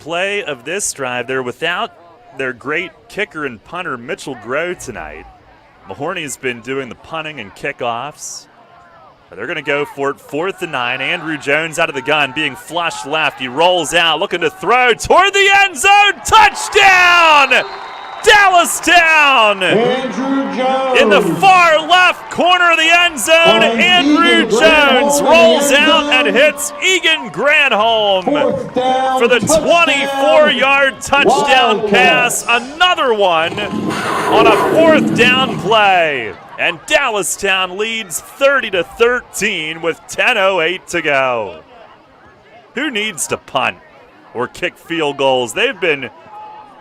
S1: play of this drive. They're without their great kicker and punter, Mitchell Groh, tonight. Mahorny's been doing the punting and kickoffs. But they're going to go for it, 4th and 9. Andrew Jones out of the gun, being flushed left. He rolls out, looking to throw toward the end zone. Touchdown! Dallastown!
S12: Andrew Jones.
S1: In the far left corner of the end zone, Andrew Jones rolls out and hits Egan Granholm for the 24-yard touchdown pass. Another one on a 4th down play. And Dallastown leads 30-13 with 10:08 to go. Who needs to punt or kick field goals? They've been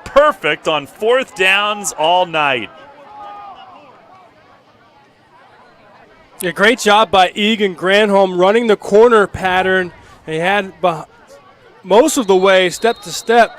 S1: perfect on 4th downs all night.
S3: Yeah, great job by Egan Granholm running the corner pattern. He had most of the way, step to step,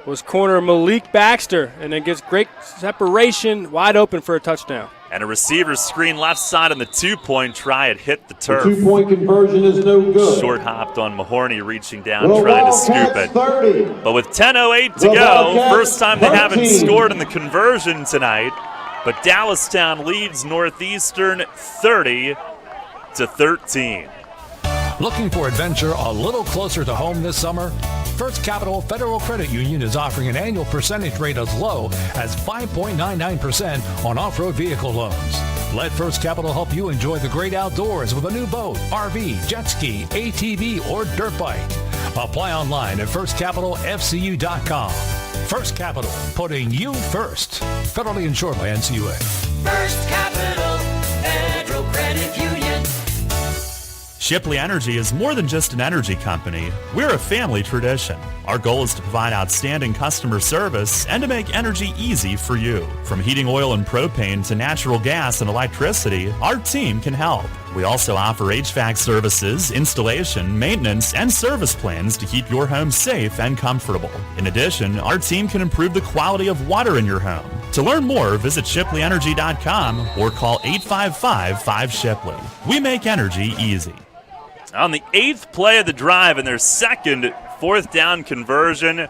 S3: was corner Malik Baxter, and then gets great separation, wide open for a touchdown.
S1: And a receiver screen left side on the 2-point try. It hit the turf.
S12: The 2-point conversion is no good.
S1: Short hopped on Mahorny, reaching down, trying to scoop it. 30. But with 10:08 to go, first time they haven't scored in the conversion tonight. But Dallastown leads Northeastern 30-13.
S13: Looking for adventure a little closer to home this summer? First Capital Federal Credit Union is offering an annual percentage rate as low as 5.99% on off-road vehicle loans. Let First Capital help you enjoy the great outdoors with a new boat, RV, jet ski, ATV, or dirt bike. Apply online at firstcapitalfcu.com. First Capital, putting you first. Federally insured by NCUA.
S14: First Capital Federal Credit Union.
S5: Shipley Energy is more than just an energy company. We're a family tradition. Our goal is to provide outstanding customer service and to make energy easy for you. From heating oil and propane to natural gas and electricity, our team can help. We also offer HVAC services, installation, maintenance, and service plans to keep your home safe and comfortable. In addition, our team can improve the quality of water in your home. To learn more, visit ShipleyEnergy.com or call 855-5-SHIPLEY. We make energy easy.
S1: On the 8th play of the drive in their second 4th down conversion,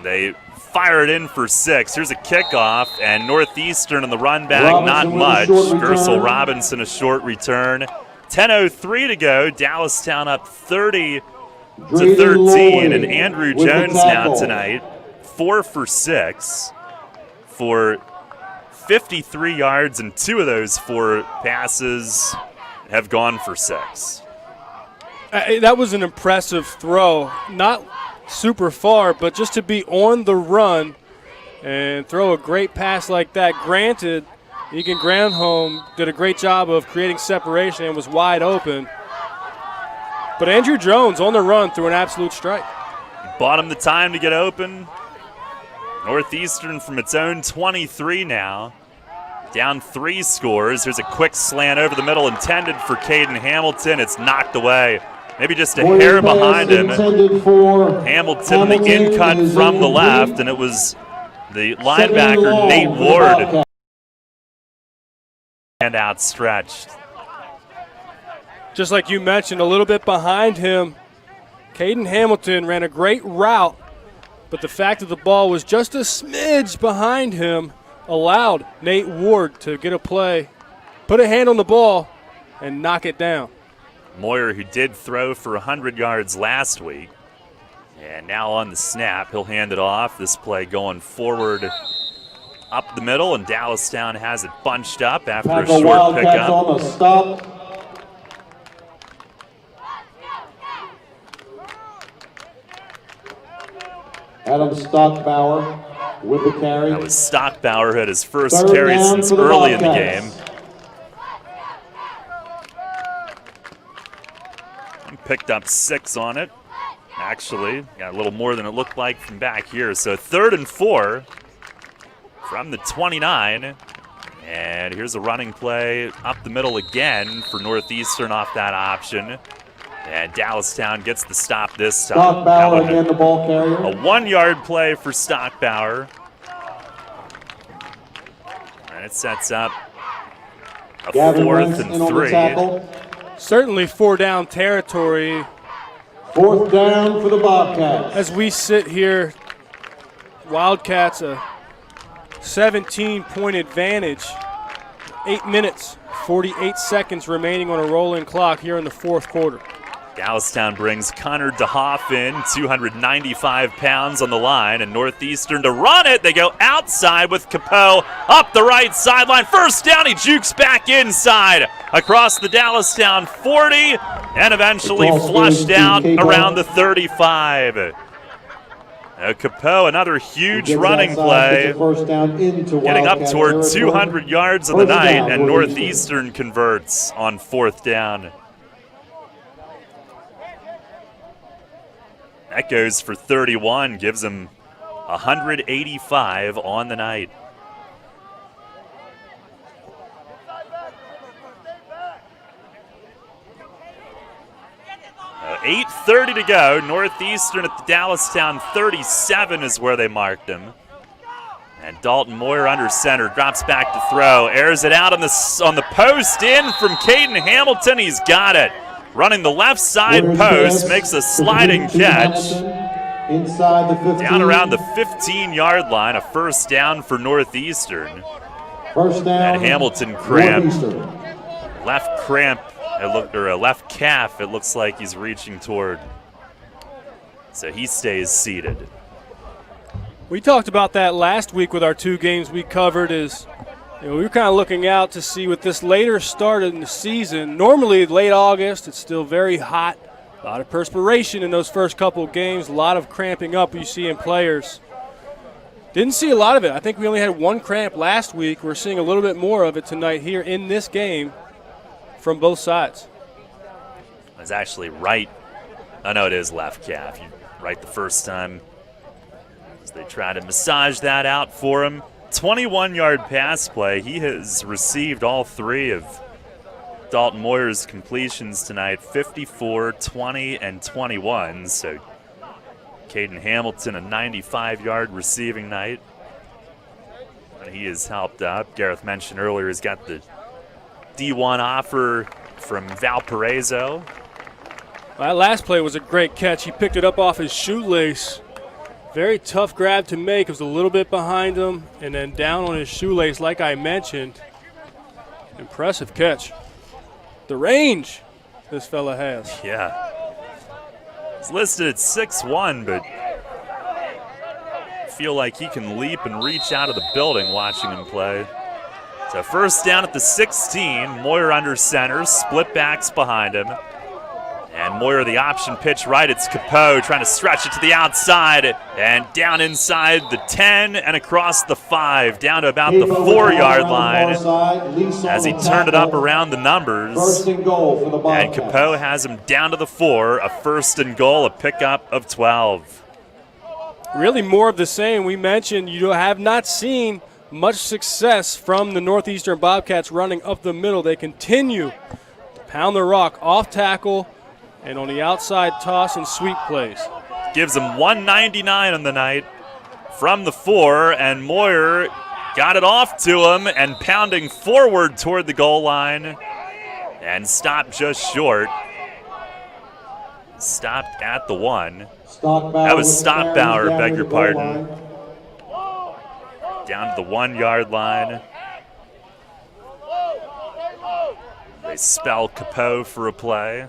S1: they fire it in for 6. Here's a kickoff, and Northeastern on the run back, not much. Gersel Robinson a short return. 10:03 to go. Dallastown up 30-13, and Andrew Jones now tonight 4 for 6 for 53 yards, and 2 of those 4 passes have gone for 6.
S3: That was an impressive throw. Not super far, but just to be on the run and throw a great pass like that. Granted, Egan Granholm did a great job of creating separation and was wide open. But Andrew Jones on the run threw an absolute strike.
S1: Bought him the time to get open. Northeastern from its own 23 now. Down 3 scores. Here's a quick slant over the middle intended for Caden Hamilton. It's knocked away. Maybe just a hair behind him. Hamilton, the in cut from the left, and it was the linebacker, Nate Ward, and outstretched.
S3: Just like you mentioned, a little bit behind him, Caden Hamilton ran a great route, but the fact that the ball was just a smidge behind him allowed Nate Ward to get a play, put a hand on the ball, and knock it down.
S1: Moyer, who did throw for 100 yards last week, and now on the snap, he'll hand it off. This play going forward up the middle, and Dallastown has it bunched up after a short pickup.
S12: On the stop. Adam Stockbauer with the carry.
S1: That was Stockbauer who had his first carry since early in the game. Picked up 6 on it. Actually, got a little more than it looked like from back here. So 3rd and 4 from the 29. And here's a running play up the middle again for Northeastern off that option. And Dallastown gets the stop this time.
S12: Stockbauer again, the ball carrier.
S1: A 1-yard play for Stockbauer. And it sets up a 4th and 3.
S3: Certainly 4-down territory.
S12: 4th down for the Bobcats.
S3: As we sit here, Wildcats a 17-point advantage. 8 minutes, 48 seconds remaining on a rolling clock here in the 4th quarter.
S1: Dallastown brings Connor DeHoff in, 295 pounds on the line, and Northeastern to run it. They go outside with Capeau up the right sideline. First down, he jukes back inside across the Dallastown 40 and eventually flushed out around the 35. Capeau, another huge running play, getting up toward 200 yards of the night, and Northeastern converts on 4th down. That goes for 31, gives him 185 on the night. 8:30 to go. Northeastern at the Dallastown 37 is where they marked him. And Dalton Moyer under center, drops back to throw, airs it out on the post in from Caden Hamilton. He's got it. Running the left side post, makes a sliding catch.
S12: Inside the 15.
S1: Down around the 15-yard line, a first down for Northeastern.
S12: First down.
S1: And Hamilton cramp. Left cramp, or a left calf, it looks like he's reaching toward. So he stays seated.
S3: We talked about that last week with our 2 games we covered. We were kind of looking out to see with this later start in the season. Normally late August, it's still very hot. A lot of perspiration in those first couple of games. A lot of cramping up you see in players. Didn't see a lot of it. I think we only had 1 cramp last week. We're seeing a little bit more of it tonight here in this game from both sides.
S1: It's actually right. Oh, no, it is left calf. You're right the first time. As they try to massage that out for him. 21-yard pass play. He has received all three of Dalton Moyer's completions tonight, 54, 20, and 21. So Caden Hamilton, a 95-yard receiving night. And he has helped up. Gareth mentioned earlier he's got the D1 offer from Valparaiso.
S3: That last play was a great catch. He picked it up off his shoelace. Very tough grab to make. It was a little bit behind him and then down on his shoelace like I mentioned. Impressive catch. The range this fella has.
S1: Yeah. He's listed at 6'1", but I feel like he can leap and reach out of the building watching him play. So first down at the 16. Moyer under center, split backs behind him. And Moyer the option pitch right. It's Capeau trying to stretch it to the outside and down inside the 10 and across the 5, down to about the 4-yard line as he turned it up around the numbers.
S12: First and goal for the Bobcats.
S1: And Capeau has him down to the 4, a first and goal, a pickup of 12.
S3: Really more of the same. We mentioned you have not seen much success from the Northeastern Bobcats running up the middle. They continue to pound the rock off tackle and on the outside toss and sweep plays.
S1: Gives him 199 on the night from the 4, and Moyer got it off to him and pounding forward toward the goal line and stopped just short. Stopped at the 1. That was Stockbauer, beg your pardon. Down to the 1-yard line. They spell Capeau for a play.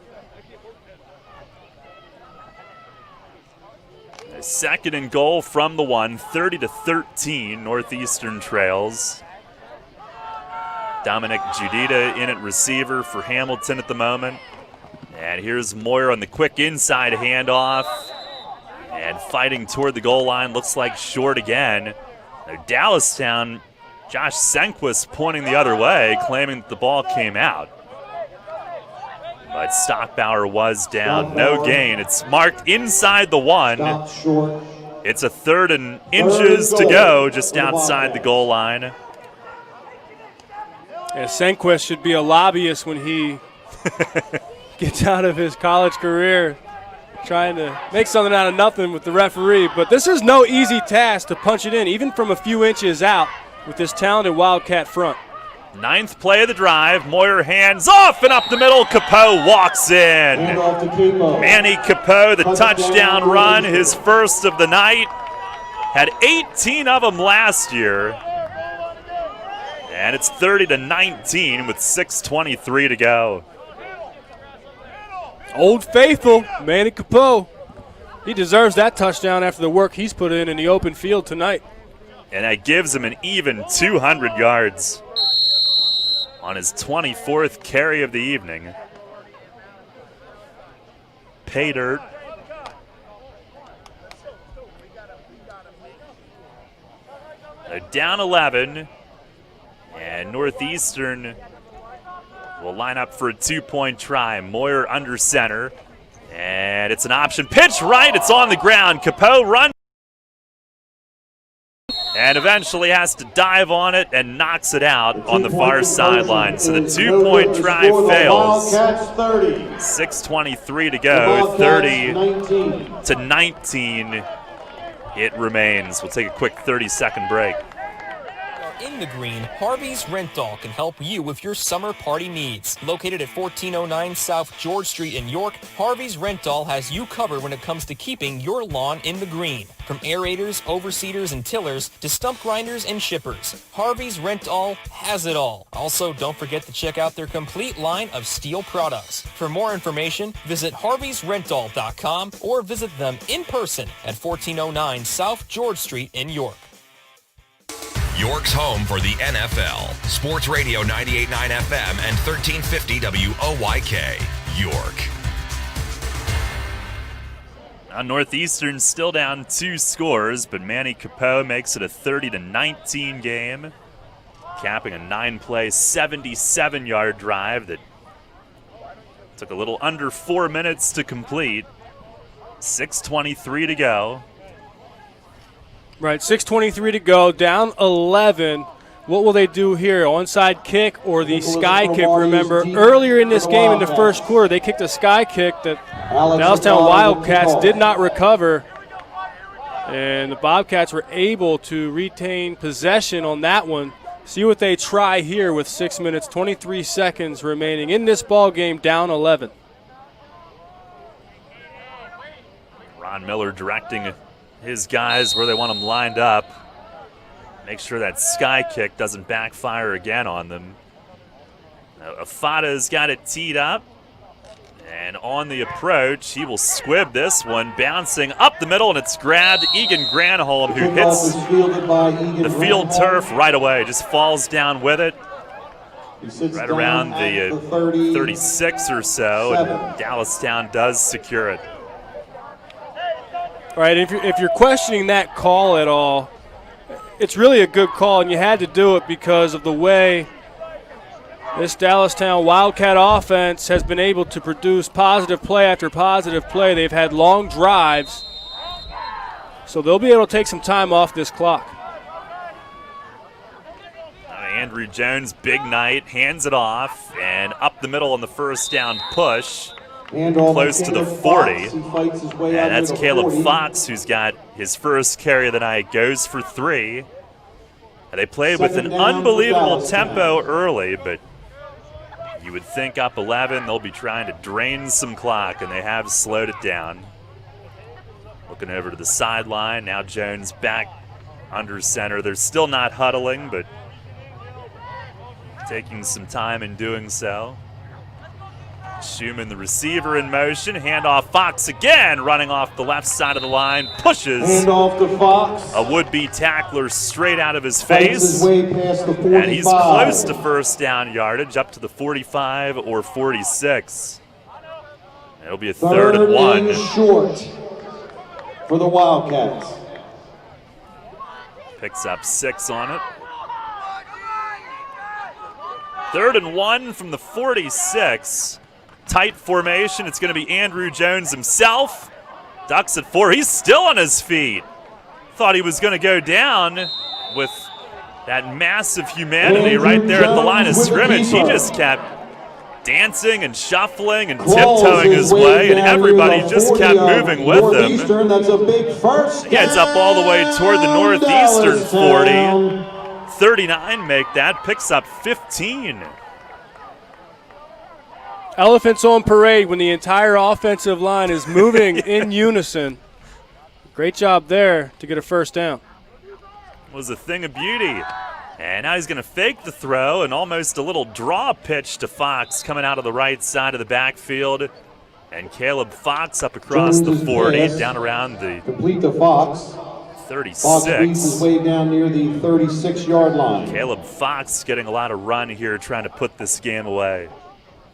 S1: A second and goal from the 1, 30-13, Northeastern trails. Dominic Judita in at receiver for Hamilton at the moment. And here's Moyer on the quick inside handoff. And fighting toward the goal line, looks like short again. Now Dallastown, Josh Senquist pointing the other way, claiming that the ball came out. But Stockbauer was down, no gain. It's marked inside the 1. It's a 3rd and inches to go, just outside the goal line.
S3: Yeah, Senquist should be a lobbyist when he gets out of his college career, trying to make something out of nothing with the referee. But this is no easy task to punch it in, even from a few inches out with this talented Wildcat front.
S1: 9th play of the drive. Moyer hands off and up the middle. Capeau walks in. Manny Capeau, the touchdown run, his first of the night. Had 18 of them last year. And it's 30-19 with 6:23 to go.
S3: Old Faithful, Manny Capeau. He deserves that touchdown after the work he's put in the open field tonight.
S1: And that gives him an even 200 yards on his 24th carry of the evening. Pay dirt. They're down 11, and Northeastern will line up for a 2-point try. Moyer under center, and it's an option pitch right. It's on the ground. Capeau runs and eventually has to dive on it and knocks it out on the far sideline. So the 2-point try fails. 6:23 to go, 30-19 it remains. We'll take a quick 30-second break.
S10: In the green, Harvey's Rental can help you with your summer party needs. Located at 1409 South George Street in York, Harvey's Rental has you covered when it comes to keeping your lawn in the green. From aerators, overseeders, and tillers to stump grinders and shippers, Harvey's Rental has it all. Also, don't forget to check out their complete line of steel products. For more information, visit harveysrental.com or visit them in person at 1409 South George Street in York.
S4: York's home for the NFL. Sports Radio 98.9 FM and 1350 WOYK, York.
S1: Now Northeastern still down 2 scores, but Manny Capeau makes it a 30-19 game, capping a 9-play, 77-yard drive that Took a little under 4 minutes to complete. 6:23 to go.
S3: Right, 6:23 to go, down 11. What will they do here? Onside kick or the sky kick? Remember, earlier in this game in the first quarter, they kicked a sky kick that Dallastown Wildcats did not recover. And the Bobcats were able to retain possession on that one. See what they try here with 6 minutes, 23 seconds remaining in this ball game, down 11.
S1: Ron Miller directing his guys where they want them lined up. Make sure that sky kick doesn't backfire again on them. Afada's got it teed up. And on the approach, he will squib this one, bouncing up the middle, and it's grabbed. Egan Granholm, who hits the field turf right away, just falls down with it. Right around the 36 or so, and Dallastown does secure it.
S3: All right, if you're questioning that call at all, it's really a good call, and you had to do it because of the way this Dallastown Wildcat offense has been able to produce positive play after positive play. They've had long drives, so they'll be able to take some time off this clock.
S1: Andrew Jones, big night, hands it off, and up the middle on the first down push. Close to the 40. And that's Caleb Fox, who's got his first carry of the night, goes for 3. And they played with an unbelievable tempo early, but you would think up 11, they'll be trying to drain some clock, and they have slowed it down. Looking over to the sideline, now Jones back under center. They're still not huddling, but taking some time in doing so. Schumann, the receiver, in motion. Handoff, Fox again, running off the left side of the line. Pushes
S12: Handoff to Fox.
S1: A would-be tackler straight out of his face.
S12: His way past the 45.
S1: And he's close to first down yardage, up to the 45 or 46. It'll be a third and 1.
S12: And short for the Wildcats.
S1: Picks up 6 on it. Third and 1 from the 46. Tight formation. It's going to be Andrew Jones himself. Ducks at 4. He's still on his feet. Thought he was going to go down with that massive humanity right there at the line of scrimmage. He just kept dancing and shuffling and tiptoeing his way, and everybody just kept moving with him.
S12: That's a big first.
S1: He gets up all the way toward the Northeastern 40. 39 make that. Picks up 15.
S3: Elephants on parade when the entire offensive line is moving in unison. Great job there to get a first down.
S1: Was a thing of beauty. And now he's going to fake the throw, and almost a little draw pitch to Fox coming out of the right side of the backfield. And Caleb Fox up across the 40, down around the
S12: complete to Fox.
S1: 36.
S12: Fox beats his way down near the 36-yard line.
S1: Caleb Fox getting a lot of run here, trying to put this game away.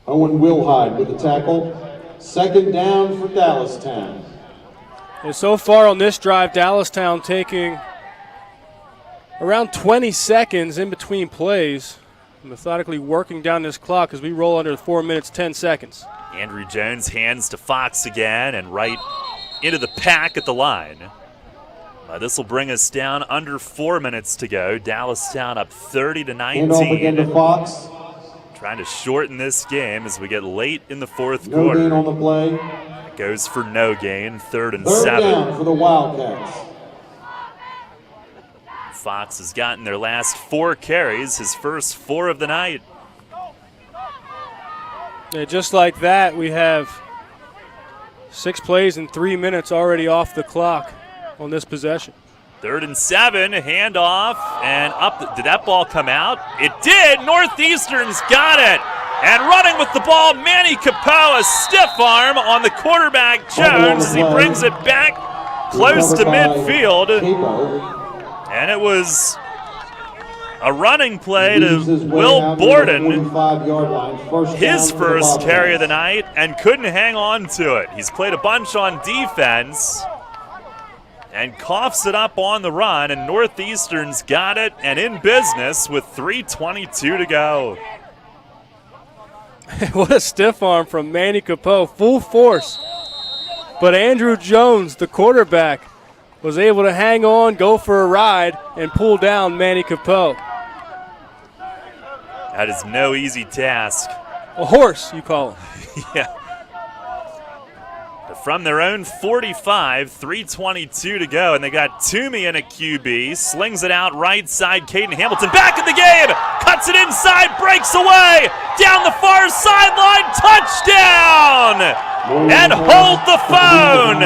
S12: Owen Wilhide with the tackle. Second down for Dallastown.
S3: And so far on this drive, Dallastown taking around 20 seconds in between plays, methodically working down this clock as we roll under 4 minutes, 10 seconds.
S1: Andrew Jones hands to Fox again and right into the pack at the line. This will bring us down under 4 minutes to go. Dallastown up 30-19.
S12: Handoff again to Fox.
S1: Trying to shorten this game as we get late in the fourth
S12: No
S1: quarter.
S12: gain on the play.
S1: It goes for no gain, third and
S12: Third
S1: 7.
S12: down for the Wildcats.
S1: Fox has gotten their last 4 carries, his first 4 of the night.
S3: Yeah, just like that, we have 6 plays in 3 minutes already off the clock on this possession.
S1: Third and 7, handoff, and up. Did that ball come out? It did. Northeastern's got it. And running with the ball, Manny Capoe, a stiff arm on the quarterback, Jones, as he brings it back close to midfield. And it was a running play to Will Borden, his first carry of the night, and couldn't hang on to it. He's played a bunch on defense and coughs it up on the run, and Northeastern's got it and in business with 3:22 to go.
S3: What a stiff arm from Manny Capeau, full force. But Andrew Jones, the quarterback, was able to hang on, go for a ride, and pull down Manny Capeau.
S1: That is no easy task.
S3: A horse, you call him.
S1: Yeah. From their own 45, 3:22 to go, and they got Toomey in a QB, slings it out right side. Caden Hamilton back in the game, cuts it inside, breaks away, down the far sideline, touchdown! And hold the phone.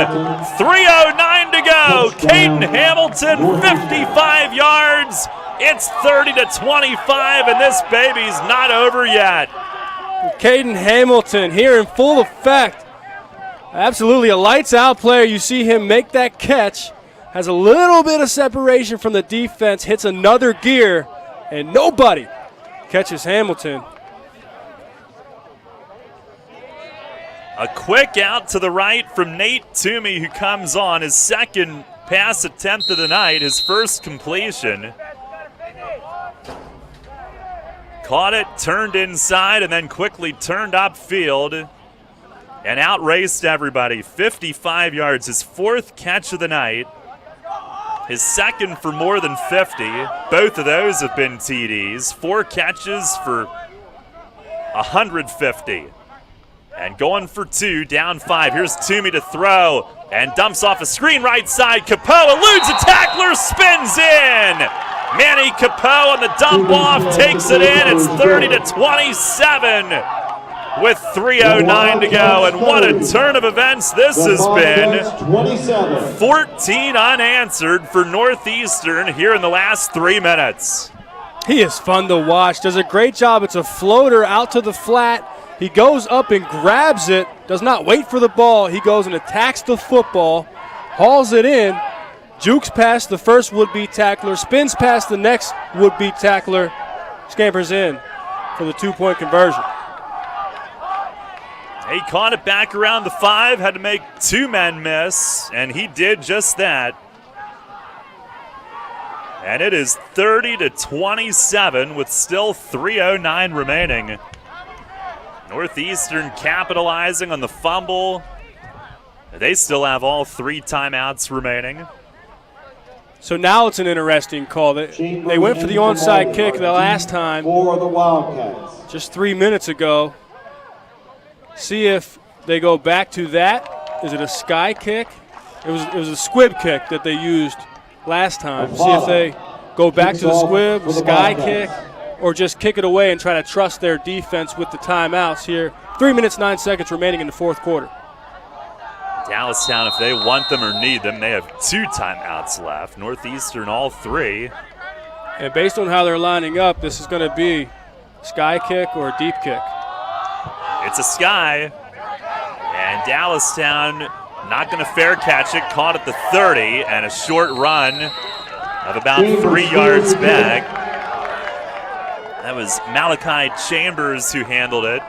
S1: 3:09 to go. Caden Hamilton, 55 yards. It's 30-25, and this baby's not over yet.
S3: Caden Hamilton here in full effect. Absolutely a lights-out player. You see him make that catch. Has a little bit of separation from the defense, hits another gear, and nobody catches Hamilton.
S1: A quick out to the right from Nate Toomey, who comes on. His second pass attempt of the night, his first completion. Caught it, turned inside, and then quickly turned upfield and outraced everybody. 55 yards, his fourth catch of the night. His second for more than 50. Both of those have been TDs. 4 catches for 150. And going for 2, down 5. Here's Toomey to throw and dumps off a screen right side. Capeau eludes a tackler, spins in. Manny Capeau on the dump off, takes it in. It's 30-27 with 3:09 to go. And what a turn of events this has been. 14 unanswered for Northeastern here in the last 3 minutes.
S3: He is fun to watch. Does a great job. It's a floater out to the flat. He goes up and grabs it, does not wait for the ball. He goes and attacks the football, hauls it in, jukes past the first would-be tackler, spins past the next would-be tackler, scampers in for the 2-point conversion.
S1: He caught it back around the 5, had to make 2 men miss, and he did just that. And it is 30-27 with still 3:09 remaining. Northeastern capitalizing on the fumble. They still have all 3 timeouts remaining.
S3: So now it's an interesting call. They went for the onside kick the last time,
S12: for the Wildcats.
S3: just 3 minutes ago. See if they go back to that. Is it a sky kick? It was a squib kick that they used last time. See if they go back to the squib, sky kick, or just kick it away and try to trust their defense with the timeouts here. 3 minutes, 9 seconds remaining in the fourth quarter.
S1: Dallastown, if they want them or need them, they have 2 timeouts left. Northeastern, all 3.
S3: And based on how they're lining up, this is going to be sky kick or a deep kick.
S1: It's a sky. And Dallastown not going to fair catch it. Caught at the 30 and a short run of about 3 yards back. That was Malachi Chambers who handled it.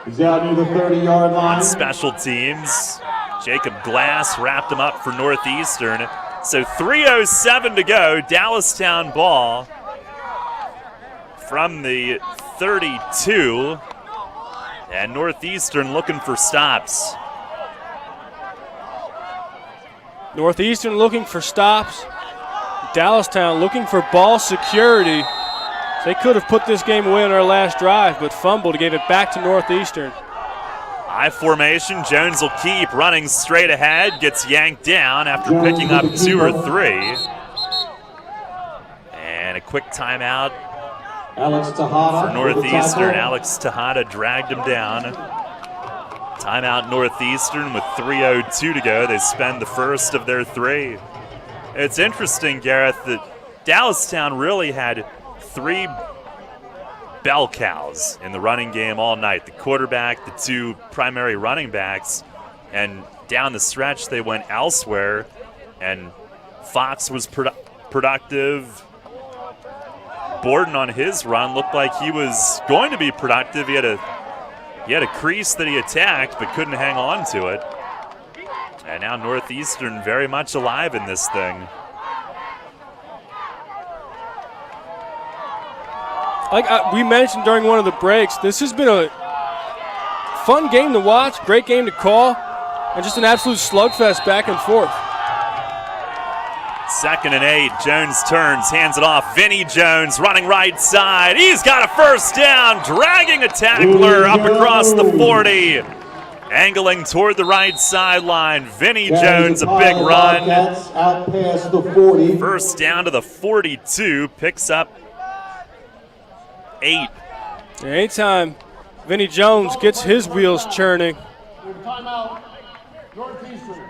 S12: He's out near the 30-yard line.
S1: On special teams. Jacob Glass wrapped him up for Northeastern. So 3:07 to go. Dallastown ball from the 32. And Northeastern looking for stops.
S3: Northeastern looking for stops. Dallastown looking for ball security. They could have put this game away on our last drive, but fumbled, gave it back to Northeastern.
S1: High formation, Jones will keep running straight ahead, gets yanked down after picking up 2 or 3. And a quick timeout for Northeastern. Alex Tejada dragged him down. Timeout Northeastern with 3:02 to go. They spend the first of their 3. It's interesting, Gareth, that Dallastown really had 3 bell cows in the running game all night. The quarterback, the 2 primary running backs, and down the stretch they went elsewhere, and Fox was productive. Borden on his run looked like he was going to be productive. He had a crease that he attacked but couldn't hang on to it. And now Northeastern very much alive in this thing. Like
S3: we mentioned during one of the breaks, this has been fun game to watch, great game to call, and just an absolute slugfest back and forth.
S1: 2nd and 8. Jones turns, hands it off. Vinny Jones running right side. He's got a first down, dragging a tackler up across the 40. Angling toward the right sideline. Vinny Jones, a big run.
S12: Out past the 40.
S1: First down to the 42. Picks up 8.
S3: Anytime Vinny Jones gets his wheels churning.
S15: Timeout, Northeastern.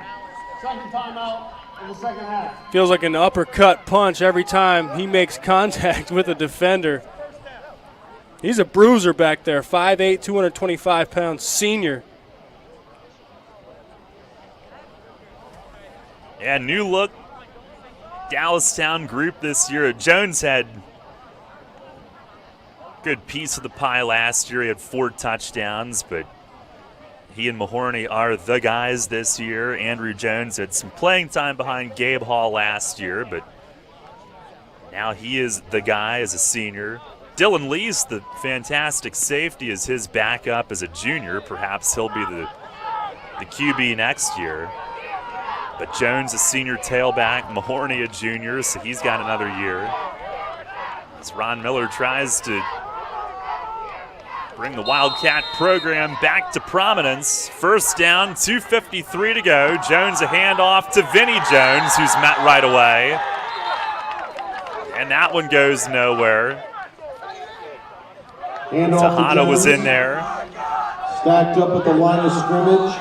S15: Second timeout in the second half.
S3: Feels like an uppercut punch every time he makes contact with a defender. He's a bruiser back there, 5'8", 225-pound senior.
S1: Yeah, new look Dallastown group this year. Jones had good piece of the pie last year. He had 4 touchdowns, but he and Mahorny are the guys this year. Andrew Jones had some playing time behind Gabe Hall last year, but now he is the guy as a senior. Dylan Lease, the fantastic safety, is his backup as a junior. Perhaps he'll be the QB next year. But Jones, a senior tailback, Mahorny, a junior, so he's got another year. As Ron Miller tries to bring the Wildcat program back to prominence. First down, 2:53 to go. Jones a handoff to Vinny Jones, who's met right away. And that one goes nowhere. Tejada was in there.
S12: Stacked up at the line of scrimmage.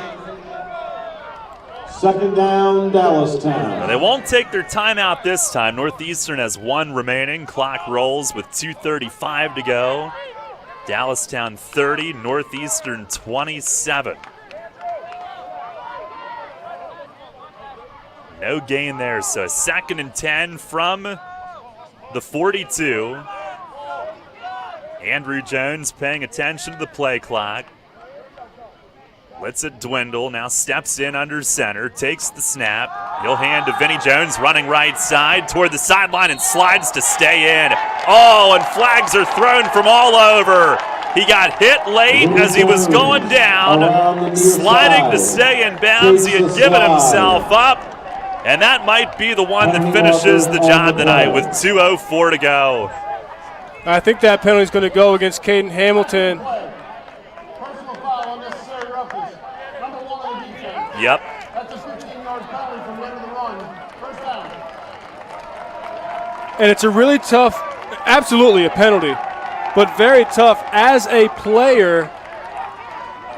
S12: Second down, Dallastown.
S1: They won't take their timeout this time. Northeastern has 1 remaining. Clock rolls with 2:35 to go. Dallastown 30, Northeastern 27. No gain there, so 2nd and 10 from the 42. Andrew Jones paying attention to the play clock. Lets it dwindle, now steps in under center, takes the snap. He'll hand to Vinny Jones, running right side toward the sideline and slides to stay in. Oh, and flags are thrown from all over. He got hit late as he was going down, sliding to stay in bounds. He had given himself up, and that might be the one that finishes the job tonight with 2:04 to go.
S3: I think that penalty is going to go against Caden Hamilton.
S1: Yep.
S15: That's a 15-yard penalty from the end of the run. First down.
S3: And it's a really tough, absolutely a penalty, but very tough as a player.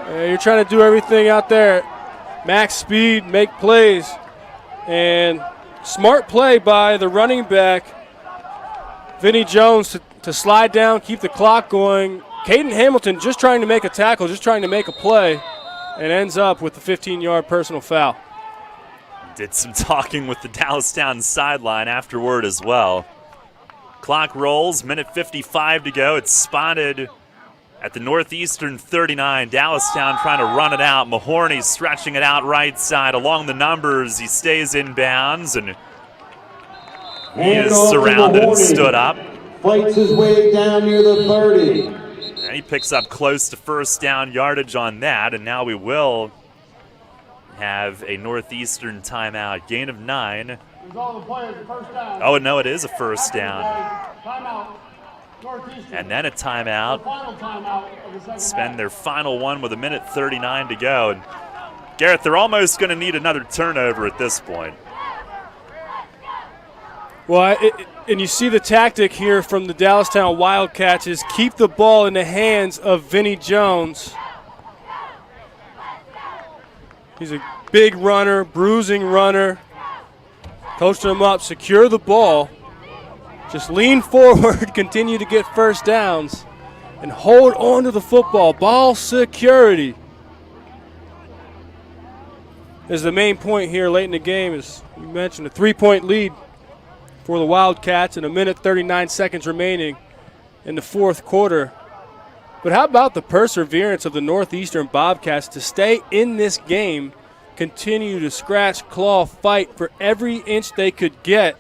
S3: You're trying to do everything out there, max speed, make plays, and smart play by the running back, Vinny Jones, to slide down, keep the clock going. Caden Hamilton just trying to make a tackle, just trying to make a play, and ends up with the 15-yard personal foul.
S1: Did some talking with the Dallastown sideline afterward as well. Clock rolls, minute 55 to go. It's spotted at the Northeastern 39. Dallastown trying to run it out. Mahorny stretching it out right side along the numbers. He stays in bounds, and he is surrounded and stood up.
S12: Fights his way down near the 30.
S1: And he picks up close to first down yardage on that, and now we will have a Northeastern timeout. Gain of 9. Oh, no, it is a first down. And then a timeout. Spend their final one with a minute 39 to go. And Garrett, they're almost going to need another turnover at this point.
S3: Well, and you see the tactic here from the Dallastown Wildcats is keep the ball in the hands of Vinny Jones. He's a big runner, bruising runner. Coaching him up, secure the ball. Just lean forward, continue to get first downs, and hold on to the football. Ball security is the main point here late in the game. As you mentioned, a 3-point lead for the Wildcats and a minute 39 seconds remaining in the fourth quarter. But how about the perseverance of the Northeastern Bobcats to stay in this game, continue to scratch, claw, fight for every inch they could get,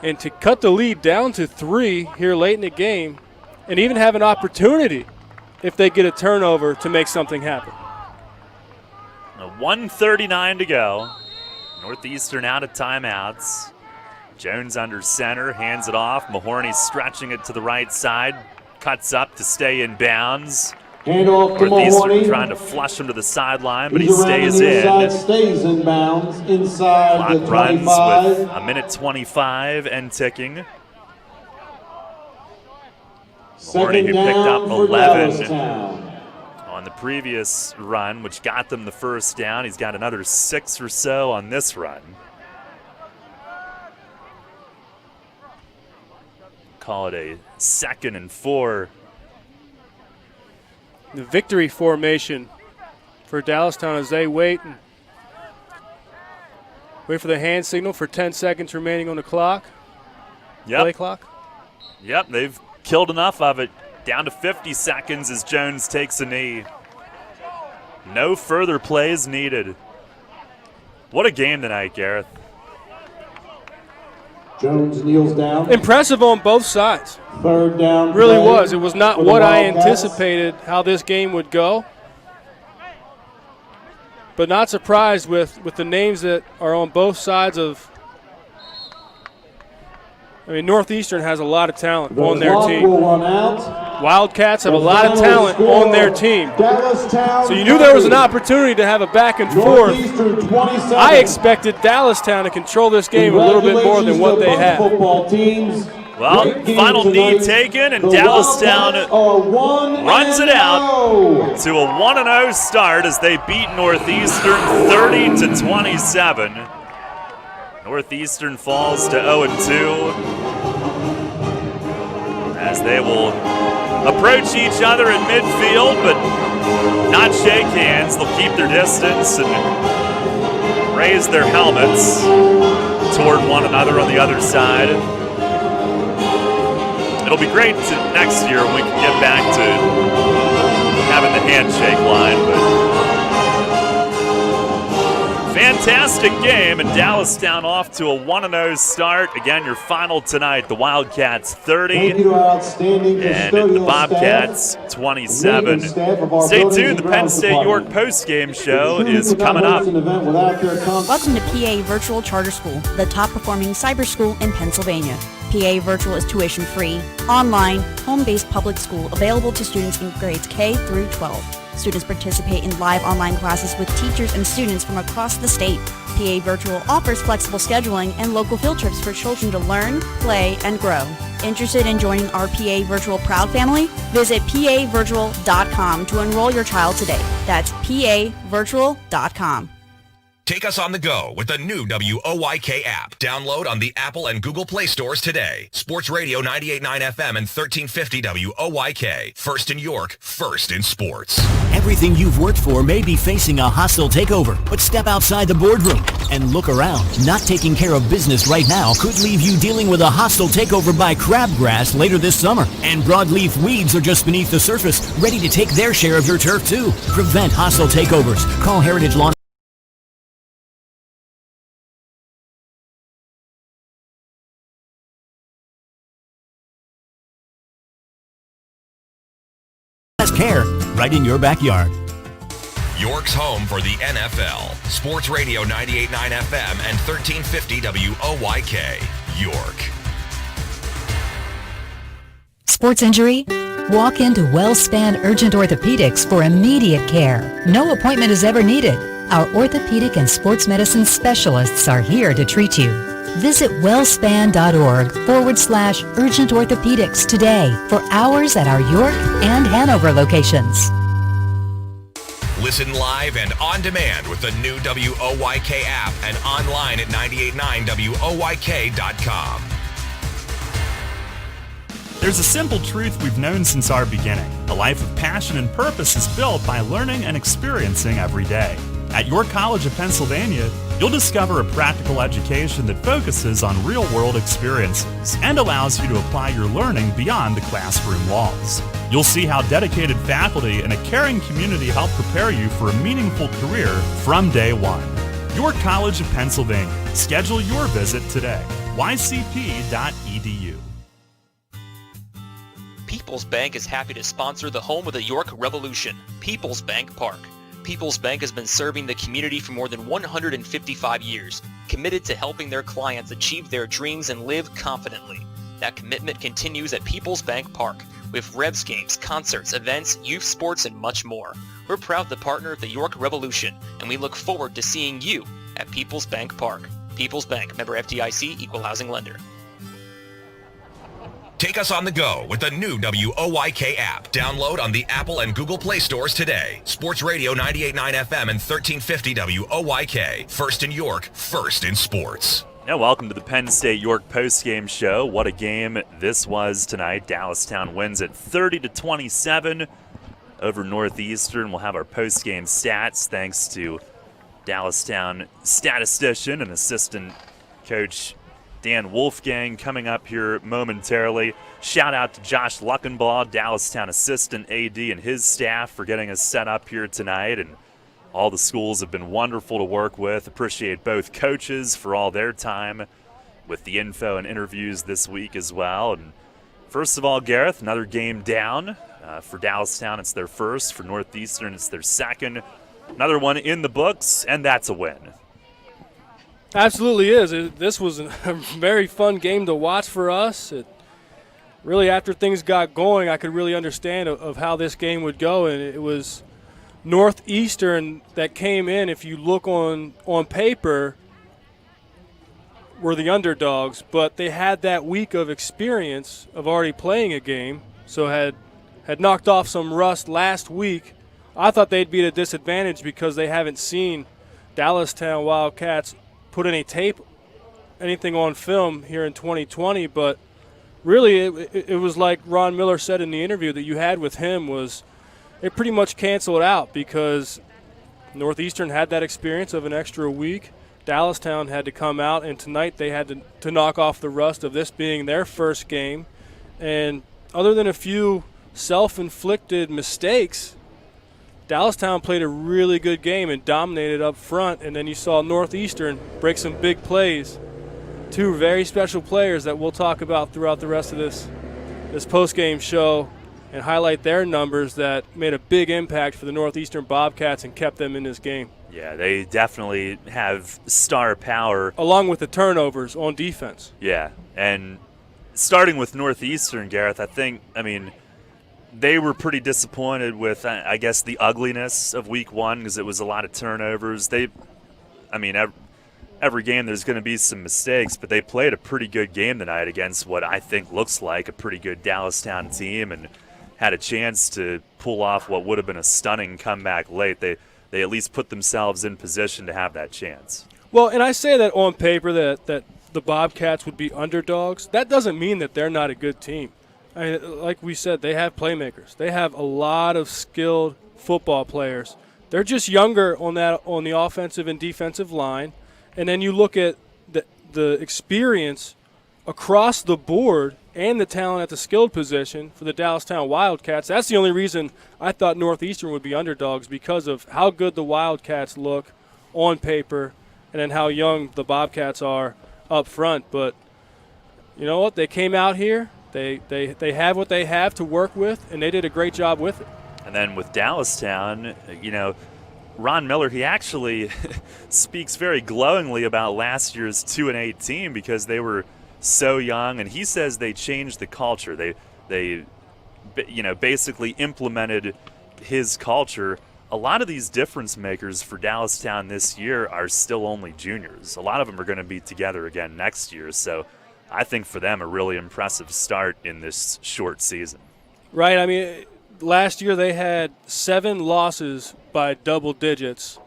S3: and to cut the lead down to 3 here late in the game, and even have an opportunity if they get a turnover to make something happen.
S1: 1:39 to go. Northeastern out of timeouts. Jones under center, hands it off. Mahorny stretching it to the right side. Cuts up to stay in bounds.
S12: Handoff to
S1: Northeastern
S12: Mahorny.
S1: trying to flush him to the sideline, but he
S12: He's around
S1: stays
S12: the near
S1: in.
S12: side, stays in bounds inside
S1: Clock
S12: the
S1: runs
S12: 25.
S1: with a minute 25 and ticking. Mahorny, who picked up 11 on the previous run, which got them the first down. He's got another 6 or so on this run. Call it a 2nd and 4.
S3: The victory formation for Dallastown as they wait for the hand signal for 10 seconds remaining on the clock. Play clock.
S1: Yep, they've killed enough of it. Down to 50 seconds as Jones takes a knee. No further plays needed. What a game tonight, Gareth.
S12: Jones kneels down.
S3: Impressive on both sides.
S12: Third down.
S3: Really
S12: play
S3: was. It was not
S12: for the
S3: what I
S12: Wildcats.
S3: anticipated how this game would go. But not surprised with the names that are on both sides of. I mean, Northeastern has a lot of talent on their team.
S12: Will run out.
S3: Wildcats have a lot of talent on their team.
S12: Dallastown
S3: So you knew there was an opportunity to have a back and forth.
S12: Northeastern 27.
S3: I expected Dallastown to control this game a little bit more than what they have.
S12: Football teams.
S1: Well,
S12: Great game
S1: final knee
S12: tonight.
S1: taken, and
S12: The
S1: Dallastown
S12: Wildcats are 1-0.
S1: runs it out to a 1-0 start as they beat Northeastern 30-27. Northeastern falls to 0-2 as they will approach each other in midfield, but not shake hands. They'll keep their distance and raise their helmets toward one another on the other side. It'll be great next year when we can get back to having the handshake line, but fantastic game, and Dallastown off to a 1-0 start. Again, your final tonight, the Wildcats 30
S12: Thank you to our outstanding
S1: and
S12: custodial
S1: the Bobcats 27.
S12: Maintenance staff of our
S1: Stay
S12: buildings
S1: tuned,
S12: and
S1: the Penn
S12: grounds
S1: State
S12: department.
S1: York postgame show
S12: The
S1: is
S12: students would
S1: coming
S12: not
S1: up.
S12: host an event without their
S8: Welcome to PA Virtual Charter School, the top-performing cyber school in Pennsylvania. PA Virtual is tuition-free, online, home-based public school available to students in grades K through 12. Students participate in live online classes with teachers and students from across the state. PA Virtual offers flexible scheduling and local field trips for children to learn, play, and grow. Interested in joining our PA Virtual Proud family? Visit pavirtual.com to enroll your child today. That's pavirtual.com.
S4: Take us on the go with the new WOYK app. Download on the Apple and Google Play stores today. Sports Radio 98.9 FM and 1350 WOYK. First in York, first in sports.
S7: Everything you've worked for may be facing a hostile takeover, but step outside the boardroom and look around. Not taking care of business right now could leave you dealing with a hostile takeover by crabgrass later this summer. And broadleaf weeds are just beneath the surface, ready to take their share of your turf too. Prevent hostile takeovers. Call Heritage Lawn. Care right in your backyard.
S4: York's home for the NFL. Sports Radio 98.9 FM and 1350 WOYK. York.
S6: Sports injury? Walk into WellSpan Urgent Orthopedics for immediate care. No appointment is ever needed. Our orthopedic and sports medicine specialists are here to treat you. Visit wellspan.org/urgent orthopedics today for hours at our York and Hanover locations.
S4: Listen live and on demand with the new WOYK app and online at 989WOYK.com.
S5: There's a simple truth we've known since our beginning. A life of passion and purpose is built by learning and experiencing every day. At York College of Pennsylvania, you'll discover a practical education that focuses on real-world experiences and allows you to apply your learning beyond the classroom walls. You'll see how dedicated faculty and a caring community help prepare you for a meaningful career from day one. York College of Pennsylvania. Schedule your visit today. ycp.edu.
S10: People's Bank is happy to sponsor the home of the York Revolution, People's Bank Park. People's Bank has been serving the community for more than 155 years, committed to helping their clients achieve their dreams and live confidently. That commitment continues at People's Bank Park, with Revs games, concerts, events, youth sports, and much more. We're proud to partner with the York Revolution, and we look forward to seeing you at People's Bank Park. People's Bank, member FDIC, equal housing lender.
S4: Take us on the go with the new WOYK app. Download on the Apple and Google Play stores today. Sports Radio 98.9 FM and 1350 WOYK. First in York, first in sports.
S1: Yeah, welcome to the Penn State York postgame show. What a game this was tonight. Dallastown wins at 30-27 over Northeastern. We'll have our postgame stats thanks to Dallastown statistician and assistant coach Dan Wolfgang coming up here momentarily. Shout out to Josh Luckenbaugh, Dallastown assistant AD, and his staff for getting us set up here tonight. And all the schools have been wonderful to work with. Appreciate both coaches for all their time with the info and interviews this week as well. And first of all, Gareth, another game down. For Dallastown, it's their first. For Northeastern, it's their second. Another one in the books, and that's a win.
S3: Absolutely is. This was a very fun game to watch for us. Really, after things got going, I could really understand of how this game would go, and it was Northeastern that came in, if you look on paper, were the underdogs, but they had that week of experience of already playing a game, so had knocked off some rust last week. I thought they'd be at a disadvantage because they haven't seen Dallastown Wildcats put anything on film here in 2020, but really it was like Ron Miller said in the interview that you had with him was it pretty much canceled out because Northeastern had that experience of an extra week. Dallastown had to come out, and tonight they had to knock off the rust of this being their first game. And other than a few self-inflicted mistakes, Dallastown played a really good game and dominated up front, and then you saw Northeastern break some big plays. Two very special players that we'll talk about throughout the rest of this post-game show and highlight their numbers that made a big impact for the Northeastern Bobcats and kept them in this game.
S1: Yeah, they definitely have star power.
S3: Along with the turnovers on defense.
S1: Yeah, and starting with Northeastern, Gareth, they were pretty disappointed with, I guess, the ugliness of week one because it was a lot of turnovers. Every game there's going to be some mistakes, but they played a pretty good game tonight against what I think looks like a pretty good Dallastown team and had a chance to pull off what would have been a stunning comeback late. They at least put themselves in position to have that chance.
S3: Well, and I say that on paper that the Bobcats would be underdogs. That doesn't mean that they're not a good team. Like we said, they have playmakers. They have a lot of skilled football players. They're just younger on the offensive and defensive line. And then you look at the experience across the board and the talent at the skilled position for the Dallastown Wildcats. That's the only reason I thought Northeastern would be underdogs, because of how good the Wildcats look on paper and then how young the Bobcats are up front. But you know what? They came out here. They have what they have to work with, and they did a great job with it.
S1: And then with Dallastown, Ron Miller, he actually speaks very glowingly about last year's 2-8 team because they were so young, and he says they changed the culture. They basically implemented his culture. A lot of these difference makers for Dallastown this year are still only juniors. A lot of them are going to be together again next year, so I think for them a really impressive start in this short season.
S3: Right. Last year they had 7 losses by double digits,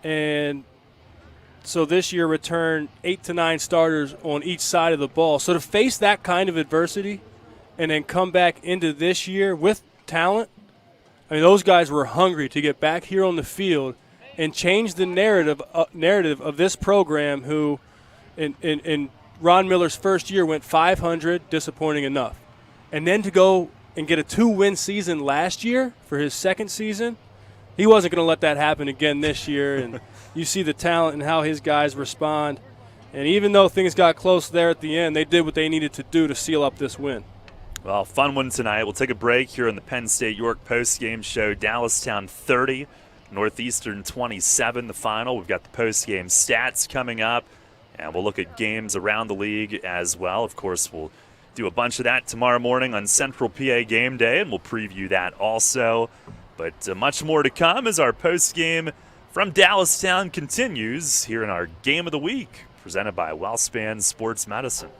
S3: and so this year returned 8 to 9 starters on each side of the ball. So to face that kind of adversity and then come back into this year with talent, those guys were hungry to get back here on the field and change the narrative of this program, who in Ron Miller's first year went 500, disappointing enough. And then to go and get a 2-win season last year for his second season, he wasn't going to let that happen again this year. And you see the talent and how his guys respond. And even though things got close there at the end, they did what they needed to do to seal up this win.
S1: Well, fun one tonight. We'll take a break here on the Penn State York post-game show. Dallastown 30, Northeastern 27, the final. We've got the post-game stats coming up, and we'll look at games around the league as well. Of course, we'll do a bunch of that tomorrow morning on Central PA Game Day, and we'll preview that also. But much more to come as our post-game from Dallastown continues here in our Game of the Week, presented by WellSpan Sports Medicine.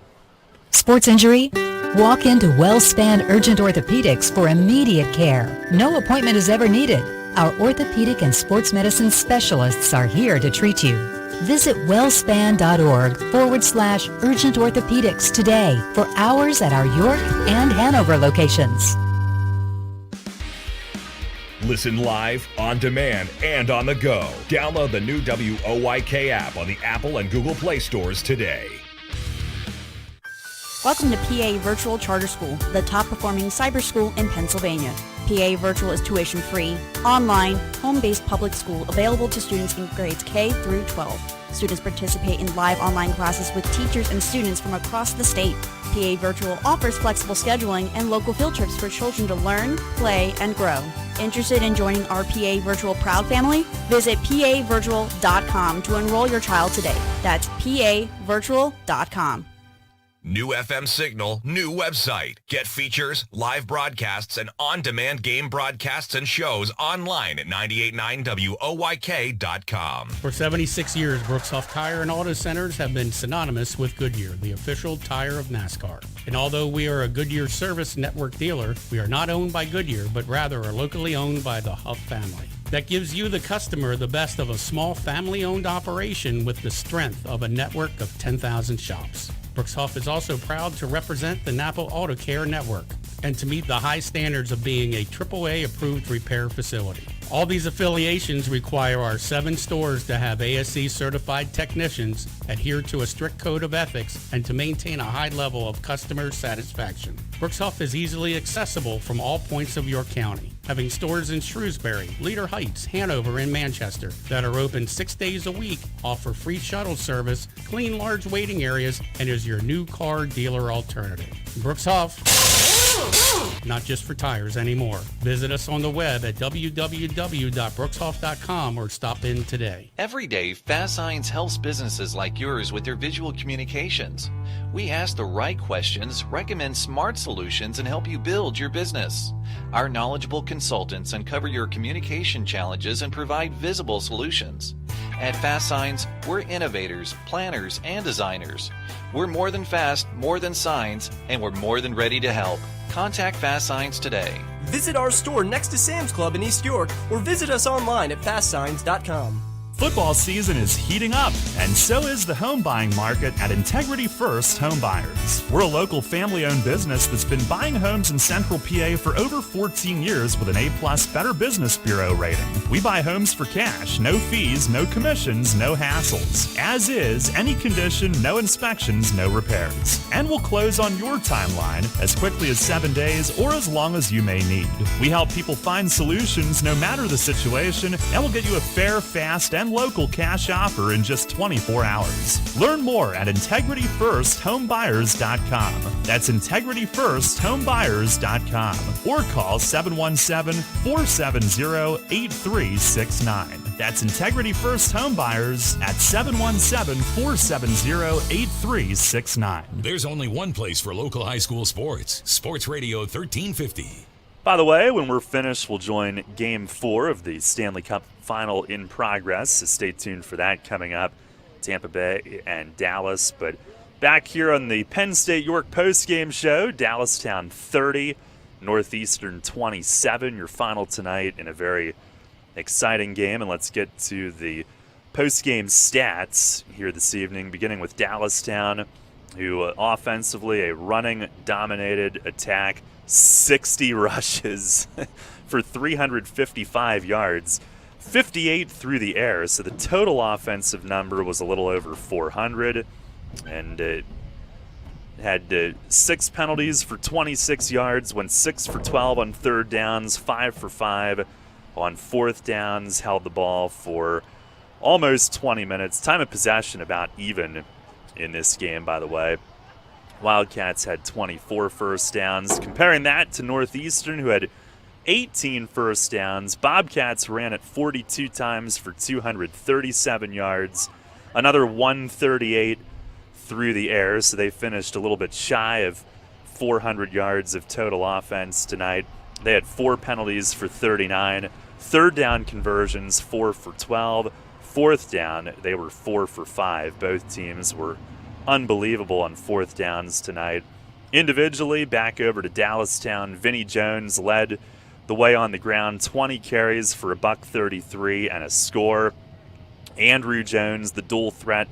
S6: Sports injury? Walk into WellSpan Urgent Orthopedics for immediate care. No appointment is ever needed. Our orthopedic and sports medicine specialists are here to treat you. Visit wellspan.org/urgent orthopedics today for hours at our York and Hanover locations.
S4: Listen live, on demand, and on the go. Download the new WOYK app on the Apple and Google Play stores today.
S8: Welcome to PA Virtual Charter School, the top performing cyber school in Pennsylvania. PA Virtual is tuition free, online, home-based public school available to students in grades K through 12. Students participate in live online classes with teachers and students from across the state. PA Virtual offers flexible scheduling and local field trips for children to learn, play, and grow. Interested in joining our PA Virtual Proud family? Visit pavirtual.com to enroll your child today. That's pavirtual.com.
S4: New FM signal, new website. Get features, live broadcasts, and on-demand game broadcasts and shows online at 989WOYK.com.
S11: For 76 years, Brookshoff Tire and Auto Centers have been synonymous with Goodyear, the official tire of NASCAR. And although we are a Goodyear service network dealer, we are not owned by Goodyear, but rather are locally owned by the Huff family. That gives you, the customer, the best of a small family-owned operation with the strength of a network of 10,000 shops. Brookshoff is also proud to represent the Napa Auto Care Network and to meet the high standards of being a AAA approved repair facility. All these affiliations require our 7 stores to have ASE certified technicians, adhere to a strict code of ethics, and to maintain a high level of customer satisfaction. Brookshoff is easily accessible from all points of York County, having stores in Shrewsbury, Leader Heights, Hanover, and Manchester that are open 6 days a week, offer free shuttle service, clean large waiting areas, and is your new car dealer alternative. Brookshoff, not just for tires anymore. Visit us on the web at www.brookshoff.com or stop in today.
S18: Every day, Fast Signs helps businesses like yours with their visual communications. We ask the right questions, recommend smart solutions, and help you build your business. Our knowledgeable consultants uncover your communication challenges and provide visible solutions. At Fast Signs, we're innovators, planners, and designers. We're more than fast, more than signs, and we're more than ready to help. Contact Fast Signs today.
S19: Visit our store next to Sam's Club in East York or visit us online at fastsigns.com.
S5: Football season is heating up, and so is the home buying market at Integrity First Home Buyers. We're a local family-owned business that's been buying homes in Central PA for over 14 years with an A+ Better Business Bureau rating. We buy homes for cash, no fees, no commissions, no hassles. As is, any condition, no inspections, no repairs. And we'll close on your timeline as quickly as 7 days or as long as you may need. We help people find solutions no matter the situation, and we'll get you a fair, fast, and local cash offer in just 24 hours. Learn more at IntegrityFirstHomeBuyers.com. That's IntegrityFirstHomeBuyers.com. Or call 717-470-8369. That's Integrity First Home Buyers at 717-470-8369.
S13: There's only one place for local high school sports. Sports Radio 1350.
S1: By the way, when we're finished, we'll join Game 4 of the Stanley Cup Final in progress, so stay tuned for that coming up, Tampa Bay and Dallas. But back here on the Penn State York post-game show, Dallastown 30, Northeastern 27, your final tonight in a very exciting game. And let's get to the post-game stats here this evening, beginning with Dallastown, who offensively, a running-dominated attack, 60 rushes for 355 yards, 58 through the air. So the total offensive number was a little over 400, and it had 6 penalties for 26 yards, went 6 for 12 on third downs, 5 for 5 on fourth downs, held the ball for almost 20 minutes. Time of possession about even in this game, by the way. Wildcats had 24 first downs. Comparing that to Northeastern, who had 18 first downs. Bobcats ran it 42 times for 237 yards. Another 138 through the air, so they finished a little bit shy of 400 yards of total offense tonight. They had 4 penalties for 39. Third down conversions, 4 for 12. Fourth down, they were 4 for 5. Both teams were unbelievable on fourth downs tonight. Individually, back over to Dallastown, Vinnie Jones led the way on the ground, 20 carries for $133 and a score. Andrew Jones, the dual threat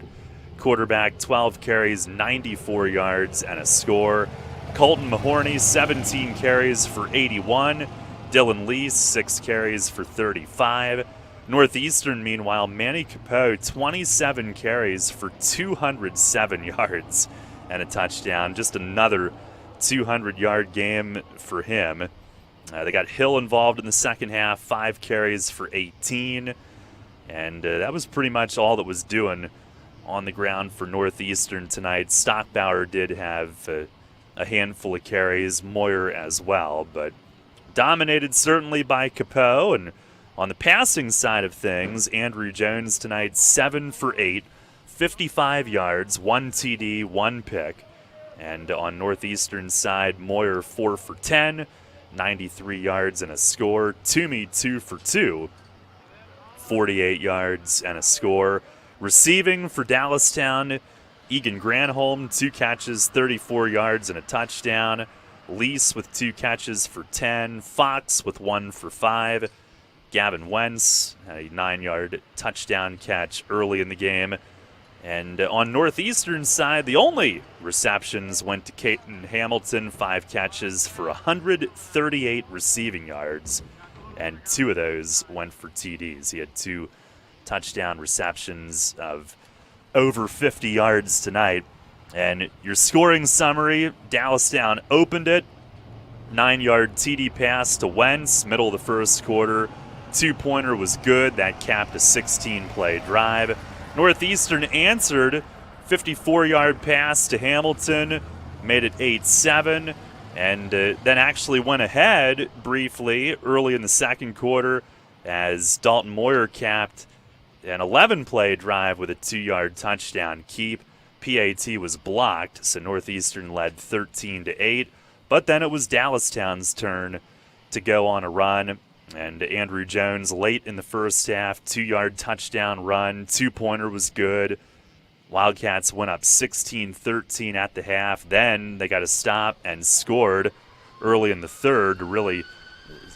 S1: quarterback, 12 carries, 94 yards and a score. Colton Mahorny, 17 carries for 81. Dylan Lease, 6 carries for 35. Northeastern, meanwhile, Manny Capeau, 27 carries for 207 yards and a touchdown. Just another 200-yard game for him. They got Hill involved in the second half, 5 carries for 18. And that was pretty much all that was doing on the ground for Northeastern tonight. Stockbauer did have a handful of carries, Moyer as well, but dominated certainly by Capeau. And on the passing side of things, Andrew Jones tonight, 7 for 8, 55 yards, 1 TD, 1 pick. And on Northeastern's side, Moyer 4 for 10, 93 yards and a score. Toomey 2 for 2, 48 yards and a score. Receiving for Dallastown, Egan Granholm, 2 catches, 34 yards and a touchdown. Lease with 2 catches for 10. Fox with 1 for 5. Gavin Wentz had a 9-yard touchdown catch early in the game. And on Northeastern's side, the only receptions went to Caden Hamilton, 5 catches for 138 receiving yards. And 2 of those went for TDs. He had 2 touchdown receptions of over 50 yards tonight. And your scoring summary, Dallastown opened it. 9-yard TD pass to Wentz, middle of the first quarter. 2-pointer was good. That capped a 16-play drive. Northeastern answered, 54-yard pass to Hamilton, made it 8-7, and then actually went ahead briefly early in the second quarter as Dalton Moyer capped an 11-play drive with a 2-yard touchdown keep. PAT was blocked, so Northeastern led 13-8, but then it was Dallastown's turn to go on a run. And Andrew Jones late in the first half, 2-yard touchdown run, 2-pointer was good. Wildcats went up 16-13 at the half. Then they got a stop and scored early in the third to really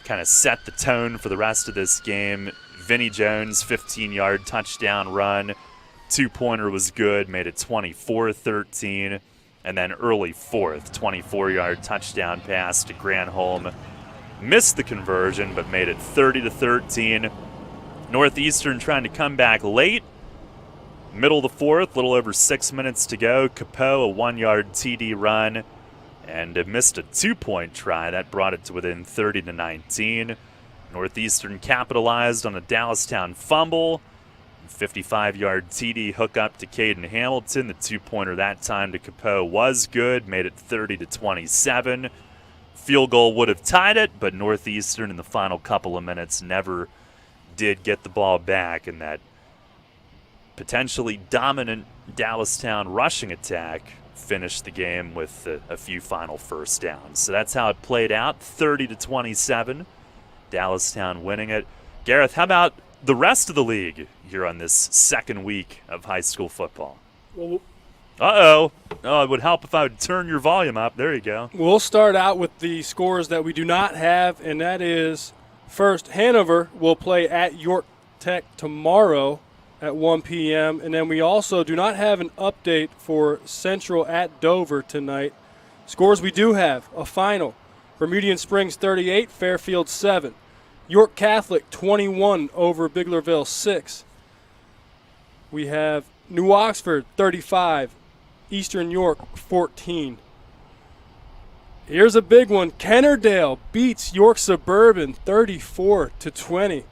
S1: kind of set the tone for the rest of this game. Vinnie Jones, 15-yard touchdown run, 2-pointer was good, made it 24-13. And then early fourth, 24-yard touchdown pass to Granholm. Missed the conversion, but made it 30-13. Northeastern trying to come back late. Middle of the fourth, little over 6 minutes to go. Capeau, a 1-yard TD run, and missed a 2-point try. That brought it to within 30-19. Northeastern capitalized on a Dallastown fumble. 55-yard TD hookup to Caden Hamilton. The 2-pointer that time to Capeau was good, made it 30-27. Field goal would have tied it, but Northeastern in the final couple of minutes never did get the ball back, and that potentially dominant Dallastown rushing attack finished the game with a few final first downs. So that's how it played out, 30-27. Dallastown winning it. Gareth, how about the rest of the league here on this second week of high school football?
S3: Well,
S1: Oh, it would help if I would turn your volume up. There you go.
S3: We'll start out with the scores that we do not have, and that is, first, Hanover will play at York Tech tomorrow at 1 p.m., and then we also do not have an update for Central at Dover tonight. Scores we do have, a final. Bermudian Springs 38, Fairfield 7. York Catholic 21 over Biglerville 6. We have New Oxford 35, Eastern York 14. Here's a big one. Kennerdale beats York Suburban 34-20.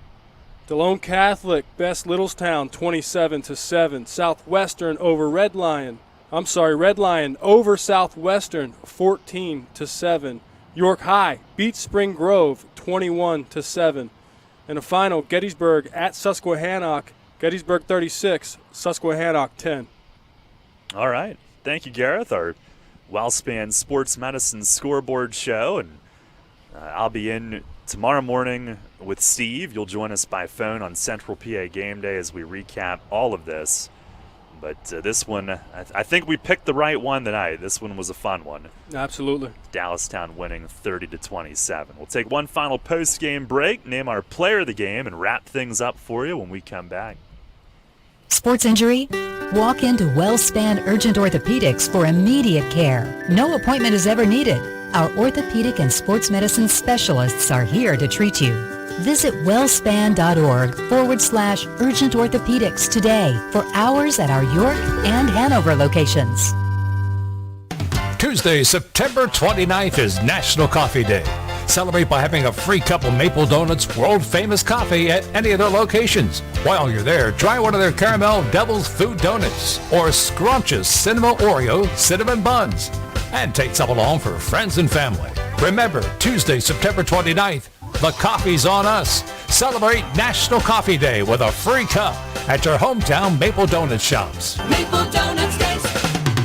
S3: DeLone Catholic bests Littlestown 27-7. Southwestern over Red Lion Red Lion over Southwestern 14-7. York High beats Spring Grove 21-7. And a final, Gettysburg at Susquehannock. Gettysburg 36, Susquehannock 10.
S1: All right. Thank you, Gareth. Our WellSpan Sports Medicine scoreboard show. And I'll be in tomorrow morning with Steve. You'll join us by phone on Central PA Game Day as we recap all of this. But this one, I think we picked the right one tonight. This one was a fun one.
S3: Absolutely.
S1: Dallastown winning 30-27. We'll take one final post-game break, name our player of the game, and wrap things up for you when we come back.
S6: Sports injury? Walk into WellSpan Urgent Orthopedics for immediate care. No appointment is ever needed. Our orthopedic and sports medicine specialists are here to treat you. Visit wellspan.org/urgent orthopedics today for hours at our York and Hanover locations.
S13: Tuesday, September 29th is National Coffee Day. Celebrate by having a free cup of Maple Donuts world-famous coffee at any of their locations. While you're there, try one of their Caramel Devil's Food Donuts or scrumptious Cinema Oreo Cinnamon Buns. And take some along for friends and family. Remember, Tuesday, September 29th, the coffee's on us. Celebrate National Coffee Day with a free cup at your hometown Maple Donut shops.
S14: Maple Donuts taste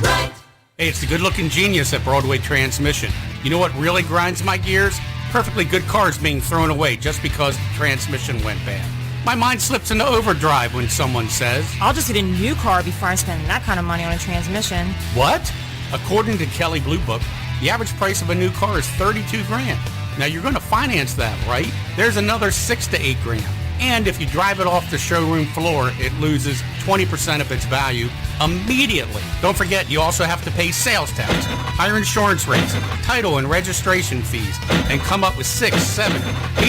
S14: right.
S11: Hey, it's the good-looking genius at Broadway Transmission. You know what really grinds my gears? Perfectly good cars being thrown away just because the transmission went bad. My mind slips into overdrive when someone says,
S2: I'll just get a new car before I spend that kind of money on a transmission.
S11: What? According to Kelley Blue Book, the average price of a new car is $32,000. Now you're going to finance that, right? There's another $6,000 to $8,000. And if you drive it off the showroom floor, it loses 20% of its value immediately. Don't forget, you also have to pay sales tax, higher insurance rates, title and registration fees, and come up with $600, $700,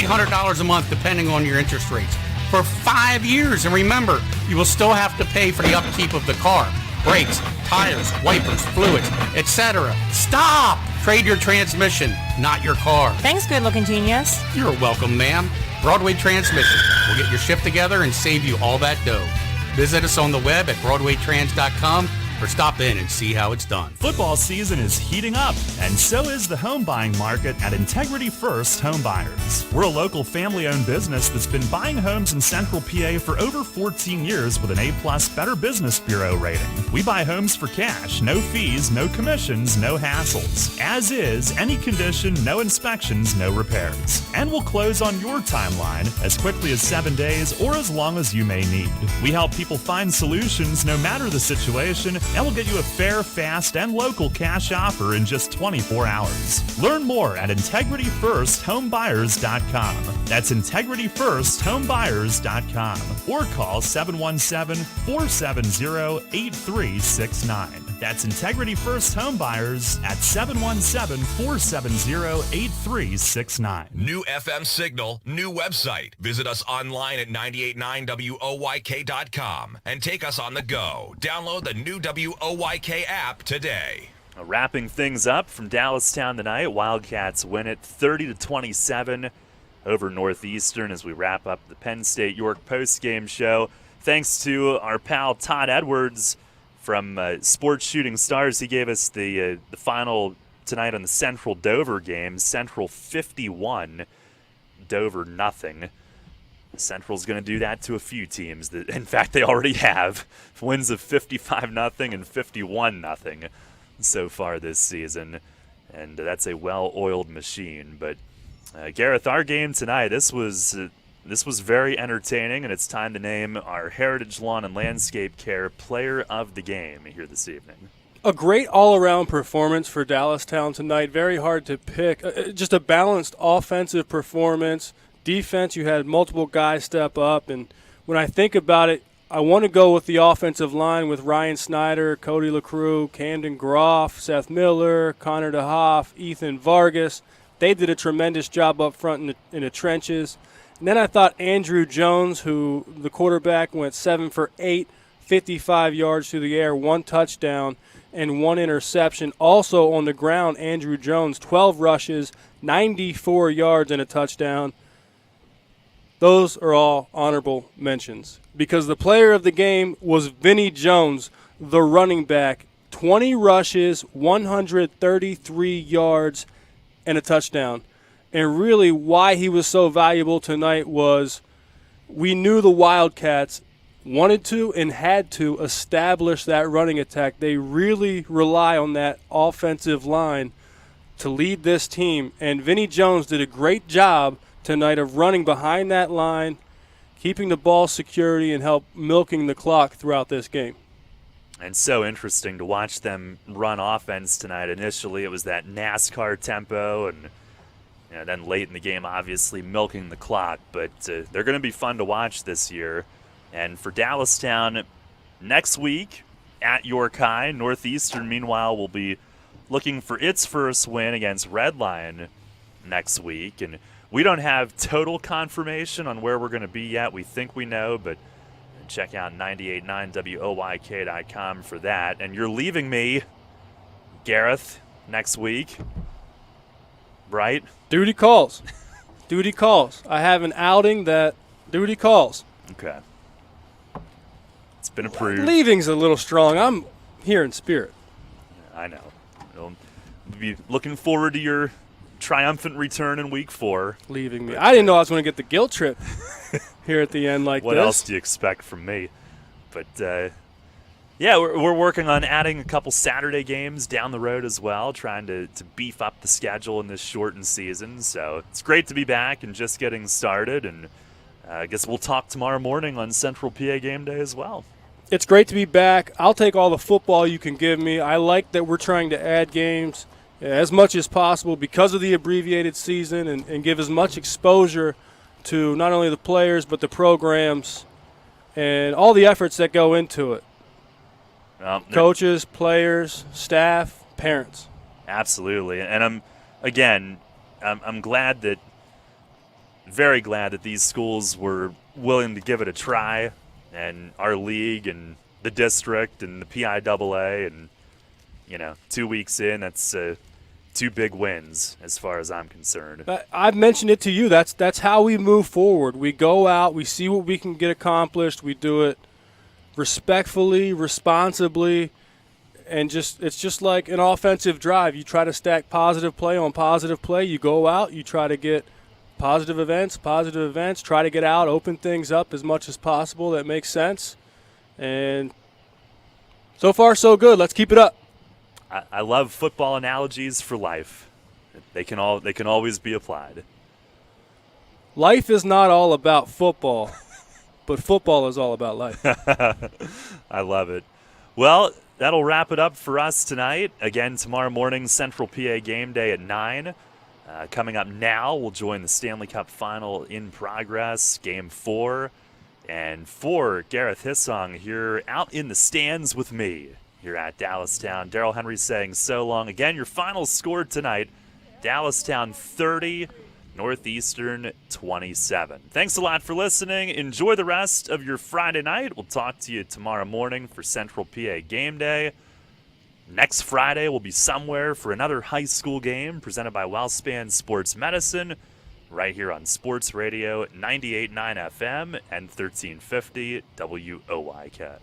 S11: $800 a month depending on your interest rates for 5 years. And remember, you will still have to pay for the upkeep of the car, brakes, tires, wipers, fluids, etc. Stop! Trade your transmission, not your car.
S2: Thanks, good-looking genius.
S11: You're welcome, ma'am. Broadway Transmission. We'll get your shift together and save you all that dough. Visit us on the web at BroadwayTrans.com or stop in and see how it's done.
S5: Football season is heating up, and so is the home buying market at Integrity First Home Buyers. We're a local family-owned business that's been buying homes in Central PA for over 14 years with an A+ Better Business Bureau rating. We buy homes for cash, no fees, no commissions, no hassles. As is, any condition, no inspections, no repairs. And we'll close on your timeline as quickly as 7 days or as long as you may need. We help people find solutions no matter the situation, and we'll get you a fair, fast, and local cash offer in just 24 hours. Learn more at IntegrityFirstHomeBuyers.com. That's IntegrityFirstHomeBuyers.com. Or call 717-470-8369. That's Integrity First Home Buyers at 717-470-8369.
S4: New FM signal, new website. Visit us online at 989WOYK.com and take us on the go. Download the new WOYK app today.
S1: Wrapping things up from Dallastown tonight, Wildcats win it 30-27 over Northeastern as we wrap up the Penn State York postgame show. Thanks to our pal Todd Edwards from Sports Shooting Stars. He gave us the final tonight on the Central Dover game. Central 51, Dover nothing. Central's going to do that to a few teams. In fact, they already have wins of 55-0 and 51-0 so far this season, and that's a well-oiled machine. But Gareth, our game tonight, this was very entertaining, and it's time to name our Heritage Lawn and Landscape Care Player of the Game here this evening.
S3: A great all-around performance for Dallastown tonight. Very hard to pick. Just a balanced offensive performance. Defense, you had multiple guys step up, and when I think about it, I want to go with the offensive line with Ryan Snyder, Cody LaCrue, Camden Groff, Seth Miller, Connor DeHoff, Ethan Vargas. They did a tremendous job up front in the trenches. And then I thought Andrew Jones, who the quarterback went 7 for 8, 55 yards through the air, 1 touchdown and 1 interception. Also on the ground, Andrew Jones, 12 rushes, 94 yards and a touchdown. Those are all honorable mentions because the player of the game was Vinny Jones, the running back, 20 rushes, 133 yards, and a touchdown. And really why he was so valuable tonight was we knew the Wildcats wanted to and had to establish that running attack. They really rely on that offensive line to lead this team. And Vinnie Jones did a great job tonight of running behind that line, keeping the ball security, and help milking the clock throughout this game.
S1: And so interesting to watch them run offense tonight. Initially, it was that NASCAR tempo, and then late in the game, obviously, milking the clock. But they're going to be fun to watch this year. And for Dallastown, next week at York High, Northeastern, meanwhile, will be looking for its first win against Redline next week. And we don't have total confirmation on where we're going to be yet. We think we know, but check out 989WOYK.com for that. And you're leaving me, Gareth, next week, right?
S3: Duty calls. Duty calls. I have an outing that duty calls.
S1: Okay. It's been approved.
S3: Leaving's a little strong. I'm here in spirit.
S1: I know. We'll be looking forward to your triumphant return in week 4.
S3: Leaving me. I didn't know I was going to get the guilt trip here at the end like
S1: what
S3: this.
S1: What else do you expect from me? But, yeah, we're working on adding a couple Saturday games down the road as well, trying to beef up the schedule in this shortened season. So it's great to be back and just getting started. And I guess we'll talk tomorrow morning on Central PA Game Day as well.
S3: It's great to be back. I'll take all the football you can give me. I like that we're trying to add games as much as possible because of the abbreviated season and give as much exposure to not only the players but the programs and all the efforts that go into it. Coaches, players, staff, parents.
S1: Absolutely. And I'm glad that very glad that these schools were willing to give it a try, and our league and the district and the PIAA, and 2 weeks in, that's 2 big wins as far as I'm concerned.
S3: I've mentioned it to you. That's how we move forward. We go out, we see what we can get accomplished, we do it respectfully, responsibly, and it's just like an offensive drive. You try to stack positive play on positive play. You go out, you try to get positive events, try to get out, open things up as much as possible. That makes sense. And so far, so good. Let's keep it up.
S1: I love football analogies for life. They can always be applied.
S3: Life is not all about football, but football is all about life.
S1: I love it. Well, that'll wrap it up for us tonight. Again, tomorrow morning, Central PA Game Day at 9. Coming up now, we'll join the Stanley Cup Final in progress, Game 4. And for Gareth Hissong here out in the stands with me here at Dallastown, Darrell Henry saying so long. Again, your final score tonight, Dallastown 30, Northeastern 27. Thanks a lot for listening. Enjoy the rest of your Friday night. We'll talk to you tomorrow morning for Central PA Game Day. Next Friday, we'll be somewhere for another high school game presented by WellSpan Sports Medicine right here on Sports Radio 98.9 FM and 1350 WOYK.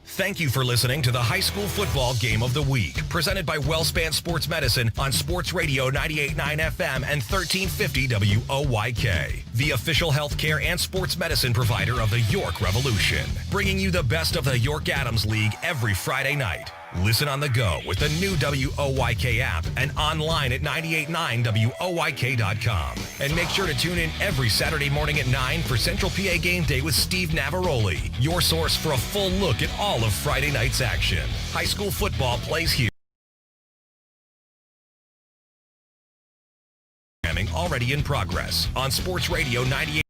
S4: Thank you for listening to the High School Football Game of the Week, presented by WellSpan Sports Medicine on Sports Radio 98.9 FM and 1350 WOYK, the official healthcare and sports medicine provider of the York Revolution, bringing you the best of the York Adams League every Friday night. Listen on the go with the new WOYK app and online at 989WOYK.com. And make sure to tune in every Saturday morning at 9 for Central PA Game Day with Steve Navaroli, your source for a full look at all of Friday night's action. High school football plays here. Already in progress on Sports Radio 98.